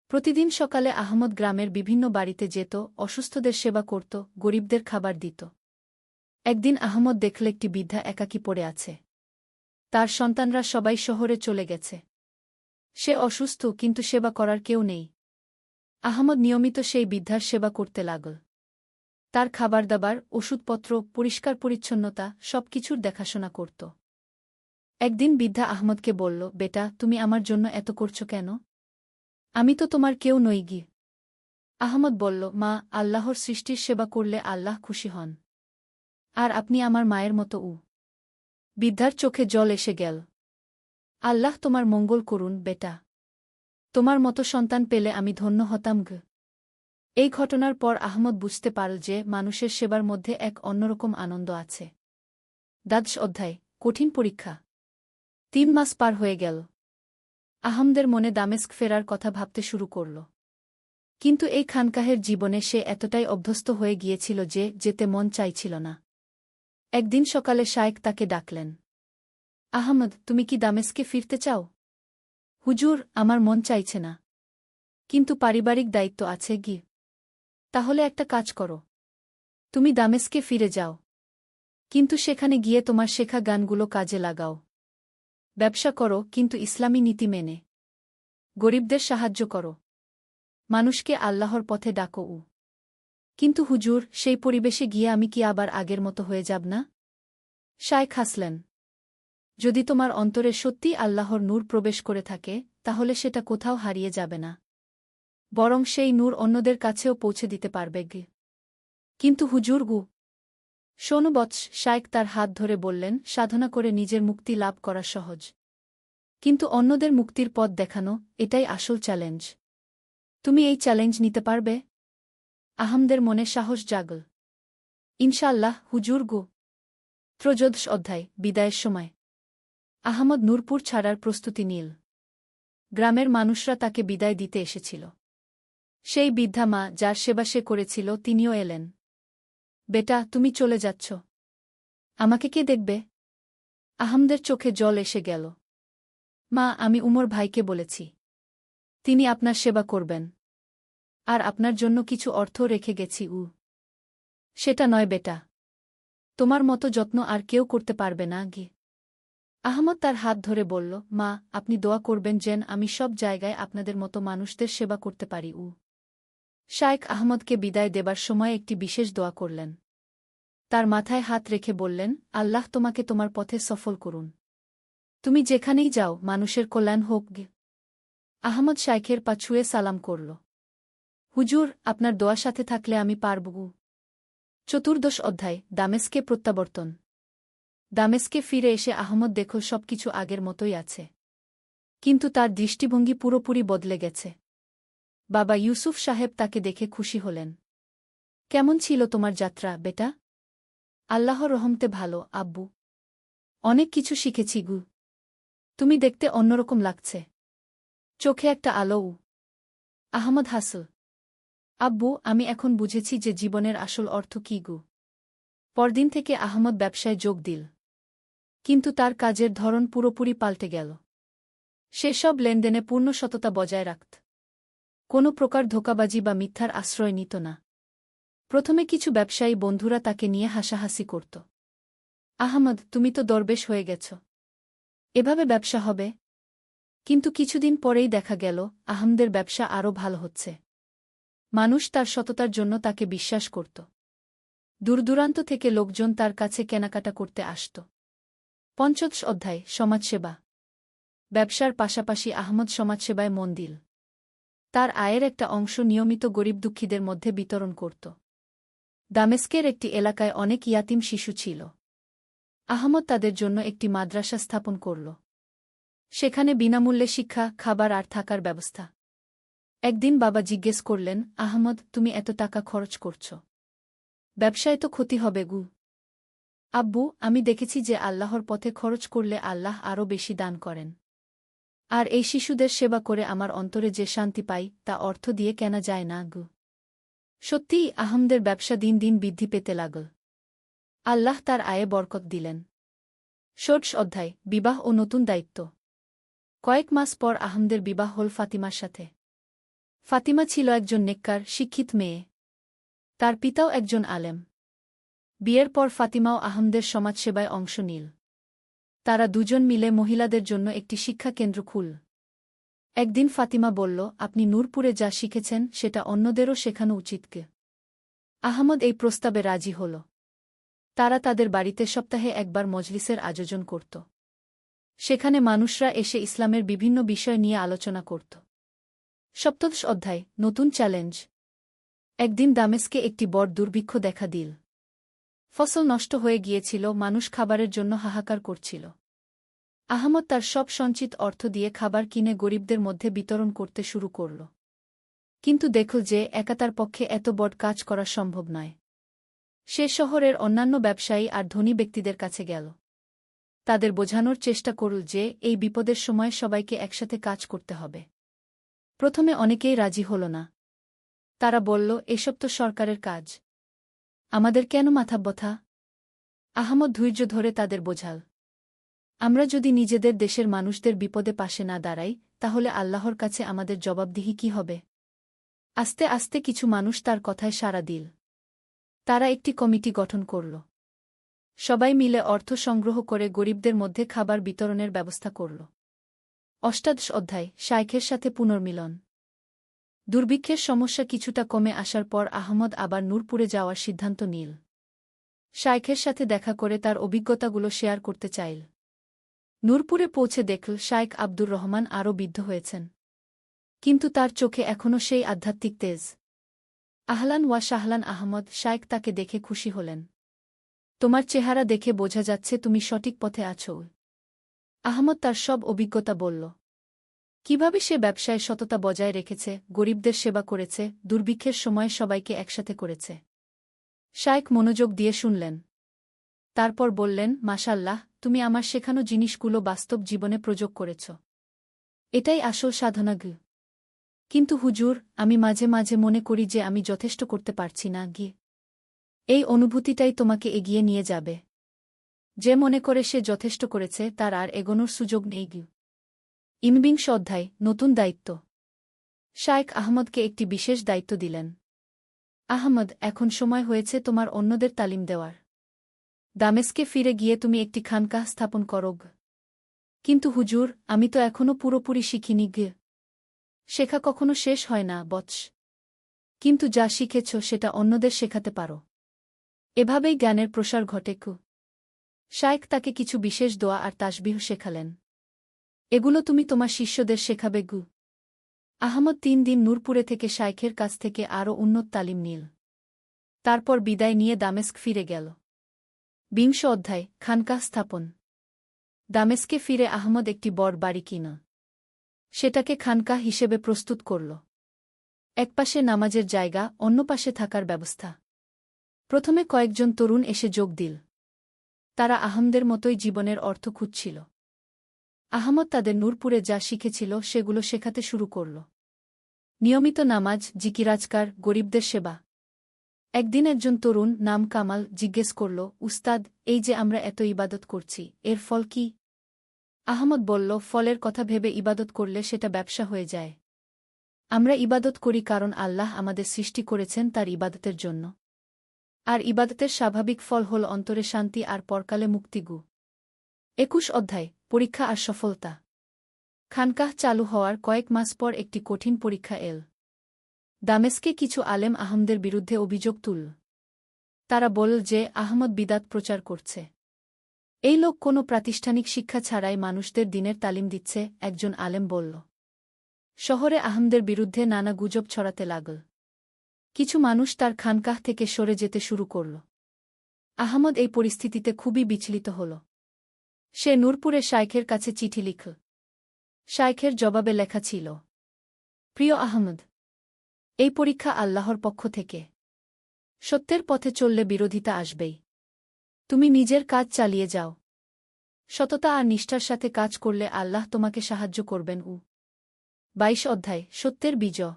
প্রতিদিন সকালে আহমদ গ্রামের বিভিন্ন বাড়িতে যেত, অসুস্থদের সেবা করত, গরিবদের খাবার দিত। একদিন আহমদ দেখল একটি বৃদ্ধা একাকী পড়ে আছে। তার সন্তানরা সবাই শহরে চলে গেছে। সে অসুস্থ, কিন্তু সেবা করার কেউ নেই। আহমদ নিয়মিত সেই বৃদ্ধার সেবা করতে লাগল। তার খাবার দাবার, ওষুধপত্র, পরিষ্কার পরিচ্ছন্নতা সবকিছুর দেখাশোনা করত। একদিন বৃদ্ধা আহমদকে বলল, বেটা, তুমি আমার জন্য এত করছ কেন? আমি তো তোমার কেউ নই গি। আহমদ বলল, মা, আল্লাহর সৃষ্টির সেবা করলে আল্লাহ খুশি হন। আর আপনি আমার মায়ের মতো। বৃদ্ধার চোখে জল এসে গেল। আল্লাহ তোমার মঙ্গল করুন বেটা। তোমার মতো সন্তান পেলে আমি ধন্য হতাম গ। এই ঘটনার পর আহমদ বুঝতে পারল যে মানুষের সেবার মধ্যে এক অন্যরকম আনন্দ আছে। ১২শ অধ্যায়, কঠিন পরীক্ষা। ৩ মাস পার হয়ে গেল। আহমদের মনে দামেস্ক ফেরার কথা ভাবতে শুরু করল। কিন্তু এই খানকাহের জীবনে সে এতটাই অভ্যস্ত হয়ে গিয়েছিল যে যেতে মন চাইছিল না। একদিন সকালে শায়েখ তাকে ডাকলেন। আহমদ, তুমি কি দামেস্কে ফিরতে চাও? হুজুর, আমার মন চাইছে না। কিন্তু পারিবারিক দায়িত্ব আছে গি। তাহলে একটা কাজ করো। তুমি দামেস্কে ফিরে যাও। কিন্তু সেখানে গিয়ে তোমার শেখা গানগুলো কাজে লাগাও। ব্যবসা করো, কিন্তু ইসলামী নীতি মেনে। গরিবদের সাহায্য করো। মানুষকে আল্লাহর পথে ডাকো। কিন্তু হুজুর, সেই পরিবেশে গিয়ে আমি কি আবার আগের মতো হয়ে যাব না? শায়েখ হাসলেন। যদি তোমার অন্তরে সত্যিই আল্লাহর নূর প্রবেশ করে থাকে, তাহলে সেটা কোথাও হারিয়ে যাবে না। বরং সেই নূর অন্যদের কাছেও পৌঁছে দিতে পারবে গে। কিন্তু হুজুর গু, শোনো বৎস, শায়েক তার হাত ধরে বললেন, সাধনা করে নিজের মুক্তি লাভ করা সহজ, কিন্তু অন্যদের মুক্তির পথ দেখানো, এটাই আসল চ্যালেঞ্জ। তুমি এই চ্যালেঞ্জ নিতে পারবে? আহমদের মনে সাহস জাগল। ইনশাআল্লাহ হুজুর গো। ত্রয়োদশ অধ্যায়, বিদায়ের সময়। আহমদ নূরপুর ছাড়ার প্রস্তুতি নিল। গ্রামের মানুষরা তাকে বিদায় দিতে এসেছিল। সেই বৃদ্ধা মা যার সেবা সে করেছিল তিনিও এলেন। বেটা, তুমি চলে যাচ্ছ, আমাকে কে দেখবে? আহমদের চোখে জল এসে গেল। মা, আমি উমর ভাইকে বলেছি, তিনি আপনার সেবা করবেন, আর আপনার জন্য কিছু অর্থ রেখে গেছি। সেটা নয় বেটা, তোমার মতো যত্ন আর কেউ করতে পারবে না গে। আহমদ তার হাত ধরে বলল, মা, আপনি দোয়া করবেন যেন আমি সব জায়গায় আপনাদের মতো মানুষদের সেবা করতে পারি। শায়েখ আহমদকে বিদায় দেবার সময় একটি বিশেষ দোয়া করলেন। তার মাথায় হাত রেখে বললেন, আল্লাহ তোমাকে তোমার পথে সফল করুন। তুমি যেখানেই যাও মানুষের কল্যাণ হোক গে। আহমদ শায়েখের পা ছুঁয়ে সালাম করল। হুজুর, আপনার দোয়া সাথে থাকলে আমি পারব। চতুর্দশ অধ্যায়, দামেস্কে প্রত্যাবর্তন। দামেস্কে ফিরে এসে আহমদ দেখল সবকিছু আগের মতোই আছে, কিন্তু তার দৃষ্টিভঙ্গি পুরোপুরি বদলে গেছে। বাবা ইউসুফ সাহেব তাকে দেখে খুশি হলেন। কেমন ছিল তোমার যাত্রা, বেটা? আল্লাহর রহমতে ভালো, আব্বু। অনেক কিছু শিখেছি গু। তুমি দেখতে অন্যরকম লাগছে, চোখে একটা আলো। আহমদ হাসল। আব্বু, আমি এখন বুঝেছি যে জীবনের আসল অর্থ কী গু। পরদিন থেকে আহমদ ব্যবসায় যোগ দিল, কিন্তু তার কাজের ধরন পুরোপুরি পাল্টে গেল। সেসব লেনদেনে পূর্ণ সততা বজায় রাখত, কোনো প্রকার ধোঁকাবাজি বা মিথ্যার আশ্রয় নিত না। প্রথমে কিছু ব্যবসায়ী বন্ধুরা তাকে নিয়ে হাসাহাসি করত। আহমদ, তুমি তো দরবেশ হয়ে গেছ, এভাবে ব্যবসা হবে? কিন্তু কিছুদিন পরেই দেখা গেল আহমদের ব্যবসা আরও ভালো হচ্ছে। মানুষ তার সততার জন্য তাকে বিশ্বাস করত। দূরদূরান্ত থেকে লোকজন তার কাছে কেনাকাটা করতে আসত। পঞ্চদশ অধ্যায়, সমাজসেবা। ব্যবসার পাশাপাশি আহমদ সমাজসেবায় মন দিল। তার আয়ের একটা অংশ নিয়মিত গরিব দুঃখীদের মধ্যে বিতরণ করত। দামেস্কের একটি এলাকায় অনেক ইয়াতিম শিশু ছিল। আহমদ তাদের জন্য একটি মাদ্রাসা স্থাপন করল। সেখানে বিনামূল্যে শিক্ষা, খাবার আর থাকার ব্যবস্থা। একদিন বাবা জিজ্ঞেস করলেন, আহমদ, তুমি এত টাকা খরচ করছ, ব্যবসায় তো ক্ষতি হবে গু। আব্বু, আমি দেখেছি যে আল্লাহর পথে খরচ করলে আল্লাহ আরও বেশি দান করেন, আর এই শিশুদের সেবা করে আমার অন্তরে যে শান্তি পাই তা অর্থ দিয়ে কেনা যায় না গু। সত্যিই আহমদের ব্যবসা দিন দিন বৃদ্ধি পেতে লাগল। আল্লাহ তার আয়ে বরকত দিলেন। ষোড়শ অধ্যায়, বিবাহ ও নতুন দায়িত্ব। কয়েক মাস পর আহমদের বিবাহ হল ফাতিমার সাথে। ফাতিমা ছিল একজন নেককার, শিক্ষিত মেয়ে। তার পিতাও একজন আলেম। বিয়ের পর ফাতিমাও আহমদের সমাজসেবায় অংশ নিল। তারা দুজন মিলে মহিলাদের জন্য একটি শিক্ষা কেন্দ্র খুল। একদিন ফাতিমা বলল, আপনি নূরপুরে যা শিখেছেন সেটা অন্যদেরও শেখানো উচিত কে। আহমদ এই প্রস্তাবে রাজি হল। তারা তাদের বাড়িতে সপ্তাহে একবার মজলিসের আয়োজন করত। সেখানে মানুষরা এসে ইসলামের বিভিন্ন বিষয় নিয়ে আলোচনা করত। সপ্তদশ অধ্যায়, নতুন চ্যালেঞ্জ। একদিন দামেস্কে একটি বড় দুর্ভিক্ষ দেখা দিল। ফসল নষ্ট হয়ে গিয়েছিল, মানুষ খাবারের জন্য হাহাকার করছিল। আহমদ তার সব সঞ্চিত অর্থ দিয়ে খাবার কিনে গরিবদের মধ্যে বিতরণ করতে শুরু করল। কিন্তু দেখল যে একা তার পক্ষে এত বড় কাজ করা সম্ভব নয়। সে শহরের অন্যান্য ব্যবসায়ী আর ধনী ব্যক্তিদের কাছে গেল। তাদের বোঝানোর চেষ্টা করল যে এই বিপদের সময় সবাইকে একসাথে কাজ করতে হবে। প্রথমে অনেকেই রাজি হল না। তারা বলল, এসব তো সরকারের কাজ, আমাদের কেন মাথা ব্যথা? আহমদ ধৈর্য ধরে তাদের বোঝাল, আমরা যদি নিজেদের দেশের মানুষদের বিপদে পাশে না দাঁড়াই তাহলে আল্লাহর কাছে আমাদের জবাবদিহি কি হবে? আস্তে আস্তে কিছু মানুষ তার কথায় সাড়া দিল। তারা একটি কমিটি গঠন করল। সবাই মিলে অর্থ সংগ্রহ করে গরিবদের মধ্যে খাবার বিতরণের ব্যবস্থা করল। অষ্টাদশ অধ্যায়, শায়েখের সাথে পুনর্মিলন। দুর্ভিক্ষের সমস্যা কিছুটা কমে আসার পর আহমদ আবার নূরপুরে যাওয়ার সিদ্ধান্ত নিল। শায়েখের সাথে দেখা করে তার অভিজ্ঞতাগুলো শেয়ার করতে চাইল। নূরপুরে পৌঁছে দেখল শায়েখ আব্দুর রহমান আরও বৃদ্ধ হয়েছেন, কিন্তু তার চোখে এখনও সেই আধ্যাত্মিক তেজ। আহলান ওয়া শাহলান আহমদ, শায়েখ তাকে দেখে খুশি হলেন। তোমার চেহারা দেখে বোঝা যাচ্ছে তুমি সঠিক পথে আছো। আহমদ তার সব অভিজ্ঞতা বলল। কিভাবে সে ব্যবসায় সততা বজায় রেখেছে, গরিবদের সেবা করেছে, দুর্ভিক্ষের সময় সবাইকে একসাথে করেছে। শায়েখ মনোযোগ দিয়ে শুনলেন। তারপর বললেন, মাশাআল্লাহ, তুমি আমার শেখানো জিনিসগুলো বাস্তব জীবনে প্রয়োগ করেছ। এটাই আসল সাধনা। কিন্তু হুজুর, আমি মাঝে মাঝে মনে করি যে আমি যথেষ্ট করতে পারছি না। এই অনুভূতিটাই তোমাকে এগিয়ে নিয়ে যাবে। যে মনে করে সে যথেষ্ট করেছে তার আর এগোনোর সুযোগ নেই। ২৯ অধ্যায়, নতুন দায়িত্ব। শায়েখ আহমদকে একটি বিশেষ দায়িত্ব দিলেন। আহমদ, এখন সময় হয়েছে তোমার অন্যদের তালিম দেওয়ার। দামেস্কে ফিরে গিয়ে তুমি একটি খানকাহ স্থাপন করোগ। কিন্তু হুজুর, আমি তো এখনও পুরোপুরি শিখিনি। শেখা কখনো শেষ হয় না বৎস। কিন্তু যা শিখেছ সেটা অন্যদের শেখাতে পারো। এভাবেই জ্ঞানের প্রসার ঘটে। শায়েখ তাকে কিছু বিশেষ দোয়া আর তাসবিহ শেখালেন। এগুলো তুমি তোমার শিষ্যদের শেখাবে। আহমদ ৩ দিন নূরপুরে থেকে শায়েখের কাছ থেকে আরও উন্নত তালিম নিল। তারপর বিদায় নিয়ে দামেস্ক ফিরে গেল। ২০ অধ্যায়, খানকাহ স্থাপন। দামেস্কে ফিরে আহমদ একটি বড় বাড়ি কিন। সেটাকে খানকাহ হিসেবে প্রস্তুত করল। একপাশে নামাজের জায়গা, অন্য পাশে থাকার ব্যবস্থা। প্রথমে কয়েকজন তরুণ এসে যোগ দিল। তারা আহমদের মতোই জীবনের অর্থ খুঁজছিল। আহমদ তাদের নূরপুরে যা শিখেছিল সেগুলো শেখাতে শুরু করল। নিয়মিত নামাজ, জিকিরাজকার, গরিবদের সেবা। একদিন একজন তরুণ, নাম কামাল, জিজ্ঞেস করল, উস্তাদ, এই যে আমরা এত ইবাদত করছি, এর ফল কি? আহমদ বলল, ফলের কথা ভেবে ইবাদত করলে সেটা ব্যবসা হয়ে যায়। আমরা ইবাদত করি কারণ আল্লাহ আমাদের সৃষ্টি করেছেন তার ইবাদতের জন্য। আর ইবাদতের স্বাভাবিক ফল হল অন্তরে শান্তি আর পরকালে মুক্তিগু। ২১ অধ্যায়, পরীক্ষা আর সফলতা। খানকাহ চালু হওয়ার কয়েক মাস পর একটি কঠিন পরীক্ষা এল। দামেস্কে কিছু আলেম আহমদের বিরুদ্ধে অভিযোগ তুলল। তারা বলল যে আহমদ বিদাত প্রচার করছে। এই লোক কোনো প্রাতিষ্ঠানিক শিক্ষা ছাড়াই মানুষদের দিনের তালিম দিচ্ছে, একজন আলেম বলল। শহরে আহমদের বিরুদ্ধে নানা গুজব ছড়াতে লাগল। কিছু মানুষ তার খানকাহ থেকে সরে যেতে শুরু করল। আহমদ এই পরিস্থিতিতে খুবই বিচলিত হল। সে নূরপুরে শায়েখের কাছে চিঠি লিখল। শায়েখের জবাবে লেখা ছিল, প্রিয় আহমদ, এই পরীক্ষা আল্লাহর পক্ষ থেকে। সত্যের পথে চললে বিরোধিতা আসবেই। তুমি নিজের কাজ চালিয়ে যাও। সততা আর নিষ্ঠার সাথে কাজ করলে আল্লাহ তোমাকে সাহায্য করবেন। ২২ অধ্যায়, সত্যের বিজয়।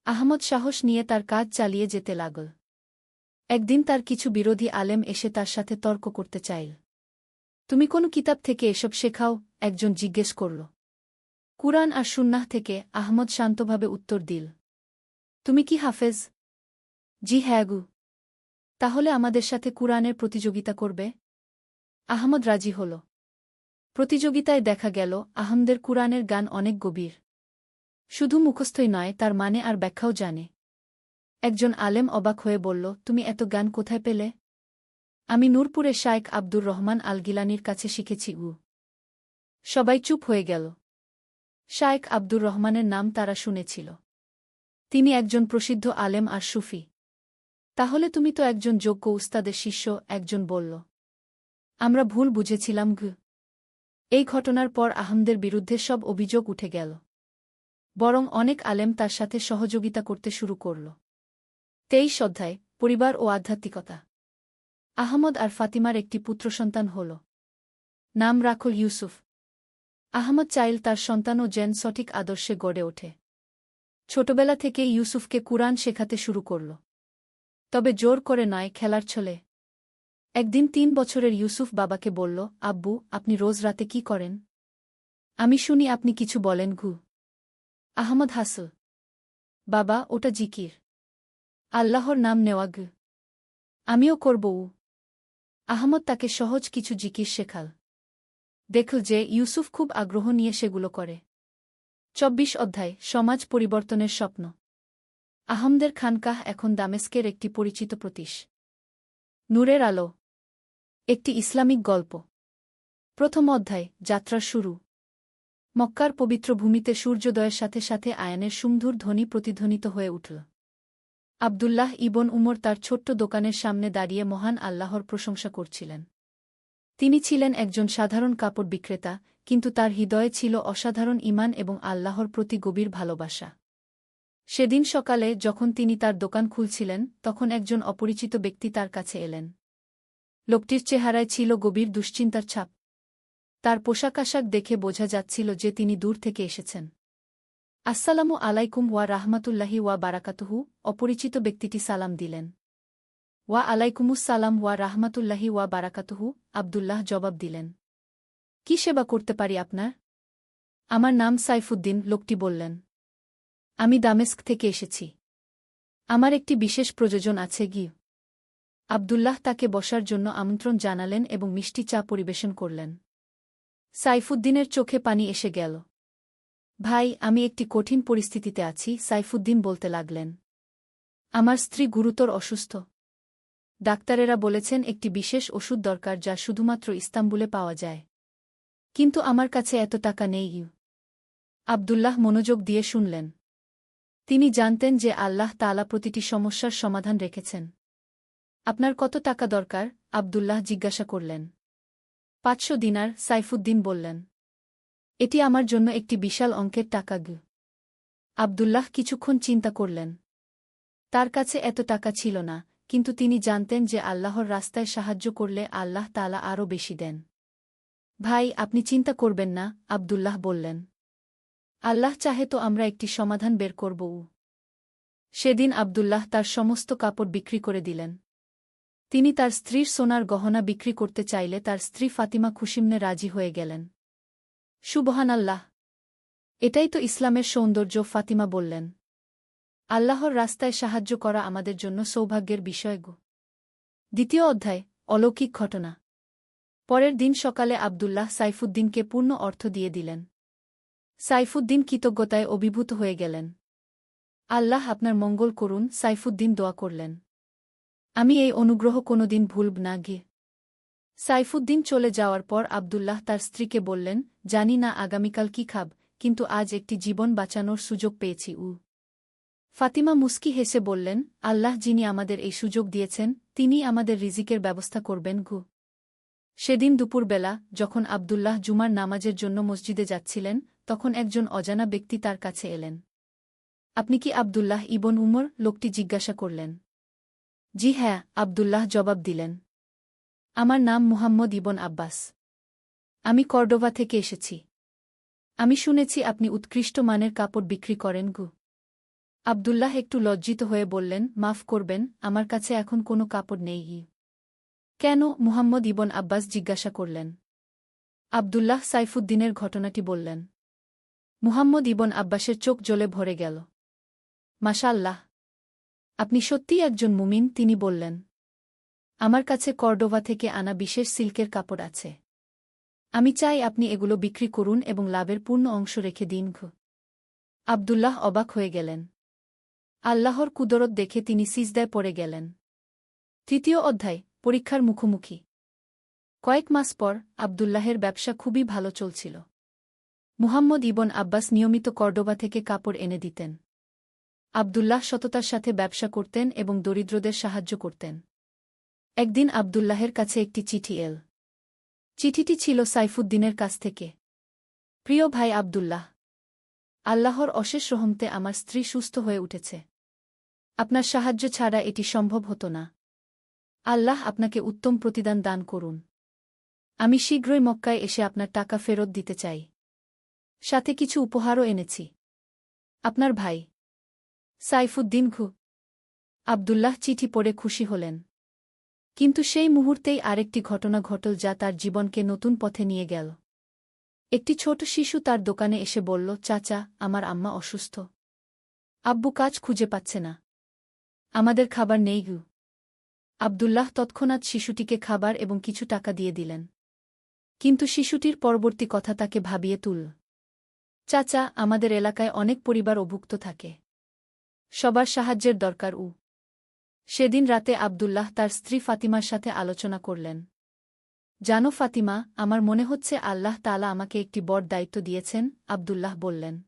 আহমদ সাহস নিয়ে তার কাজ চালিয়ে যেতে লাগল। একদিন তার কিছু বিরোধী আলেম এসে তার সাথে তর্ক করতে চাইল। তুমি কোন কিতাব থেকে এসব শেখাও? একজন জিজ্ঞেস করল। কুরআন আর সুন্নাহ থেকে, আহমদ শান্তভাবে উত্তর দিল। তুমি কি হাফেজ? জি হ্যাঁ গু। তাহলে আমাদের সাথে কুরআনের প্রতিযোগিতা করবে? আহমদ রাজি হল। প্রতিযোগিতায় দেখা গেল আহমদের কুরআনের গান অনেক গভীর। শুধু মুখস্থই নয়, তার মানে আর ব্যাখ্যাও জানে। একজন আলেম অবাক হয়ে বলল, তুমি এত গান কোথায় পেলে? আমি নূরপুরে শায়েখ আব্দুর রহমান আল গিলানির কাছে শিখেছি। সবাই চুপ হয়ে গেল। শায়েখ আব্দুর রহমানের নাম তারা শুনেছিল। তিনি একজন প্রসিদ্ধ আলেম আর সুফি। তাহলে তুমি তো একজন যোগ্য উস্তাদের শিষ্য, একজন বলল। আমরা ভুল বুঝেছিলাম। এই ঘটনার পর আহমদের বিরুদ্ধে সব অভিযোগ উঠে গেল। বরং অনেক আলেম তার সাথে সহযোগিতা করতে শুরু করল। ২৩ অধ্যায়, পরিবার ও আধ্যাত্মিকতা। আহমদ আর ফাতিমার একটি পুত্রসন্তান হল। নাম রাখল ইউসুফ। আহমদ চাইল তার সন্তানও যেন সঠিক আদর্শে গড়ে ওঠে। ছোটবেলা থেকেই ইউসুফকে কুরআন শেখাতে শুরু করল। তবে জোর করে নয়, খেলার ছলে। একদিন ৩ বছরের ইউসুফ বাবাকে বলল, আব্বু, আপনি রোজ রাতে কি করেন? আমি শুনি আপনি কিছু বলেন। আহমদ হাসল। বাবা, ওটা জিকির। আল্লাহর নাম নেওয়া। আমিও করব। আহমদ তাকে সহজ কিছু জিকির শেখাল। দেখল যে ইউসুফ খুব আগ্রহ নিয়ে সেগুলো করে। ২৪ অধ্যায়, সমাজ পরিবর্তনের স্বপ্ন। আহমদের খানকাহ এখন দামেস্কের একটি পরিচিত প্রতীশ। নূরের আলো। একটি ইসলামিক গল্প। প্রথম অধ্যায়, যাত্রার শুরু। মক্কার পবিত্র ভূমিতে সূর্যোদয়ের সাথে সাথে আয়ানের সুমধুর ধ্বনি প্রতিধ্বনিত হয়ে উঠল। আবদুল্লাহ ইবন উমর তার ছোট্ট দোকানের সামনে দাঁড়িয়ে মহান আল্লাহর প্রশংসা করছিলেন। তিনি ছিলেন একজন সাধারণ কাপড় বিক্রেতা, কিন্তু তার হৃদয়ে ছিল অসাধারণ ঈমান এবং আল্লাহর প্রতি গভীর ভালোবাসা। সেদিন সকালে যখন তিনি তার দোকান খুলছিলেন, তখন একজন অপরিচিত ব্যক্তি তার কাছে এলেন। লোকটির চেহারায় ছিল গভীর দুশ্চিন্তার ছাপ। তার পোশাক আশাক দেখে বোঝা যাচ্ছিল যে তিনি দূর থেকে এসেছেন। আসসালামু আলাইকুম ওয়া রাহমাতুল্লাহি ওয়া বারাকাতুহু। অপরিচিত ব্যক্তিটি সালাম দিলেন। ওয়া আলাইকুমুস-সালাম ওয়া রাহমাতুল্লাহি ওয়া বারাকাতুহু, আবদুল্লাহ জবাব দিলেন। কি সেবা করতে পারি আপনার? আমার নাম সাইফুদ্দিন, লোকটি বললেন। আমি দামেস্ক থেকে এসেছি। আমার একটি বিশেষ প্রয়োজন আছে গি। আবদুল্লাহ তাকে বসার জন্য আমন্ত্রণ জানালেন এবং মিষ্টি চা পরিবেশন করলেন। সাইফুদ্দিনের চোখে পানি এসে গেল। ভাই, আমি একটি কঠিন পরিস্থিতিতে আছি, সাইফুদ্দিন বলতে লাগলেন। আমার স্ত্রী গুরুতর অসুস্থ। ডাক্তারেরা বলেছেন একটি বিশেষ ওষুধ দরকার যা শুধুমাত্র ইস্তাম্বুলে পাওয়া যায়। কিন্তু আমার কাছে এত টাকা নেই। আবদুল্লাহ মনোযোগ দিয়ে শুনলেন। তিনি জানতেন যে আল্লাহ তাআলা প্রতিটি সমস্যার সমাধান রেখেছেন। আপনার কত টাকা দরকার? আবদুল্লাহ জিজ্ঞাসা করলেন। 500 দিনার, সাইফুদ্দিন বললেন। এটি আমার জন্য একটি বিশাল অঙ্কের টাকা গু। আবদুল্লাহ কিছুক্ষণ চিন্তা করলেন। তার কাছে এত টাকা ছিল না, কিন্তু তিনি জানতেন যে আল্লাহর রাস্তায় সাহায্য করলে আল্লাহ তাআলা আরও বেশি দেন। ভাই, আপনি চিন্তা করবেন না, আবদুল্লাহ বললেন। আল্লাহ চাহে তো আমরা একটি সমাধান বের করব। সেদিন আবদুল্লাহ তার সমস্ত কাপড় বিক্রি করে দিলেন। তিনি তার স্ত্রীর সোনার গহনা বিক্রি করতে চাইলে তার স্ত্রী ফাতিমা খুশিমনে রাজি হয়ে গেলেন। সুবহানাল্লাহ! এটাই তো ইসলামের সৌন্দর্য, ফাতিমা বললেন। আল্লাহর রাস্তায় সাহায্য করা আমাদের জন্য সৌভাগ্যের বিষয় গো। দ্বিতীয় অধ্যায়, অলৌকিক ঘটনা। পরের দিন সকালে আবদুল্লাহ সাইফুদ্দিনকে পূর্ণ অর্থ দিয়ে দিলেন। সাইফুদ্দিন কৃতজ্ঞতায় অভিভূত হয়ে গেলেন। আল্লাহ আপনার মঙ্গল করুন, সাইফুদ্দিন দোয়া করলেন। আমি এই অনুগ্রহ কোনোদিন ভুলব না গে। সাইফুদ্দিন চলে যাওয়ার পর আবদুল্লাহ তার স্ত্রীকে বললেন, জানি না আগামীকাল কি খাব, কিন্তু আজ একটি জীবন বাঁচানোর সুযোগ পেয়েছি। ফাতিমা মুস্কি হেসে বললেন, আল্লাহ যিনি আমাদের এই সুযোগ দিয়েছেন, তিনি আমাদের রিজিকের ব্যবস্থা করবেন গু। সেদিন দুপুরবেলা, যখন আবদুল্লাহ জুমার নামাজের জন্য মসজিদে যাচ্ছিলেন, তখন একজন অজানা ব্যক্তি তার কাছে এলেন। আপনি কি আবদুল্লাহ ইবন উমর? লোকটি জিজ্ঞাসা করলেন। জি হ্যাঁ, আবদুল্লাহ জবাব দিলেন। আমার নাম মুহাম্মদ ইবন আব্বাস। আমি কর্ডোভা থেকে এসেছি। আমি শুনেছি আপনি উৎকৃষ্ট মানের কাপড় বিক্রি করেন গু। আবদুল্লাহ একটু লজ্জিত হয়ে বললেন, মাফ করবেন, আমার কাছে এখন কোনো কাপড় নেই। কেন? মুহাম্মদ ইবন আব্বাস জিজ্ঞাসা করলেন। আবদুল্লাহ সাইফুদ্দিনের ঘটনাটি বললেন। মুহাম্মদ ইবন আব্বাসের চোখ জ্বলে ভরে গেল। মাশাআল্লাহ! আপনি সত্যিই একজন মুমিন, তিনি বললেন। আমার কাছে কর্ডোভা থেকে আনা বিশেষ সিল্কের কাপড় আছে। আমি চাই আপনি এগুলো বিক্রি করুন এবং লাভের পূর্ণ অংশ রেখে দিন। আবদুল্লাহ অবাক হয়ে গেলেন। আল্লাহর কুদরত দেখে তিনি সিজদায় পড়ে গেলেন। তৃতীয় অধ্যায়, পরীক্ষার মুখোমুখি। কয়েক মাস পর আবদুল্লাহের ব্যবসা খুবই ভালো চলছিল। মুহাম্মদ ইবন আব্বাস নিয়মিত কর্ডোবা থেকে কাপড় এনে দিতেন। আবদুল্লাহ সততার সাথে ব্যবসা করতেন এবং দরিদ্রদের সাহায্য করতেন। একদিন আবদুল্লাহের কাছে একটি চিঠি এল। চিঠিটি ছিল সাইফুদ্দিনের কাছ থেকে। প্রিয় ভাই আবদুল্লাহ, আল্লাহর অশেষ রহমতে আমার স্ত্রী সুস্থ হয়ে উঠেছে। আপনার সাহায্য ছাড়া এটি সম্ভব হতো না। আল্লাহ আপনাকে উত্তম প্রতিদান দান করুন। আমি শীঘ্রই মক্কায় এসে আপনার টাকা ফেরত দিতে চাই। সাথে কিছু উপহারও এনেছি। আপনার ভাই সাইফুদ্দিন ঘু। আবদুল্লাহ চিঠি পড়ে খুশি হলেন। কিন্তু সেই মুহূর্তেই আরেকটি ঘটনা ঘটল যা তার জীবনকে নতুন পথে নিয়ে গেল। একটি ছোট শিশু তার দোকানে এসে বলল, চাচা, আমার আম্মা অসুস্থ। আব্বু কাজ খুঁজে পাচ্ছে না। আমাদের খাবার নেই গু। আবদুল্লাহ তৎক্ষণাৎ শিশুটিকে খাবার এবং কিছু টাকা দিয়ে দিলেন। কিন্তু শিশুটির পরবর্তী কথা তাকে ভাবিয়ে তুলল। চাচা, আমাদের এলাকায় অনেক পরিবার অভুক্ত থাকে। সবার সাহায্যের দরকার। সেদিন রাতে আবদুল্লাহ তার স্ত্রী ফাতিমার সাথে আলোচনা করলেন। জানো ফাতিমা, আমার মনে হচ্ছে আল্লাহ তাআলা আমাকে একটি বড় দায়িত্ব দিয়েছেন। আবদুল্লাহ বললেন।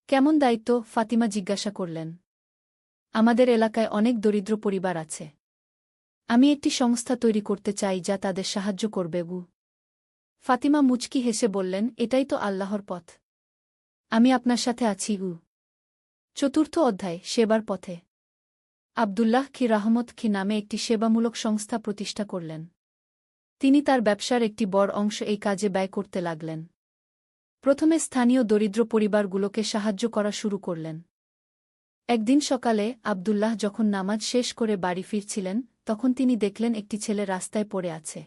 কেমন দায়িত্ব? ফাতিমা জিজ্ঞাসা করলেন। আমাদের এলাকায় অনেক দরিদ্র পরিবার আছে। আমি একটি সংস্থা তৈরি করতে চাই যা তাদের সাহায্য করবে। ফাতিমা মুচকি হেসে বললেন, এটাই তো আল্লাহর পথ। আমি আপনার সাথে আছি। চতুর্থ অধ্যায়, সেবার পথে। আব্দুল্লাহ খি রাহমত খি নামে একটি সেবামূলক সংস্থা প্রতিষ্ঠা করলেন। তিনি তার ব্যবসার একটি বড় অংশ এই কাজে ব্যয় করতে লাগলেন। প্রথমে স্থানীয় দরিদ্র পরিবারগুলোকে সাহায্য করা শুরু করলেন। একদিন সকালে আব্দুল্লাহ যখন নামাজ শেষ করে বাড়ি ফিরছিলেন, তখন তিনি দেখলেন একটি ছেলে রাস্তায় পড়ে আছে।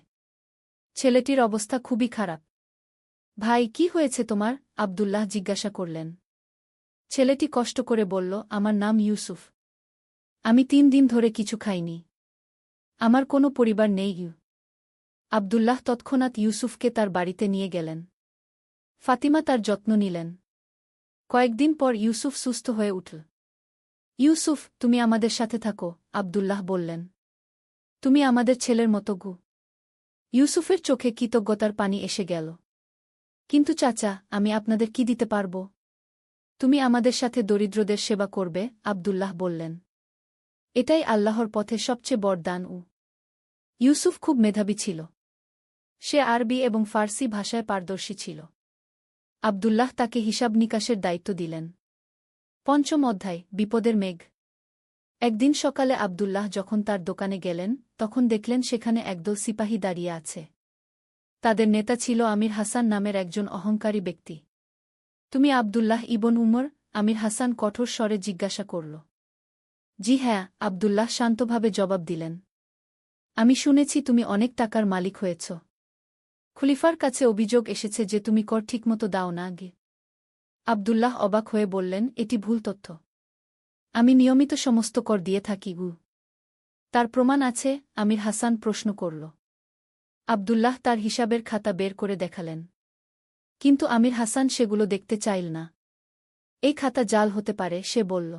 ছেলেটির অবস্থা খুবই খারাপ। ভাই, কি হয়েছে তোমার? আব্দুল্লাহ জিজ্ঞাসা করলেন। ছেলেটি কষ্ট করে বলল, আমার নাম ইউসুফ। আমি 3 দিন ধরে কিছু খাইনি। আমার কোনো পরিবার নেই। আব্দুল্লাহ তৎক্ষণাৎ ইউসুফকে তার বাড়িতে নিয়ে গেলেন। ফাতিমা তার যত্ন নিলেন। কয়েকদিন পর ইউসুফ সুস্থ হয়ে উঠল। ইউসুফ, তুমি আমাদের সাথে থাকো, আব্দুল্লাহ বললেন। তুমি আমাদের ছেলের মতো। ইউসুফের চোখে কৃতজ্ঞতার পানি এসে গেল। কিন্তু চাচা, আমি আপনাদের কি দিতে পারব? তুমি আমাদের সাথে দরিদ্রদের সেবা করবে, আব্দুল্লাহ বললেন। এটাই আল্লাহর পথে সবচেয়ে বড় দান। ইউসুফ খুব মেধাবী ছিল। সে আরবি এবং ফার্সি ভাষায় পারদর্শী ছিল। আব্দুল্লাহ তাকে হিসাব নিকাশের দায়িত্ব দিলেন। পঞ্চম অধ্যায়, বিপদের মেঘ। একদিন সকালে আব্দুল্লাহ যখন তার দোকানে গেলেন, তখন দেখলেন সেখানে একদল সিপাহী দাঁড়িয়ে আছে। তাদের নেতা ছিল আমির হাসান নামের একজন অহংকারী ব্যক্তি। তুমি আব্দুল্লাহ ইবন উমর? আমির হাসান কঠোর স্বরে জিজ্ঞাসা করল। জি হ্যাঁ, আব্দুল্লাহ শান্তভাবে জবাব দিলেন। আমি শুনেছি তুমি অনেক টাকার মালিক হয়েছ। খলিফার কাছে অভিযোগ এসেছে যে তুমি কর ঠিকমতো দাও না। আব্দুল্লাহ অবাক হয়ে বললেন, এটি ভুল তথ্য। আমি নিয়মিত সমস্ত কর দিয়ে থাকি। তার প্রমাণ আছে? আমির হাসান প্রশ্ন করল। আব্দুল্লাহ তার হিসাবের খাতা বের করে দেখালেন। কিন্তু আমির হাসান সেগুলো দেখতে চাইল না। এই খাতা জাল হতে পারে, সে বলল।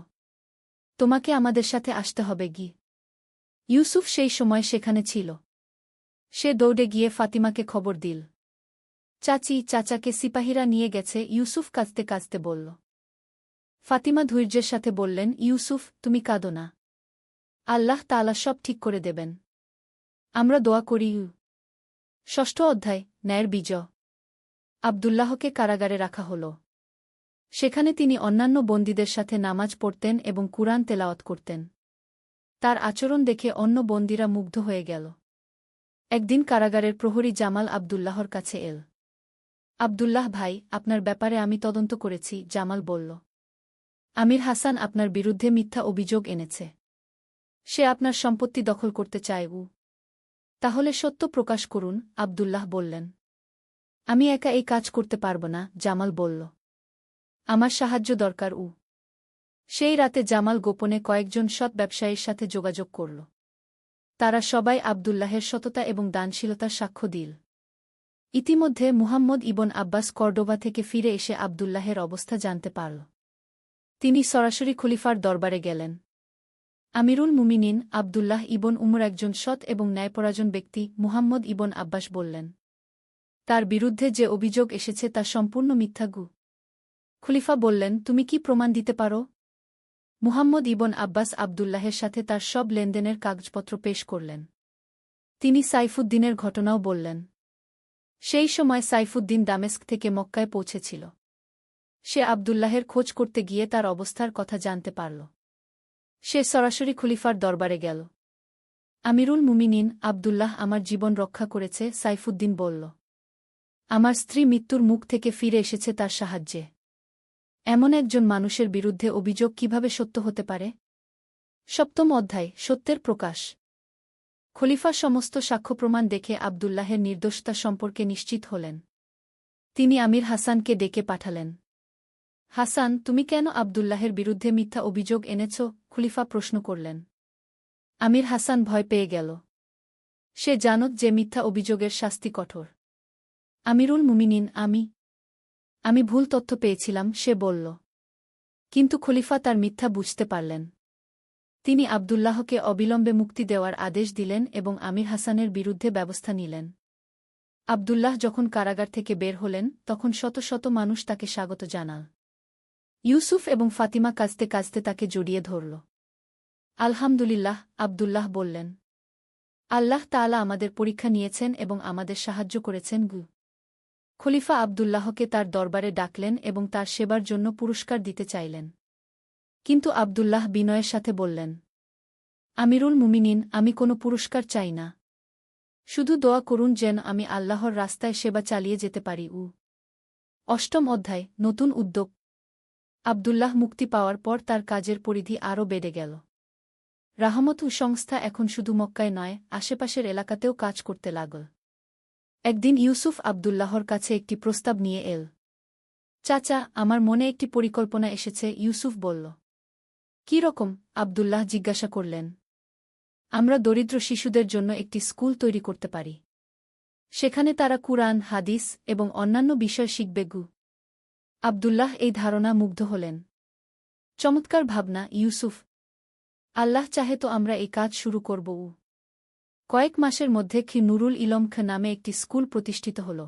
তোমাকে আমাদের সাথে আসতে হবে। ইউসুফ সেই সময় সেখানে ছিল। সে দৌড়ে গিয়ে ফাতিমাকে খবর দিল। চাচি, চাচাকে সিপাহীরা নিয়ে গেছে, ইউসুফ কাঁদতে কাঁদতে বলল। ফাতিমা ধৈর্যের সাথে বললেন, ইউসুফ, তুমি কাঁদো না। আল্লাহ তাআলা সব ঠিক করে দেবেন। আমরা দোয়া করি। ষষ্ঠ অধ্যায়, ন্যায়ের বিজয়। আব্দুল্লাহকে কারাগারে রাখা হল। সেখানে তিনি অন্যান্য বন্দীদের সাথে নামাজ পড়তেন এবং কুরআন তেলাওয়াত করতেন। তার আচরণ দেখে অন্য বন্দীরা মুগ্ধ হয়ে গেল। একদিন কারাগারের প্রহরী জামাল আব্দুল্লাহর কাছে এল। আব্দুল্লাহ ভাই, আপনার ব্যাপারে আমি তদন্ত করেছি, জামাল বলল। আমির হাসান আপনার বিরুদ্ধে মিথ্যা অভিযোগ এনেছে। সে আপনার সম্পত্তি দখল করতে চায়। তাহলে সত্য প্রকাশ করুন, আব্দুল্লাহ বললেন। আমি একা এই কাজ করতে পারব না, জামাল বলল। আমার সাহায্য দরকার। সেই রাতে জামাল গোপনে কয়েকজন সৎ ব্যবসায়ীর সাথে যোগাযোগ করল। তারা সবাই আব্দুল্লাহের সততা এবং দানশীলতার সাক্ষ্য দিল। ইতিমধ্যে মুহাম্মদ ইবন আব্বাস কর্ডোবা থেকে ফিরে এসে আব্দুল্লাহের অবস্থা জানতে পারল। তিনি সরাসরি খলিফার দরবারে গেলেন। আমিরুল মুমিনিন আব্দুল্লাহ ইবন উমর একজন সৎ এবং ন্যায়পরায়ণ ব্যক্তি, মুহাম্মদ ইবন আব্বাস বললেন। তার বিরুদ্ধে যে অভিযোগ এসেছে তা সম্পূর্ণ মিথ্যা। খলিফা বললেন, তুমি কি প্রমাণ দিতে পারো? মুহাম্মদ ইবন আব্বাস আব্দুল্লাহের সাথে তার সব লেনদেনের কাগজপত্র পেশ করলেন। তিনি সাইফুদ্দিনের ঘটনাও বললেন। সেই সময় সাইফুদ্দিন দামেস্ক থেকে মক্কায় পৌঁছেছিল। সে আব্দুল্লাহের খোঁজ করতে গিয়ে তার অবস্থার কথা জানতে পারল। সে সরাসরি খলিফার দরবারে গেল। আমিরুল মুমিনিন আব্দুল্লাহ আমার জীবন রক্ষা করেছে, সাইফুদ্দিন বলল। আমার স্ত্রী মৃত্যুর মুখ থেকে ফিরে এসেছে তার সাহায্যে। এমন একজন মানুষের বিরুদ্ধে অভিযোগ কিভাবে সত্য হতে পারে? সপ্তম অধ্যায়, সত্যের প্রকাশ। খলিফা সমস্ত সাক্ষ্যপ্রমাণ দেখে আব্দুল্লাহের নির্দোষতা সম্পর্কে নিশ্চিত হলেন। তিনি আমির হাসানকে ডেকে পাঠালেন। হাসান, তুমি কেন আব্দুল্লাহের বিরুদ্ধে মিথ্যা অভিযোগ এনেছ? খলিফা প্রশ্ন করলেন। আমির হাসান ভয় পেয়ে গেল। সে জানত যে মিথ্যা অভিযোগের শাস্তি কঠোর। আমিরুল মুমিনিন আমি ভুল তথ্য পেয়েছিলাম, সে বলল। কিন্তু খলিফা তার মিথ্যা বুঝতে পারলেন। তিনি আব্দুল্লাহকে অবিলম্বে মুক্তি দেওয়ার আদেশ দিলেন এবং আমির হাসানের বিরুদ্ধে ব্যবস্থা নিলেন। আব্দুল্লাহ যখন কারাগার থেকে বের হলেন, তখন শত শত মানুষ তাকে স্বাগত জানাল। ইউসুফ এবং ফাতিমা কাঁদতে কাঁদতে তাকে জড়িয়ে ধরল। আলহামদুলিল্লাহ, আব্দুল্লাহ বললেন। আল্লাহ তাআলা আমাদের পরীক্ষা নিয়েছেন এবং আমাদের সাহায্য করেছেন। খলিফা আব্দুল্লাহকে তার দরবারে ডাকলেন এবং তার সেবার জন্য পুরস্কার দিতে চাইলেন। কিন্তু আব্দুল্লাহ বিনয়ের সাথে বললেন, আমিরুল মুমিনিন, আমি কোনো পুরস্কার চাই না। শুধু দোয়া করুন যেন আমি আল্লাহর রাস্তায় সেবা চালিয়ে যেতে পারি। অষ্টম অধ্যায়, নতুন উদ্যোগ। আব্দুল্লাহ মুক্তি পাওয়ার পর তার কাজের পরিধি আরও বেড়ে গেল। রাহমত সংস্থা এখন শুধু মক্কায় নয়, আশেপাশের এলাকাতেও কাজ করতে লাগল। একদিন ইউসুফ আব্দুল্লাহর কাছে একটি প্রস্তাব নিয়ে এল। চাচা, আমার মনে একটি পরিকল্পনা এসেছে, ইউসুফ বলল। কী রকম? আব্দুল্লাহ জিজ্ঞাসা করলেন। আমরা দরিদ্র শিশুদের জন্য একটি স্কুল তৈরি করতে পারি। সেখানে তারা কুরআন, হাদিস এবং অন্যান্য বিষয় শিখবে। আব্দুল্লাহ এই ধারণা মুগ্ধ হলেন। চমৎকার ভাবনা, ইউসুফ। আল্লাহ চাহে তো আমরা এই কাজ শুরু করব। কয়েক মাসের মধ্যে নুরুল ইলম নামে একটি স্কুল প্রতিষ্ঠিত হল।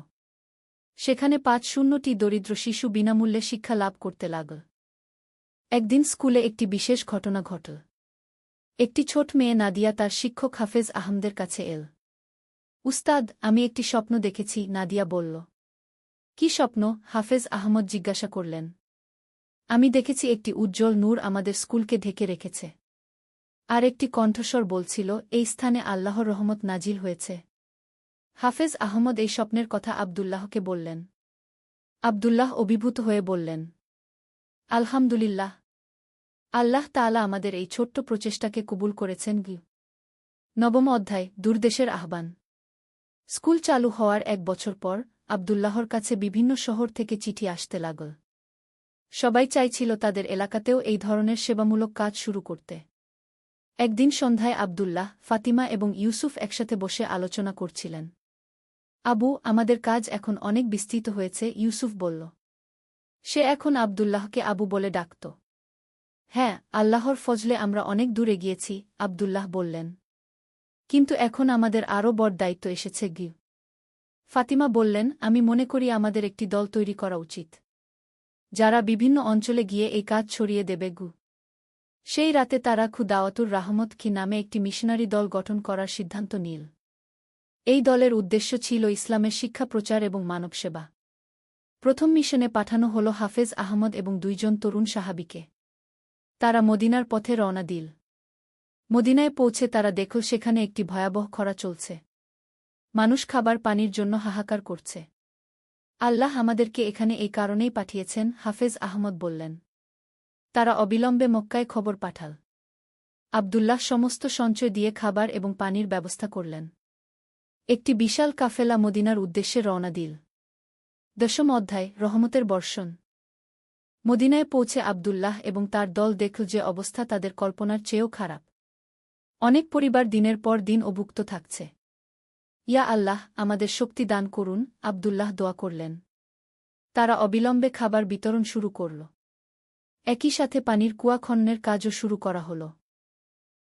সেখানে ৫০০টি দরিদ্র শিশু বিনামূল্যে শিক্ষা লাভ করতে লাগল। একদিন স্কুলে একটি বিশেষ ঘটনা ঘটল। একটি ছোট মেয়ে নাদিয়া তার শিক্ষক হাফেজ আহমদের কাছে এল। উস্তাদ, আমি একটি স্বপ্ন দেখেছি, নাদিয়া বলল। কি স্বপ্ন? হাফেজ আহমদ জিজ্ঞাসা করলেন। আমি দেখেছি একটি উজ্জ্বল নূর আমাদের স্কুলকে ঢেকে রেখেছে। আর একটি কণ্ঠস্বর বলছিল, এই স্থানে আল্লাহর রহমত নাজিল হয়েছে। হাফেজ আহমদ এই স্বপ্নের কথা আব্দুল্লাহকে বললেন। আব্দুল্লাহ অভিভূত হয়ে বললেন, আলহামদুলিল্লাহ, আল্লাহ তাআলা আমাদের এই ছোট্ট প্রচেষ্টাকে কবুল করেছেন। নবম অধ্যায়, দূরদেশের আহ্বান। স্কুল চালু হওয়ার ১ বছর পর আব্দুল্লাহর কাছে বিভিন্ন শহর থেকে চিঠি আসতে লাগল। সবাই চাইছিল তাদের এলাকাতেও এই ধরনের সেবামূলক কাজ শুরু করতে। একদিন সন্ধ্যায় আব্দুল্লাহ, ফাতিমা এবং ইউসুফ একসাথে বসে আলোচনা করছিলেন। আবু, আমাদের কাজ এখন অনেক বিস্তৃত হয়েছে, ইউসুফ বলল। সে এখন আব্দুল্লাহকে আবু বলে ডাকত। হ্যাঁ, আল্লাহর ফজলে আমরা অনেক দূর এগিয়েছি, আব্দুল্লাহ বললেন। কিন্তু এখন আমাদের আরও বড় দায়িত্ব এসেছে। ফাতিমা বললেন, আমি মনে করি আমাদের একটি দল তৈরি করা উচিত, যারা বিভিন্ন অঞ্চলে গিয়ে এই কাজ ছড়িয়ে দেবে। সেই রাতে তারা দাওয়াতুর রাহমত নামে একটি মিশনারি দল গঠন করার সিদ্ধান্ত নিল। এই দলের উদ্দেশ্য ছিল ইসলামের শিক্ষা প্রচার এবং মানবসেবা। প্রথম মিশনে পাঠানো হল হাফেজ আহমদ এবং ২ জন তরুণ সাহাবীকে। তারা মদিনার পথে রওনা দিল। মদিনায় পৌঁছে তারা দেখল সেখানে একটি ভয়াবহ খরা চলছে। মানুষ খাবার পানির জন্য হাহাকার করছে। আল্লাহ আমাদেরকে এখানে এই কারণেই পাঠিয়েছেন, হাফেজ আহমদ বললেন। তারা অবিলম্বে মক্কায় খবর পাঠাল। আব্দুল্লাহ সমস্ত সঞ্চয় দিয়ে খাবার এবং পানির ব্যবস্থা করলেন। একটি বিশাল কাফেলা মদিনার উদ্দেশ্যে রওনা দিল। ১০ম অধ্যায়, রহমতের বর্ষণ। মদিনায় পৌঁছে আব্দুল্লাহ এবং তার দল দেখল যে অবস্থা তাদের কল্পনার চেয়েও খারাপ। অনেক পরিবার দিনের পর দিন অভুক্ত থাকছে। ইয়া আল্লাহ, আমাদের শক্তি দান করুন, আব্দুল্লাহ দোয়া করলেন। তারা অবিলম্বে খাবার বিতরণ শুরু করল। একই সাথে পানির কুয়া খননের কাজও শুরু করা হল।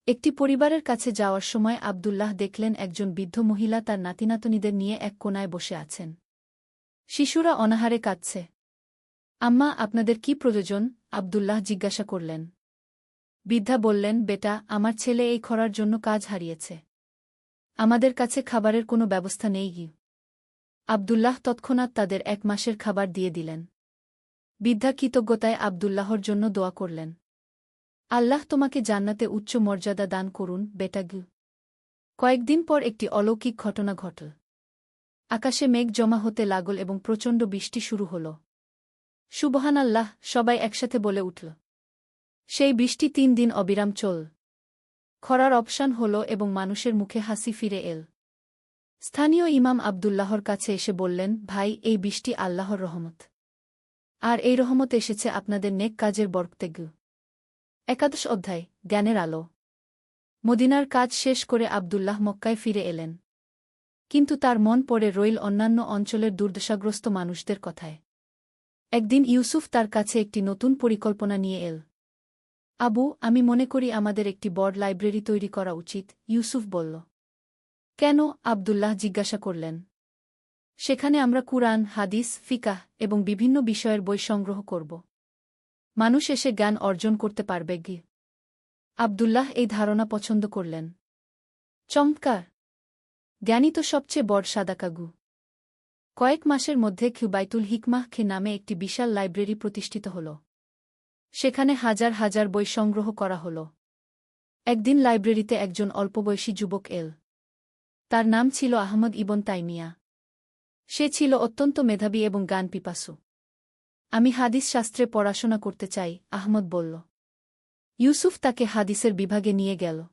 একটি পরিবারের কাছে যাওয়ার সময় আব্দুল্লাহ দেখলেন একজন বৃদ্ধ মহিলা তার নাতিনাতনীদের নিয়ে এক কোণায় বসে আছেন। শিশুরা অনাহারে কাঁদছে। আম্মা, আপনাদের কি প্রয়োজন? আব্দুল্লাহ জিজ্ঞাসা করলেন। বৃদ্ধা বললেন, বেটা, আমার ছেলে এই খরার জন্য কাজ হারিয়েছে। আমাদের কাছে খাবারের কোনো ব্যবস্থা নেই। আব্দুল্লাহ তৎক্ষণাৎ তাদের ১ মাসের খাবার দিয়ে দিলেন। বৃদ্ধা কৃতজ্ঞতায় আব্দুল্লাহর জন্য দোয়া করলেন। আল্লাহ তোমাকে জান্নাতে উচ্চ মর্যাদা দান করুন, বেটা। কয়েকদিন পর একটি অলৌকিক ঘটনা ঘটল। আকাশে মেঘ জমা হতে লাগল এবং প্রচণ্ড বৃষ্টি শুরু হল। সুবহানাল্লাহ, সবাই একসাথে বলে উঠল। সেই বৃষ্টি ৩ দিন অবিরাম চল। খরার অবসান হল এবং মানুষের মুখে হাসি ফিরে এল। স্থানীয় ইমাম আব্দুল্লাহর কাছে এসে বললেন, ভাই, এই বৃষ্টি আল্লাহর রহমত। আর এই রহমত এসেছে আপনাদের নেক কাজের বরকতে। একাদশ অধ্যায়, জ্ঞানের আলো। মদিনার কাজ শেষ করে আব্দুল্লাহ মক্কায় ফিরে এলেন। কিন্তু তার মন পড়ে রইল অন্যান্য অঞ্চলের দুর্দশাগ্রস্ত মানুষদের কথায়। একদিন ইউসুফ তার কাছে একটি নতুন পরিকল্পনা নিয়ে এল। আবু, আমি মনে করি আমাদের একটি বড় লাইব্রেরি তৈরি করা উচিত, ইউসুফ বলল। কেন? আব্দুল্লাহ জিজ্ঞাসা করলেন। সেখানে আমরা কুরআন, হাদিস, ফিকাহ এবং বিভিন্ন বিষয়ের বই সংগ্রহ করব। মানুষ এসে জ্ঞান অর্জন করতে পারবে। আব্দুল্লাহ এই ধারণা পছন্দ করলেন। চমৎকার! জ্ঞানী তো সবচেয়ে বড় সাদাকাগু। কয়েক মাসের মধ্যে বাইতুল হিকমাহ নামে একটি বিশাল লাইব্রেরি প্রতিষ্ঠিত হল। সেখানে হাজার হাজার বই সংগ্রহ করা হল। একদিন লাইব্রেরিতে একজন অল্পবয়সী যুবক এল। তার নাম ছিল আহমদ ইবন তাইমিয়া। সে ছিল অত্যন্ত মেধাবী এবং জ্ঞানপিপাসু। আমি হাদিস শাস্ত্রে পড়াশোনা করতে চাই, আহমদ বলল। ইউসুফ তাকে হাদিসের বিভাগে নিয়ে গেল।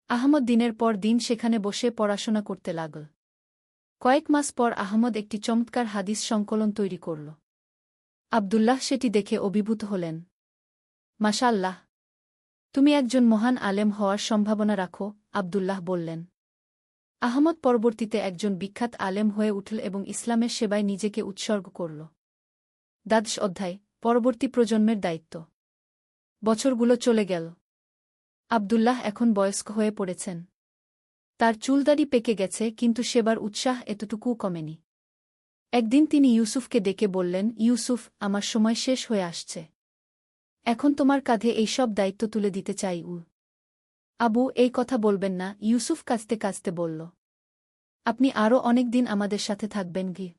আহমদ দিনের পর দিন সেখানে বসে পড়াশোনা করতে লাগল। কয়েক মাস পর আহমদ একটি চমৎকার হাদিস সংকলন তৈরি করল। আব্দুল্লাহ সেটি দেখে অভিভূত হলেন। মাশাআল্লাহ, তুমি একজন মহান আলেম হওয়ার সম্ভাবনা রাখো, আব্দুল্লাহ বললেন। আহমদ পরবর্তীতে একজন বিখ্যাত আলেম হয়ে উঠল এবং ইসলামের সেবায় নিজেকে উৎসর্গ করল। দ্বাদশ অধ্যায়, পরবর্তী প্রজন্মের দায়িত্ব। বছরগুলো চলে গেল। আব্দুল্লাহ এখন বয়স্ক হয়ে পড়েছেন। তার চুলদাড়ি পেকে গেছে, কিন্তু সেবার উৎসাহ এতটুকুও কমেনি। একদিন তিনি ইউসুফকে ডেকে বললেন, ইউসুফ, আমার সময় শেষ হয়ে আসছে। এখন তোমার কাঁধে এই সব দায়িত্ব তুলে দিতে চাই। আবু, এই কথা বলবেন না, ইউসুফ কাঁদতে কাঁদতে বলল। আপনি আরও অনেক দিন আমাদের সাথে থাকবেন কি?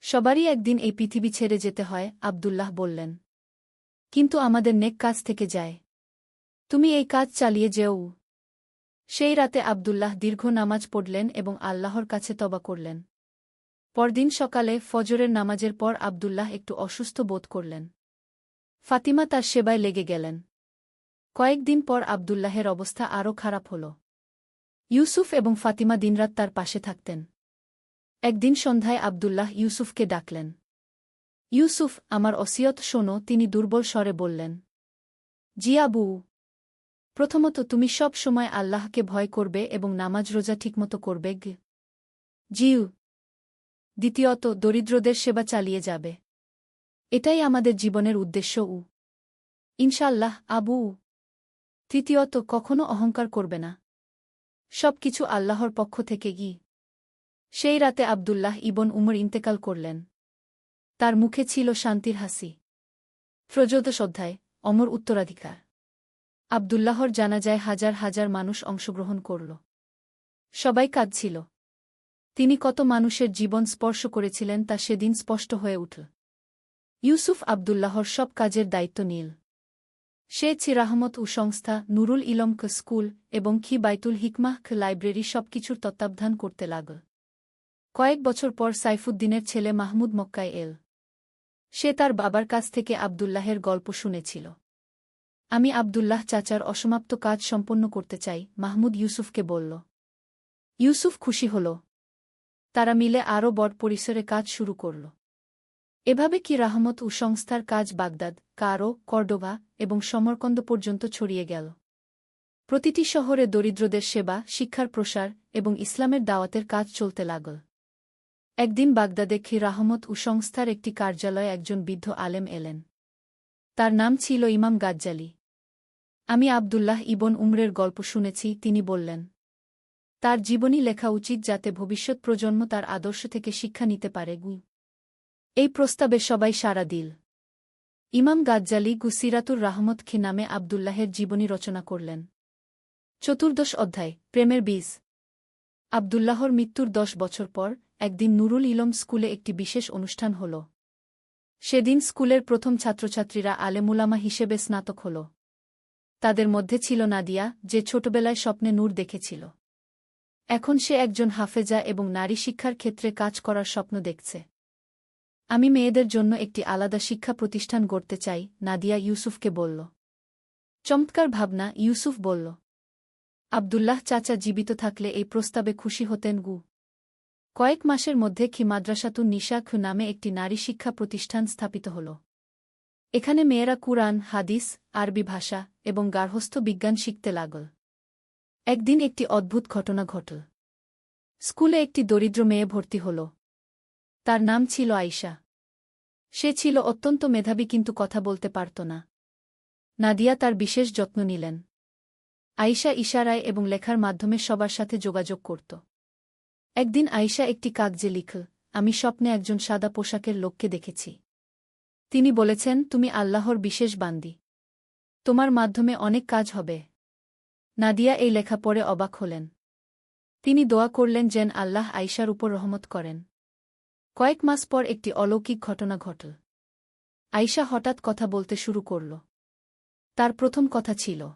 সবারই একদিন এই পৃথিবী ছেড়ে যেতে হয়, আব্দুল্লাহ বললেন। কিন্তু আমাদের নেক কাজ থেকে যায়। তুমি এই কাজ চালিয়ে যেও। সেই রাতে আব্দুল্লাহ দীর্ঘ নামাজ পড়লেন এবং আল্লাহর কাছে তওবা করলেন। পরদিন সকালে ফজরের নামাজের পর আব্দুল্লাহ একটু অসুস্থ বোধ করলেন। ফাতিমা তার সেবায় লেগে গেলেন। কয়েকদিন পর আব্দুল্লাহের অবস্থা আরও খারাপ হল। ইউসুফ এবং ফাতিমা দিনরাত তার পাশে থাকতেন। একদিন সন্ধ্যায় আব্দুল্লাহ ইউসুফকে ডাকলেন। ইউসুফ, আমার ওসিয়ত শোনো, তিনি দুর্বল স্বরে বললেন। জি আবু। প্রথমত, তুমি সব সময় আল্লাহকে ভয় করবে এবং নামাজ রোজা ঠিকমতো করবে। জিউ। দ্বিতীয়ত, দরিদ্রদের সেবা চালিয়ে যাবে। এটাই আমাদের জীবনের উদ্দেশ্য। ইনশাআল্লাহ আবু। তৃতীয়ত, কখনো অহংকার করবে না। সব কিছু আল্লাহর পক্ষ থেকে। সেই রাতে আব্দুল্লাহ ইবন উমর ইন্তেকাল করলেন। তার মুখে ছিল শান্তির হাসি। ত্রয়োদশ অধ্যায়, অমর উত্তরাধিকার। আব্দুল্লাহর জানাজায় হাজার হাজার মানুষ অংশগ্রহণ করল। সবাই কাঁদছিল। তিনি কত মানুষের জীবন স্পর্শ করেছিলেন তা সেদিন স্পষ্ট হয়ে উঠল। ইউসুফ আব্দুল্লাহর সব কাজের দায়িত্ব নিল। সে চিরাহমত সংস্থা, নুরুল ইলম স্কুল এবং বাইতুল হিকমাহ লাইব্রেরি সবকিছুর তত্ত্বাবধান করতে লাগল। কয়েক বছর পর সাইফুদ্দিনের ছেলে মাহমুদ মক্কায় এল। সে তার বাবার কাছ থেকে আব্দুল্লাহের গল্প শুনেছিল। আমি আব্দুল্লাহ চাচার অসমাপ্ত কাজ সম্পন্ন করতে চাই, মাহমুদ ইউসুফকে বলল। ইউসুফ খুশি হল। তারা মিলে আরও বড় পরিসরে কাজ শুরু করল। এভাবে রাহমত সংস্থার কাজ বাগদাদ, কায়রো, কর্ডোভা এবং সমরকন্দ পর্যন্ত ছড়িয়ে গেল। প্রতিটি শহরে দরিদ্রদের সেবা, শিক্ষার প্রসার এবং ইসলামের দাওয়াতের কাজ চলতে লাগল। একদিন বাগদাদে রাহমত সংস্থার একটি কার্যালয়ে একজন বৃদ্ধ আলেম এলেন। তার নাম ছিল ইমাম গাজ্জালি। আমি আব্দুল্লাহ ইবন উমরের গল্প শুনেছি, তিনি বললেন। তার জীবনী লেখা উচিত যাতে ভবিষ্যৎ প্রজন্ম তার আদর্শ থেকে শিক্ষা নিতে পারে। এই প্রস্তাবে সবাই সাড়া দিল। ইমাম গাজ্জালি সিরাতুর রাহমত নামে আব্দুল্লাহের জীবনী রচনা করলেন। চতুর্দশ অধ্যায়, প্রেমের বীজ। আব্দুল্লাহর মৃত্যুর 10 বছর পর একদিন নুরুল ইলম স্কুলে একটি বিশেষ অনুষ্ঠান হল। সেদিন স্কুলের প্রথম ছাত্রছাত্রীরা আলেমুলামা হিসেবে স্নাতক হল। তাদের মধ্যে ছিল নাদিয়া, যে ছোটবেলায় স্বপ্নে নূর দেখেছিল। এখন সে একজন হাফেজা এবং নারী শিক্ষার ক্ষেত্রে কাজ করার স্বপ্ন দেখছে। আমি মেয়েদের জন্য একটি আলাদা শিক্ষা প্রতিষ্ঠান গড়তে চাই, নাদিয়া ইউসুফকে বলল। চমৎকার ভাবনা, ইউসুফ বলল। আব্দুল্লাহ চাচা জীবিত থাকলে এই প্রস্তাবে খুশি হতেন। কয়েক মাসের মধ্যে মাদ্রাসাতুন নিসা নামে একটি নারী শিক্ষা প্রতিষ্ঠান স্থাপিত হল। এখানে মেয়েরা কুরআন, হাদিস, আরবি ভাষা এবং গার্হস্থ্য বিজ্ঞান শিখতে লাগল। একদিন একটি অদ্ভুত ঘটনা ঘটল। স্কুলে একটি দরিদ্র মেয়ে ভর্তি হল। তার নাম ছিল আয়শা। সে ছিল অত্যন্ত মেধাবী কিন্তু কথা বলতে পারত না। নাদিয়া তার বিশেষ যত্ন নিলেন। আয়শা ইশারায় এবং লেখার মাধ্যমে সবার সাথে যোগাযোগ করত। একদিন আয়শা একটি কাগজে লিখল, আমি স্বপ্নে একজন সাদা পোশাকের লোককে দেখেছি। তিনি বলেছেন, তুমি আল্লাহর বিশেষ বান্দী। তোমার মাধ্যমে অনেক কাজ হবে। নাদিয়া এই লেখা পড়ে অবাক হলেন। তিনি দোয়া করলেন যেন আল্লাহ আয়শার উপর রহমত করেন। কয়েক মাস পর একটি অলৌকিক ঘটনা ঘটল। আয়শা হঠাৎ কথা বলতে শুরু করল। তার প্রথম কথা ছিল,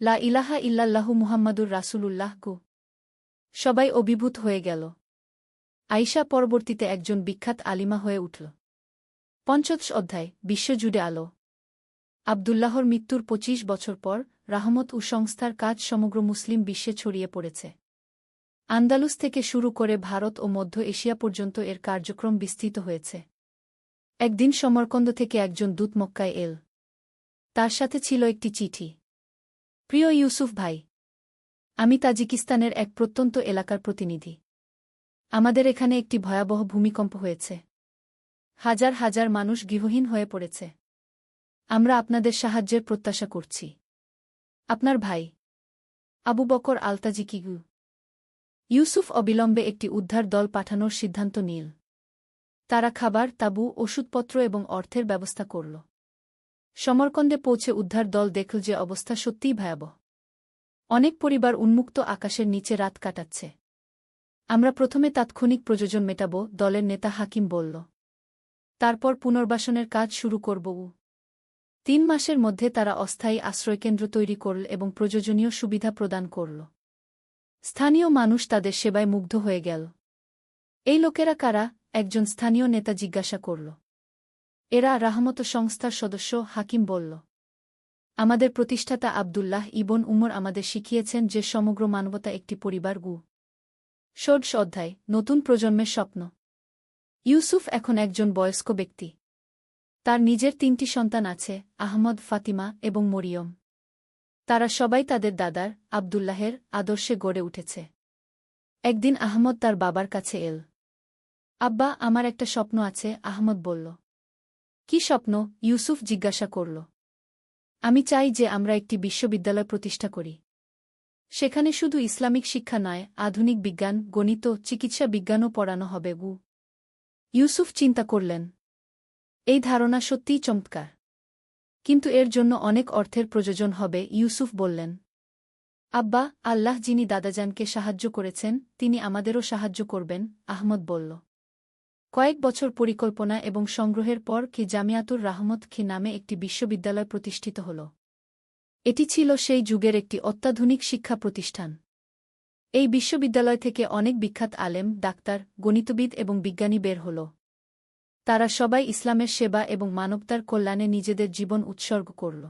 লা ইলাহা ইল্লাল্লাহু মুহাম্মাদুর রাসূলুল্লাহ গো। সবাই অভিভূত হয়ে গেল। আয়শা পরবর্তীতে একজন বিখ্যাত আলিমা হয়ে উঠল। ৫০ অধ্যায়, বিশ্বজুড়ে আলো। আবদুল্লাহর মৃত্যুর ২৫ বছর পর রাহমত ও সংস্থার কাজ সমগ্র মুসলিম বিশ্বে ছড়িয়ে পড়েছে। আন্দালুস থেকে শুরু করে ভারত ও মধ্য এশিয়া পর্যন্ত এর কার্যক্রম বিস্তৃত হয়েছে। একদিন সমরকন্দ থেকে একজন দূত মক্কায় এল। তার সাথে ছিল একটি চিঠি। প্রিয় ইউসুফ ভাই, আমি তাজিকিস্তানের এক প্রত্যন্ত এলাকার প্রতিনিধি। আমাদের এখানে একটি ভয়াবহ ভূমিকম্প হয়েছে। হাজার হাজার মানুষ গৃহহীন হয়ে পড়েছে। আমরা আপনাদের সাহায্যের প্রত্যাশা করছি। আপনার ভাই আবু বকর আল-তাজিকিগু। ইউসুফ অবিলম্বে একটি উদ্ধার দল পাঠানোর সিদ্ধান্ত নিল। তারা খাবার, তাঁবু, ওষুধপত্র এবং অর্থের ব্যবস্থা করল। সমরকন্দে পৌঁছে উদ্ধার দল দেখল যে অবস্থা সত্যিই ভয়াবহ। অনেক পরিবার উন্মুক্ত আকাশের নিচে রাত কাটাচ্ছে। আমরা প্রথমে তাৎক্ষণিক প্রয়োজন মেটাব, দলের নেতা হাকিম বলল। তারপর পুনর্বাসনের কাজ শুরু করব। ৩ মাসের মধ্যে তারা অস্থায়ী আশ্রয়কেন্দ্র তৈরি করল এবং প্রয়োজনীয় সুবিধা প্রদান করল। স্থানীয় মানুষ তাদের সেবায় মুগ্ধ হয়ে গেল। এই লোকেরা কারা? একজন স্থানীয় নেতা জিজ্ঞাসা করল। এরা রাহমত সংস্থার সদস্য, হাকিম বলল। আমাদের প্রতিষ্ঠাতা আবদুল্লাহ ইবন উমর আমাদের শিখিয়েছেন যে সমগ্র মানবতা একটি পরিবার। ১৬ অধ্যায়, নতুন প্রজন্মের স্বপ্ন। ইউসুফ এখন একজন বয়স্ক ব্যক্তি। তার নিজের ৩টি সন্তান আছে, আহমদ, ফাতিমা এবং মরিয়ম। তারা সবাই তাদের দাদার আবদুল্লাহের আদর্শে গড়ে উঠেছে। একদিন আহমদ তার বাবার কাছে এল। আব্বা, আমার একটা স্বপ্ন আছে, আহমদ বলল। কি স্বপ্ন? ইউসুফ জিজ্ঞাসা করল। আমি চাই যে আমরা একটি বিশ্ববিদ্যালয় প্রতিষ্ঠা করি। সেখানে শুধু ইসলামিক শিক্ষা নয়, আধুনিক বিজ্ঞান, গণিত, চিকিৎসা বিজ্ঞানও পড়ানো হবে। ইউসুফ চিন্তা করলেন, এই ধারণা সত্যিই চমৎকার। কিন্তু এর জন্য অনেক অর্থের প্রয়োজন হবে। ইউসুফ বললেন, আব্বা, আল্লাহ যিনি দাদাজানকে সাহায্য করেছেন তিনি আমাদেরও সাহায্য করবেন, আহমদ বলল। কয়েক বছর পরিকল্পনা এবং সংগ্রহের পর জামিয়াতুর রাহমত নামে একটি বিশ্ববিদ্যালয় প্রতিষ্ঠিত হল। এটি ছিল সেই যুগের একটি অত্যাধুনিক শিক্ষা প্রতিষ্ঠান। এই বিশ্ববিদ্যালয় থেকে অনেক বিখ্যাত আলেম, ডাক্তার, গণিতবিদ এবং বিজ্ঞানী বের হল। তারা সবাই ইসলামের সেবা এবং মানবতার কল্যাণে নিজেদের জীবন উৎসর্গ করল।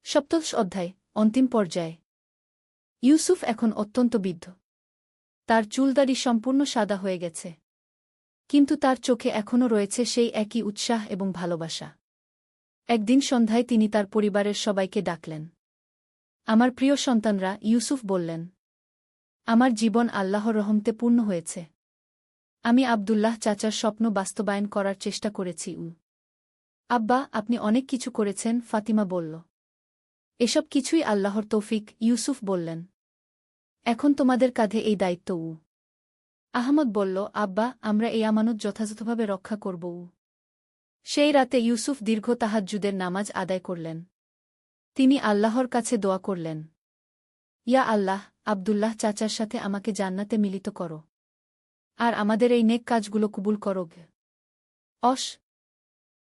৭০ অধ্যায়, অন্তিম পর্যায়ে। ইউসুফ এখন অত্যন্ত বৃদ্ধ। তার চুলদাড়ি সম্পূর্ণ সাদা হয়ে গেছে। কিন্তু তার চোখে এখনও রয়েছে সেই একই উৎসাহ এবং ভালোবাসা। একদিন সন্ধ্যায় তিনি তার পরিবারের সবাইকে ডাকলেন। আমার প্রিয় সন্তানরা, ইউসুফ বললেন, আমার জীবন আল্লাহর রহমতে পূর্ণ হয়েছে। আমি আবদুল্লাহ চাচার স্বপ্ন বাস্তবায়ন করার চেষ্টা করেছি। আব্বা, আপনি অনেক কিছু করেছেন, ফাতিমা বলল। এসব কিছুই আল্লাহর তৌফিক, ইউসুফ বললেন। এখন তোমাদের কাঁধে এই দায়িত্ব। আহমদ বলল, আব্বা, আমরা এই আমানত যথাযথভাবে রক্ষা করব। সেই রাতে ইউসুফ দীর্ঘ তাহাজ্জুদের নামাজ আদায় করলেন। তিনি আল্লাহর কাছে দোয়া করলেন, ইয়া আল্লাহ, আবদুল্লাহ চাচার সাথে আমাকে জান্নাতে মিলিত করো। আর আমাদের এই নেক কাজগুলো কবুল করো।